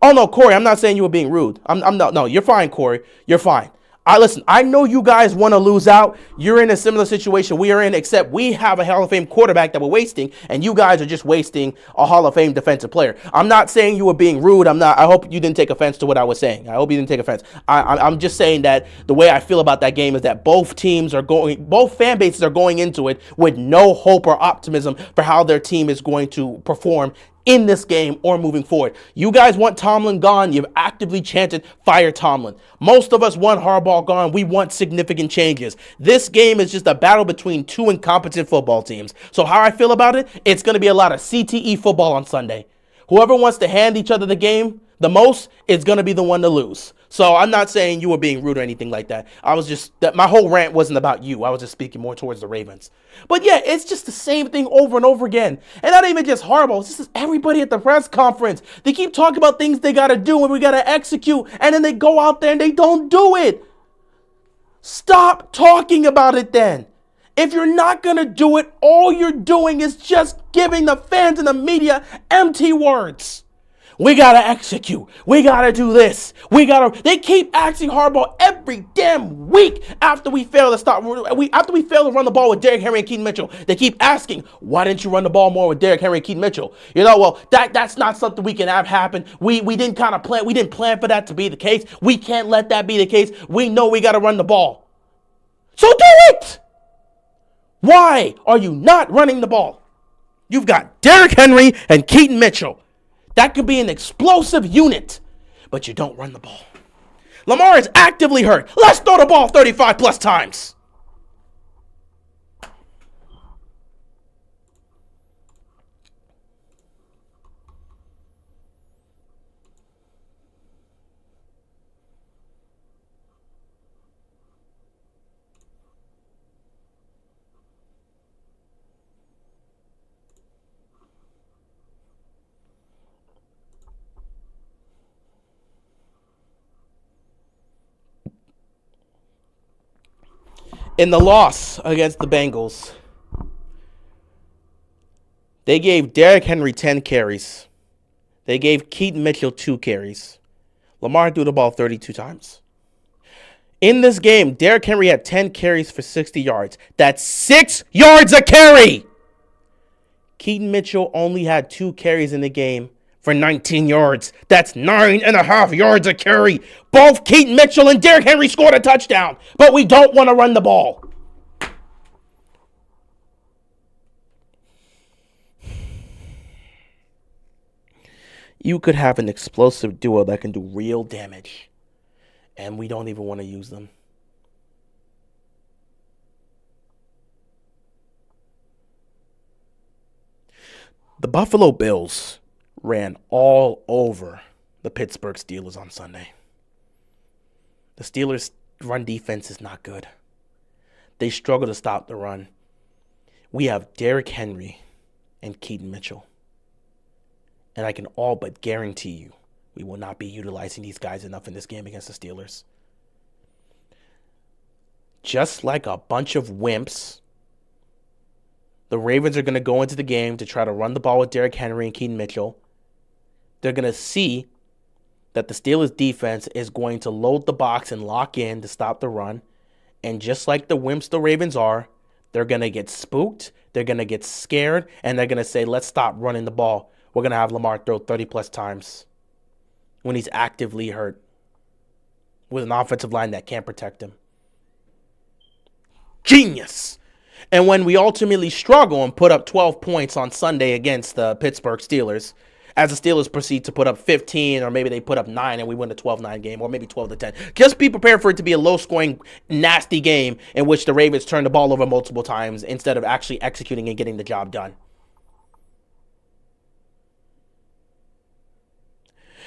Oh, no, Corey, I'm not saying you were being rude. No, you're fine, Corey. You're fine. Listen, I know you guys want to lose out. You're in a similar situation we are in, except we have a Hall of Fame quarterback that we're wasting, and you guys are just wasting a Hall of Fame defensive player. I'm not saying you were being rude. I hope you didn't take offense to what I was saying. I hope you didn't take offense. I'm just saying that the way I feel about that game is that both fan bases are going into it with no hope or optimism for how their team is going to perform in this game or moving forward. You guys want Tomlin gone. You've actively chanted, fire Tomlin. Most of us want Harbaugh gone. We want significant changes. This game is just a battle between 2 incompetent football teams. So how I feel about it, it's going to be a lot of CTE football on Sunday. Whoever wants to hand each other the game the most is going to be the one to lose. So I'm not saying you were being rude or anything like that. My whole rant wasn't about you. I was just speaking more towards the Ravens. But yeah, it's just the same thing over and over again. And not even just Harbaugh. It's just everybody at the press conference. They keep talking about things they got to do and we got to execute. And then they go out there and they don't do it. Stop talking about it then. If you're not going to do it, all you're doing is just giving the fans and the media empty words. We got to execute. We got to do this. They keep asking Harbaugh every damn week after we fail to run the ball with Derrick Henry and Keaton Mitchell. They keep asking, why didn't you run the ball more with Derrick Henry and Keaton Mitchell? That's not something we can have happen. We didn't plan for that to be the case. We can't let that be the case. We know we got to run the ball. So do it! Why are you not running the ball? You've got Derrick Henry and Keaton Mitchell. That could be an explosive unit, but you don't run the ball. Lamar is actively hurt. Let's throw the ball 35 plus times. In the loss against the Bengals, they gave Derrick Henry 10 carries. They gave Keaton Mitchell 2 carries. Lamar threw the ball 32 times. In this game, Derrick Henry had 10 carries for 60 yards. That's 6 yards a carry. Keaton Mitchell only had 2 carries in the game for 19 yards. That's 9.5 yards a carry. Both Keaton Mitchell and Derrick Henry scored a touchdown, but we don't want to run the ball. You could have an explosive duo that can do real damage, and we don't even want to use them. The Buffalo Bills ran all over the Pittsburgh Steelers on Sunday. The Steelers' run defense is not good. They struggle to stop the run. We have Derrick Henry and Keaton Mitchell. And I can all but guarantee you we will not be utilizing these guys enough in this game against the Steelers. Just like a bunch of wimps, the Ravens are going to go into the game to try to run the ball with Derrick Henry and Keaton Mitchell. They're going to see that the Steelers defense is going to load the box and lock in to stop the run. And just like the wimps the Ravens are, they're going to get spooked, they're going to get scared, and they're going to say, let's stop running the ball. We're going to have Lamar throw 30-plus times when he's actively hurt with an offensive line that can't protect him. Genius! And when we ultimately struggle and put up 12 points on Sunday against the Pittsburgh Steelers, as the Steelers proceed to put up 15, or maybe they put up 9 and we win a 12-9 game, or maybe 12-10. Just be prepared for it to be a low-scoring, nasty game in which the Ravens turn the ball over multiple times instead of actually executing and getting the job done.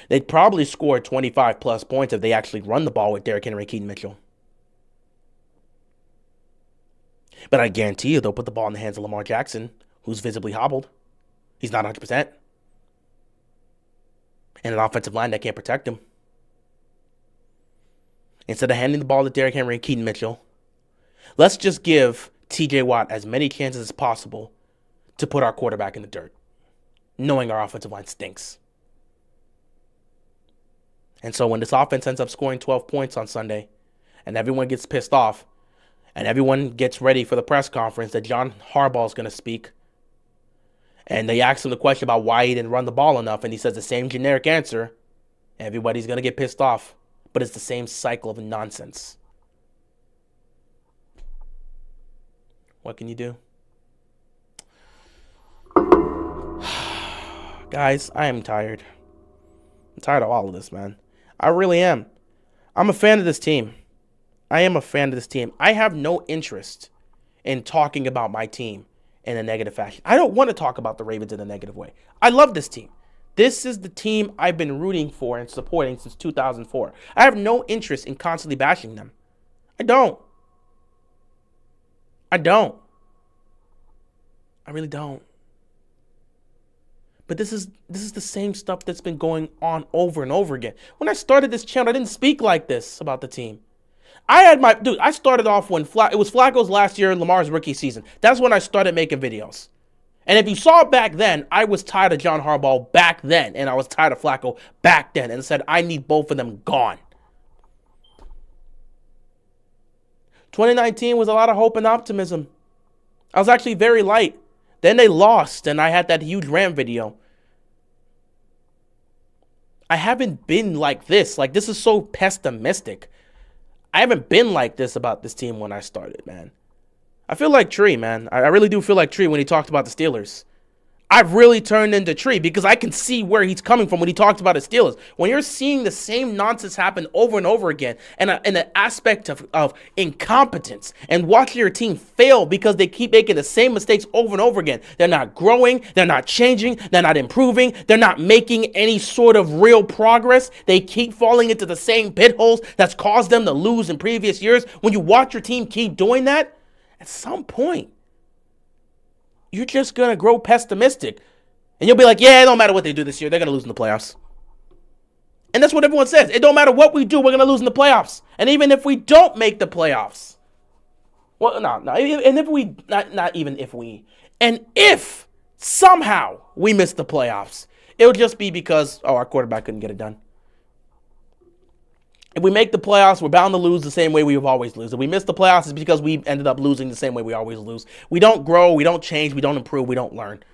They'd probably score 25-plus points if they actually run the ball with Derrick Henry and Keaton Mitchell. But I guarantee you they'll put the ball in the hands of Lamar Jackson, who's visibly hobbled. He's not 100%. And an offensive line that can't protect him. Instead of handing the ball to Derrick Henry and Keaton Mitchell, let's just give TJ Watt as many chances as possible to put our quarterback in the dirt, knowing our offensive line stinks. And so when this offense ends up scoring 12 points on Sunday, and everyone gets pissed off, and everyone gets ready for the press conference that John Harbaugh is going to speak, and they ask him the question about why he didn't run the ball enough, and he says the same generic answer, everybody's going to get pissed off. But it's the same cycle of nonsense. What can you do? Guys, I am tired. I'm tired of all of this, man. I really am. I'm a fan of this team. I am a fan of this team. I have no interest in talking about my team in a negative fashion. I don't want to talk about the Ravens in a negative way. I love this team. This is the team I've been rooting for and supporting since 2004. I have no interest in constantly bashing them. I don't. I really don't. But this is the same stuff that's been going on over and over again. When I started this channel, I didn't speak like this about the team. I started off when it was Flacco's last year, Lamar's rookie season. That's when I started making videos. And if you saw it back then, I was tired of John Harbaugh back then, and I was tired of Flacco back then, and said I need both of them gone. 2019 was a lot of hope and optimism. I was actually very light. Then they lost, and I had that huge rant video. I haven't been like this. Like, this is so pessimistic. I haven't been like this about this team when I started, man. I feel like Tree, man. I really do feel like Tree when he talked about the Steelers. I've really turned into Tree because I can see where he's coming from when he talks about the Steelers. When you're seeing the same nonsense happen over and over again, and an aspect of incompetence, and watching your team fail because they keep making the same mistakes over and over again. They're not growing, they're not changing, they're not improving, they're not making any sort of real progress. They keep falling into the same pit holes that's caused them to lose in previous years. When you watch your team keep doing that, at some point, you're just going to grow pessimistic. And you'll be like, yeah, it don't matter what they do this year. They're going to lose in the playoffs. And that's what everyone says. It don't matter what we do. We're going to lose in the playoffs. And even if we don't make the playoffs, Well, no. And if we, not even if we, and if somehow we miss the playoffs, it'll just be because, our quarterback couldn't get it done. If we make the playoffs, we're bound to lose the same way we've always lose. If we miss the playoffs, it's because we ended up losing the same way we always lose. We don't grow, we don't change, we don't improve, we don't learn.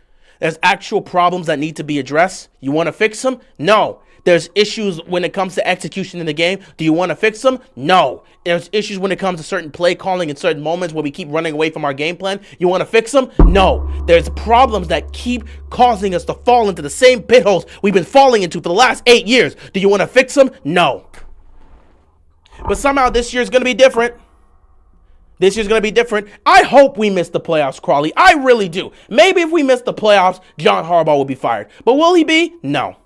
There's actual problems that need to be addressed. You want to fix them? No. There's issues when it comes to execution in the game. Do you want to fix them? No. There's issues when it comes to certain play calling in certain moments where we keep running away from our game plan. You want to fix them? No. There's problems that keep causing us to fall into the same pit holes we've been falling into for the last 8 years. Do you want to fix them? No. But somehow this year's going to be different. This year's going to be different. I hope we miss the playoffs, Crawley. I really do. Maybe if we miss the playoffs, John Harbaugh will be fired. But will he be? No.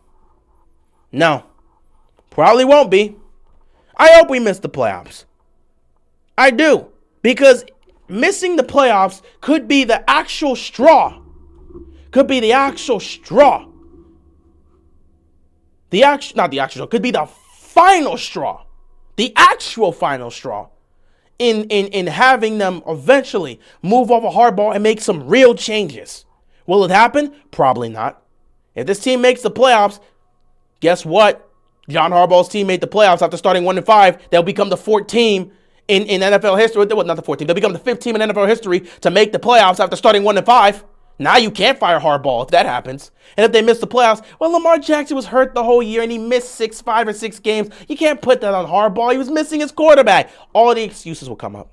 No. Probably won't be. I hope we miss the playoffs. I do. Because missing the playoffs could be the actual straw. Could be the actual straw. Not the actual straw. Could be the final straw. The actual final straw. In having them eventually move off a Harbaugh and make some real changes. Will it happen? Probably not. If this team makes the playoffs, guess what? John Harbaugh's team made the playoffs after starting 1-5. They'll become the 4th team in NFL history. Well, not the 4th team. They'll become the 5th team in NFL history to make the playoffs after starting 1-5. Now you can't fire Harbaugh if that happens. And if they miss the playoffs, well, Lamar Jackson was hurt the whole year and he missed 5 or 6 games. You can't put that on Harbaugh. He was missing his quarterback. All the excuses will come up.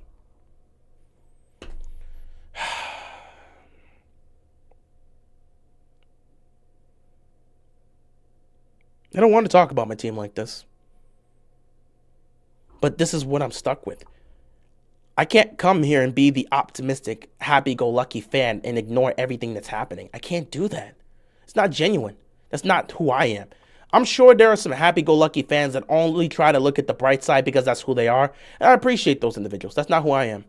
I don't want to talk about my team like this. But this is what I'm stuck with. I can't come here and be the optimistic, happy-go-lucky fan and ignore everything that's happening. I can't do that. It's not genuine. That's not who I am. I'm sure there are some happy-go-lucky fans that only try to look at the bright side because that's who they are. And I appreciate those individuals. That's not who I am.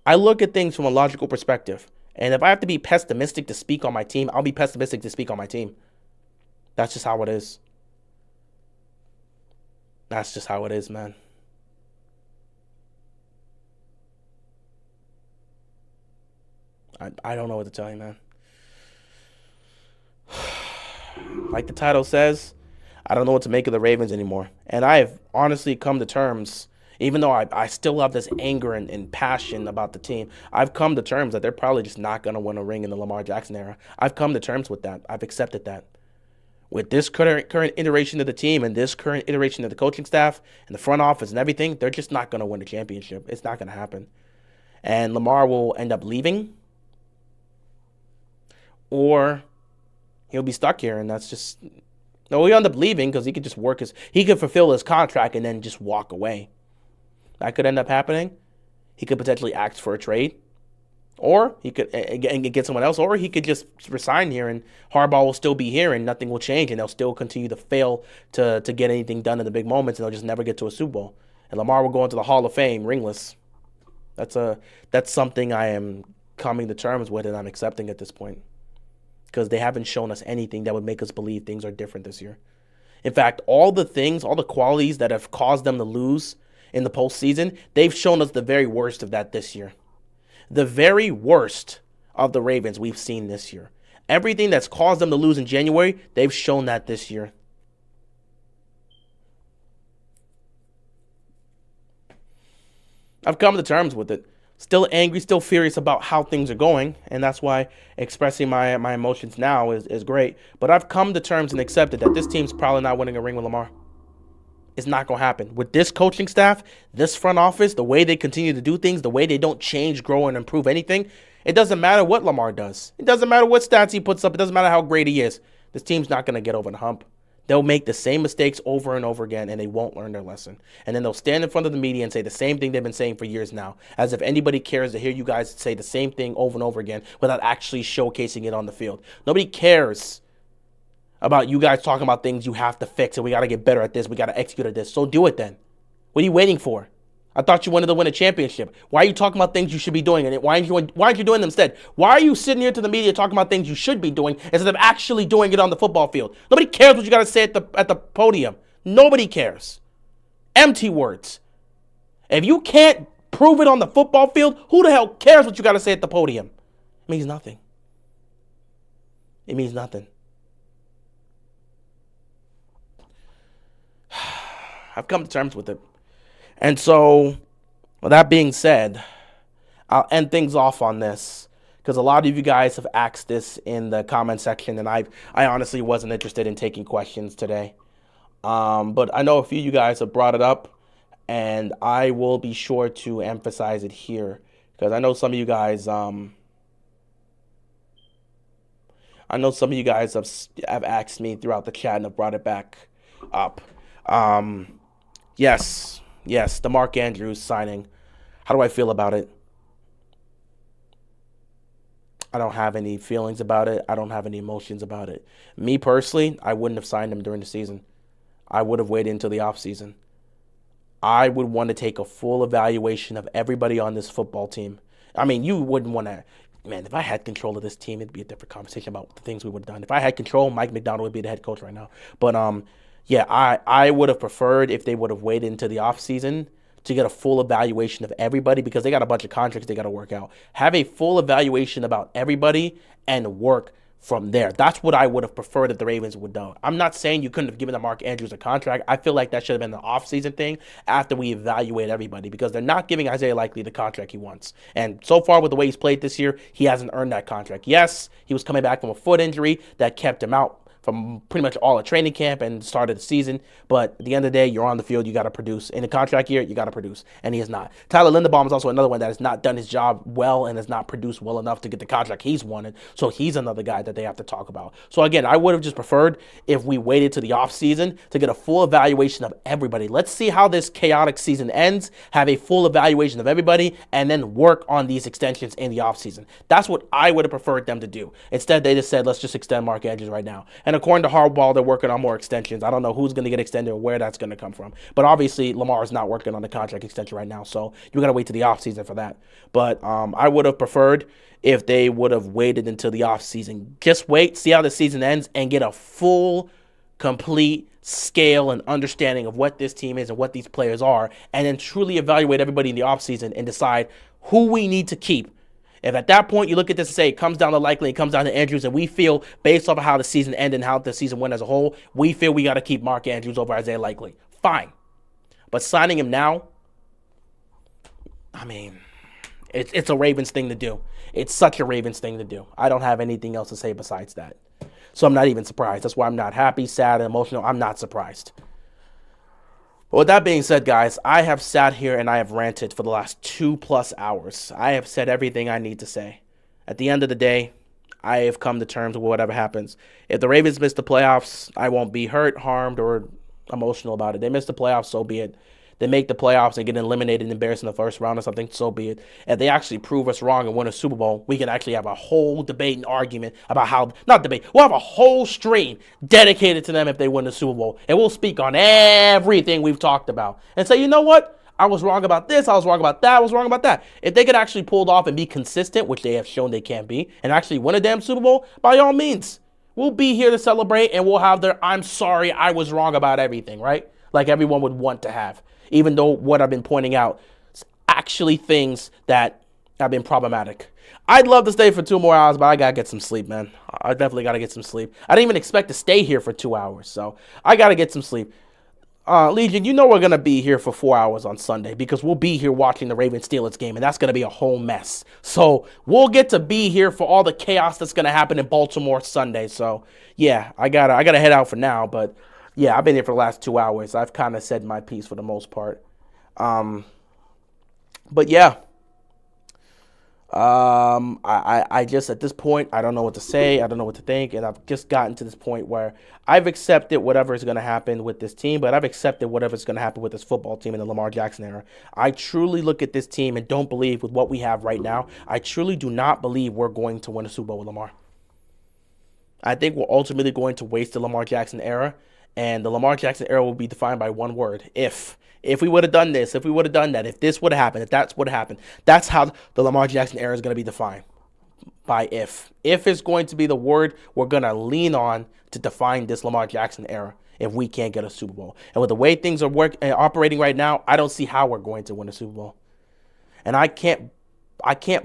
I look at things from a logical perspective. And if I have to be pessimistic to speak on my team, I'll be pessimistic to speak on my team. That's just how it is. That's just how it is, man. I don't know what to tell you, man. Like the title says, I don't know what to make of the Ravens anymore. And I have honestly come to terms, even though I still have this anger and passion about the team, I've come to terms that they're probably just not going to win a ring in the Lamar Jackson era. I've come to terms with that. I've accepted that. With this current iteration of the team and this current iteration of the coaching staff and the front office and everything, they're just not going to win a championship. It's not going to happen. And Lamar will end up leaving. Or he'll be stuck here, and that's just... No, he'll end up leaving because he could just he could fulfill his contract and then just walk away. That could end up happening. He could potentially ask for a trade. Or he could get someone else. Or he could just resign here, and Harbaugh will still be here, and nothing will change, and they'll still continue to fail to get anything done in the big moments, and they'll just never get to a Super Bowl. And Lamar will go into the Hall of Fame ringless. That's something I am coming to terms with, and I'm accepting at this point. Because they haven't shown us anything that would make us believe things are different this year. In fact, all the qualities that have caused them to lose in the postseason, they've shown us the very worst of that this year. The very worst of the Ravens we've seen this year. Everything that's caused them to lose in January, they've shown that this year. I've come to terms with it. Still angry, still furious about how things are going, and that's why expressing my emotions now is great. But I've come to terms and accepted that this team's probably not winning a ring with Lamar. It's not going to happen. With this coaching staff, this front office, the way they continue to do things, the way they don't change, grow, and improve anything, it doesn't matter what Lamar does. It doesn't matter what stats he puts up. It doesn't matter how great he is. This team's not going to get over the hump. They'll make the same mistakes over and over again, and they won't learn their lesson. And then they'll stand in front of the media and say the same thing they've been saying for years now, as if anybody cares to hear you guys say the same thing over and over again without actually showcasing it on the field. Nobody cares about you guys talking about things you have to fix, and we got to get better at this, we got to execute at this. So do it then. What are you waiting for? I thought you wanted to win a championship. Why are you talking about things you should be doing? And why aren't you doing them instead? Why are you sitting here to the media talking about things you should be doing instead of actually doing it on the football field? Nobody cares what you got to say at the podium. Nobody cares. Empty words. If you can't Prove it on the football field. Who the hell cares what you got to say at the podium? It means nothing. It means nothing. I've come to terms with it. And so, with that being said, I'll end things off on this because a lot of you guys have asked this in the comment section, and I honestly wasn't interested in taking questions today. But I know a few of you guys have brought it up, and I will be sure to emphasize it here because I know some of you guys have asked me throughout the chat and have brought it back up. Yes, the Mark Andrews signing. How do I feel about it? I don't have any feelings about it. I don't have any emotions about it. Me personally, I wouldn't have signed him during the season. I would have waited until the offseason. I would want to take a full evaluation of everybody on this football team. I mean, you wouldn't want to, man, if I had control of this team, it'd be a different conversation about the things we would have done. If I had control, Mike McDonald would be the head coach right now. But, yeah, I would have preferred if they would have waited until the offseason to get a full evaluation of everybody because they got a bunch of contracts they got to work out. Have a full evaluation about everybody and work from there. That's what I would have preferred that the Ravens would do. I'm not saying you couldn't have given Mark Andrews a contract. I feel like that should have been an offseason thing after we evaluate everybody because they're not giving Isaiah Likely the contract he wants. And so far with the way he's played this year, he hasn't earned that contract. Yes, he was coming back from a foot injury that kept him out from pretty much all of training camp and started the season. But at the end of the day, you're on the field, you got to produce. In a contract year, you got to produce. And he has not. Tyler Linderbaum is also another one that has not done his job well and has not produced well enough to get the contract he's wanted. So he's another guy that they have to talk about. So again, I would have just preferred if we waited to the offseason to get a full evaluation of everybody. Let's see how this chaotic season ends, have a full evaluation of everybody, and then work on these extensions in the offseason. That's what I would have preferred them to do. Instead, they just said, let's just extend Mark Andrews right now. And according to Harbaugh, they're working on more extensions. I don't know who's going to get extended or where that's going to come from. But obviously, Lamar is not working on the contract extension right now, so you got to wait to the offseason for that. But I would have preferred if they would have waited until the offseason. Just wait, see how the season ends, and get a full, complete scale and understanding of what this team is and what these players are, and then truly evaluate everybody in the offseason and decide who we need to keep. If at that point you look at this and say it comes down to Likely, it comes down to Andrews, and we feel, based off of how the season ended and how the season went as a whole, we feel we got to keep Mark Andrews over Isaiah Likely. Fine. But signing him now, I mean, it's a Ravens thing to do. It's such a Ravens thing to do. I don't have anything else to say besides that. So I'm not even surprised. That's why I'm not happy, sad, and emotional. I'm not surprised. But with that being said, guys, I have sat here and I have ranted for the last 2+ hours. I have said everything I need to say. At the end of the day, I have come to terms with whatever happens. If the Ravens miss the playoffs, I won't be hurt, harmed, or emotional about it. They miss the playoffs, so be it. They make the playoffs and get eliminated and embarrassed in the first round or something, so be it. If they actually prove us wrong and win a Super Bowl, we can actually have a whole debate and argument about how, not debate, we'll have a whole stream dedicated to them if they win the Super Bowl. And we'll speak on everything we've talked about and say, you know what? I was wrong about this, I was wrong about that, I was wrong about that. If they could actually pull it off and be consistent, which they have shown they can be, and actually win a damn Super Bowl, by all means, we'll be here to celebrate and we'll have their I'm sorry I was wrong about everything, right? Like everyone would want to have. Even though what I've been pointing out is actually things that have been problematic. I'd love to stay for 2 more hours, but I got to get some sleep, man. I definitely got to get some sleep. I didn't even expect to stay here for 2 hours, so I got to get some sleep. Legion, you know we're going to be here for 4 hours on Sunday because we'll be here watching the Ravens-Steelers game, and that's going to be a whole mess. So we'll get to be here for all the chaos that's going to happen in Baltimore Sunday. So, yeah, I gotta head out for now, but yeah, I've been here for the last 2 hours. I've kind of said my piece for the most part. But yeah, I just, at this point, I don't know what to say. I don't know what to think. And I've just gotten to this point where I've accepted whatever is going to happen with this team, but I've accepted whatever is going to happen with this football team in the Lamar Jackson era. I truly look at this team and don't believe with what we have right now. I truly do not believe we're going to win a Super Bowl with Lamar. I think we're ultimately going to waste the Lamar Jackson era. And the Lamar Jackson era will be defined by one word: if. If we would have done this, if we would have done that, if this would have happened, if that's what happened. That's how the Lamar Jackson era is going to be defined, by if. If is going to be the word we're going to lean on to define this Lamar Jackson era if we can't get a Super Bowl. And with the way things are operating right now, I don't see how we're going to win a Super Bowl. And I can't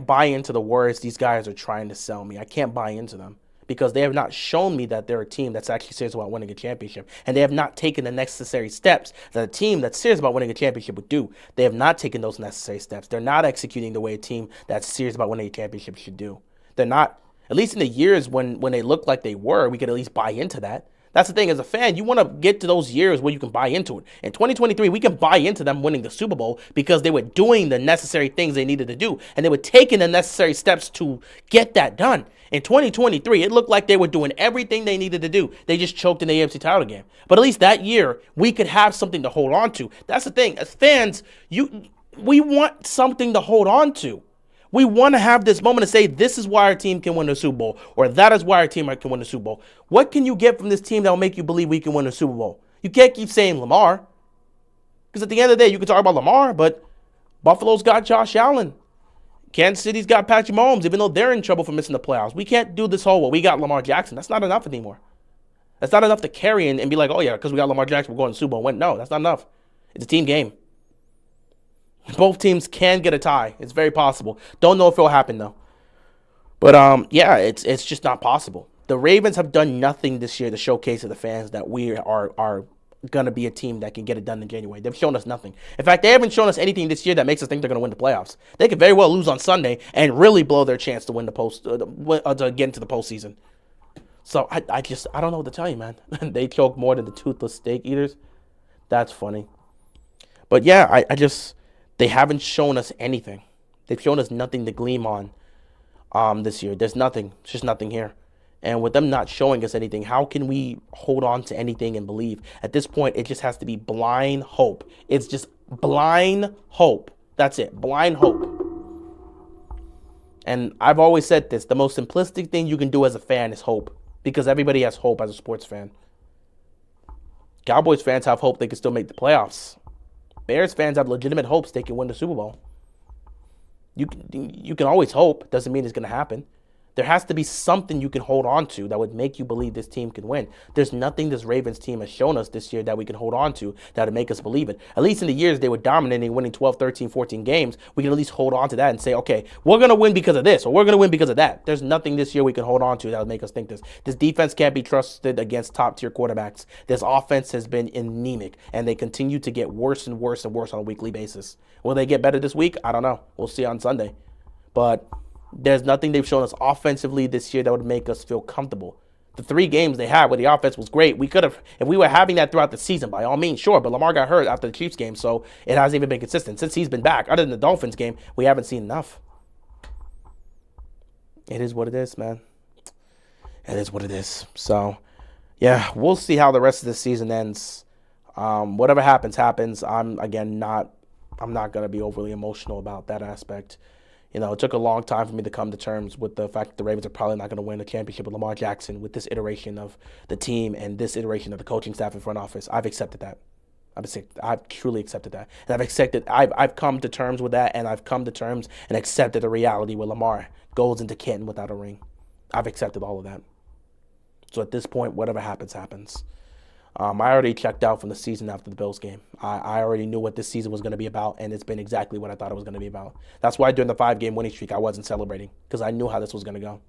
buy into the words these guys are trying to sell me. I can't buy into them because they have not shown me that they're a team that's actually serious about winning a championship. And they have not taken the necessary steps that a team that's serious about winning a championship would do. They have not taken those necessary steps. They're not executing the way a team that's serious about winning a championship should do. They're not, at least in the years when they looked like they were, we could at least buy into that. That's the thing. As a fan, you want to get to those years where you can buy into it. In 2023, we can buy into them winning the Super Bowl because they were doing the necessary things they needed to do, and they were taking the necessary steps to get that done. In 2023, it looked like they were doing everything they needed to do. They just choked in the AFC title game. But at least that year, we could have something to hold on to. That's the thing. As fans, we want something to hold on to. We want to have this moment to say, this is why our team can win the Super Bowl, or that is why our team can win the Super Bowl. What can you get from this team that will make you believe we can win the Super Bowl? You can't keep saying Lamar. Because at the end of the day, you can talk about Lamar, but Buffalo's got Josh Allen. Kansas City's got Patrick Mahomes, even though they're in trouble for missing the playoffs. We can't do this whole, well, we got Lamar Jackson. That's not enough anymore. That's not enough to carry and be like, oh, yeah, because we got Lamar Jackson, we're going to the Super Bowl. No, that's not enough. It's a team game. Both teams can get a tie. It's very possible. Don't know if it'll happen, though. But, yeah, it's just not possible. The Ravens have done nothing this year to showcase to the fans that we are going to be a team that can get it done in January. They've shown us nothing. In fact, they haven't shown us anything this year that makes us think they're going to win the playoffs. They could very well lose on Sunday and really blow their chance to win to get into the postseason. So, I don't know what to tell you, man. They choke more than the toothless steak eaters. That's funny. But, yeah, they haven't shown us anything. They've shown us nothing to gleam on this year. There's nothing. It's just nothing here. And with them not showing us anything, how can we hold on to anything and believe? At this point, it just has to be blind hope. It's just blind hope. That's it. Blind hope. And I've always said this. The most simplistic thing you can do as a fan is hope. Because everybody has hope as a sports fan. Cowboys fans have hope they can still make the playoffs. Bears fans have legitimate hopes they can win the Super Bowl. You can always hope. Doesn't mean it's going to happen. There has to be something you can hold on to that would make you believe this team can win. There's nothing this Ravens team has shown us this year that we can hold on to that would make us believe it. At least in the years they were dominating, winning 12, 13, 14 games, we can at least hold on to that and say, okay, we're going to win because of this, or we're going to win because of that. There's nothing this year we can hold on to that would make us think this. This defense can't be trusted against top-tier quarterbacks. This offense has been anemic, and they continue to get worse and worse and worse on a weekly basis. Will they get better this week? I don't know. We'll see on Sunday. But there's nothing they've shown us offensively this year that would make us feel comfortable. The 3 games they had where the offense was great, we could have, if we were having that throughout the season, by all means, sure. But Lamar got hurt after the Chiefs game, so it hasn't even been consistent. Since he's been back, other than the Dolphins game, we haven't seen enough. It is what it is, man. It is what it is. So, yeah, we'll see how the rest of the season ends. Whatever happens, happens. I'm not going to be overly emotional about that aspect. You know, it took a long time for me to come to terms with the fact that the Ravens are probably not going to win a championship with Lamar Jackson with this iteration of the team and this iteration of the coaching staff and front office. I've accepted that. I've truly accepted that. And I've come to terms with that, and I've come to terms and accepted the reality where Lamar goes into Canton without a ring. I've accepted all of that. So at this point, whatever happens, happens. I already checked out from the season after the Bills game. I already knew what this season was going to be about, and it's been exactly what I thought it was going to be about. That's why during the 5-game winning streak, I wasn't celebrating, because I knew how this was going to go.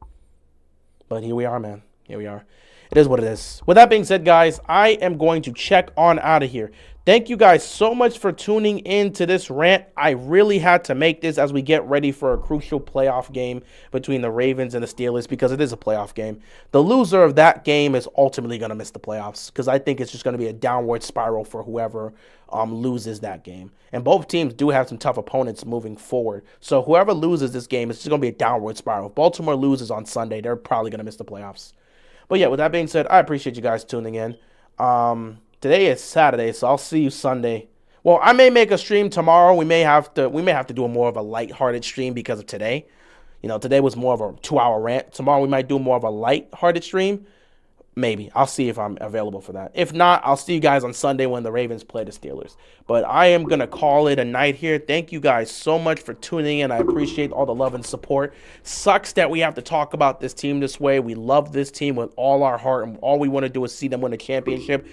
But here we are, man. Here we are. It is what it is. With that being said, guys, I am going to check on out of here. Thank you guys so much for tuning in to this rant. I really had to make this as we get ready for a crucial playoff game between the Ravens and the Steelers, because it is a playoff game. The loser of that game is ultimately going to miss the playoffs, because I think it's just going to be a downward spiral for whoever loses that game. And both teams do have some tough opponents moving forward. So whoever loses this game, it's just going to be a downward spiral. If Baltimore loses on Sunday, they're probably going to miss the playoffs. But yeah, with that being said, I appreciate you guys tuning in. Today is Saturday, so I'll see you Sunday. Well, I may make a stream tomorrow. We may have to do a more of a lighthearted stream because of today. You know, today was more of a 2-hour rant. Tomorrow we might do more of a lighthearted stream. Maybe. I'll see if I'm available for that. If not, I'll see you guys on Sunday when the Ravens play the Steelers. But I am going to call it a night here. Thank you guys so much for tuning in. I appreciate all the love and support. Sucks that we have to talk about this team this way. We love this team with all our heart, and all we want to do is see them win a championship.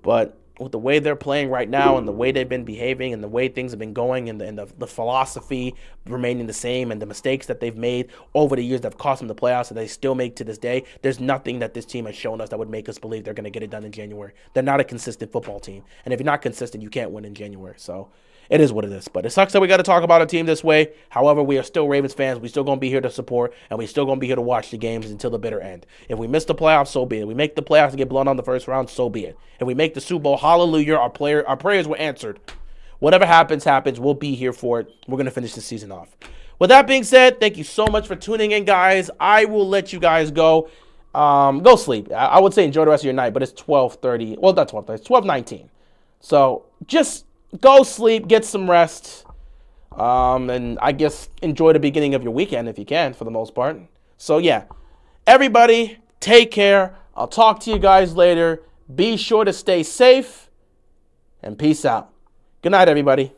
But with the way they're playing right now and the way they've been behaving and the way things have been going and the philosophy remaining the same and the mistakes that they've made over the years that have cost them the playoffs and they still make to this day, there's nothing that this team has shown us that would make us believe they're going to get it done in January. They're not a consistent football team. And if you're not consistent, you can't win in January. So it is what it is. But it sucks that we got to talk about a team this way. However, we are still Ravens fans. We still going to be here to support, and we still going to be here to watch the games until the bitter end. If we miss the playoffs, so be it. If we make the playoffs and get blown out in the first round, so be it. If we make the Super Bowl, hallelujah, our prayers were answered. Whatever happens, happens. We'll be here for it. We're going to finish the season off. With that being said, thank you so much for tuning in, guys. I will let you guys go. Go sleep. I would say enjoy the rest of your night, but it's 12:30. Well, not 12:30. It's 12:19. So just go sleep, get some rest, and I guess enjoy the beginning of your weekend if you can, for the most part. So, yeah, everybody, take care. I'll talk to you guys later. Be sure to stay safe, and peace out. Good night, everybody.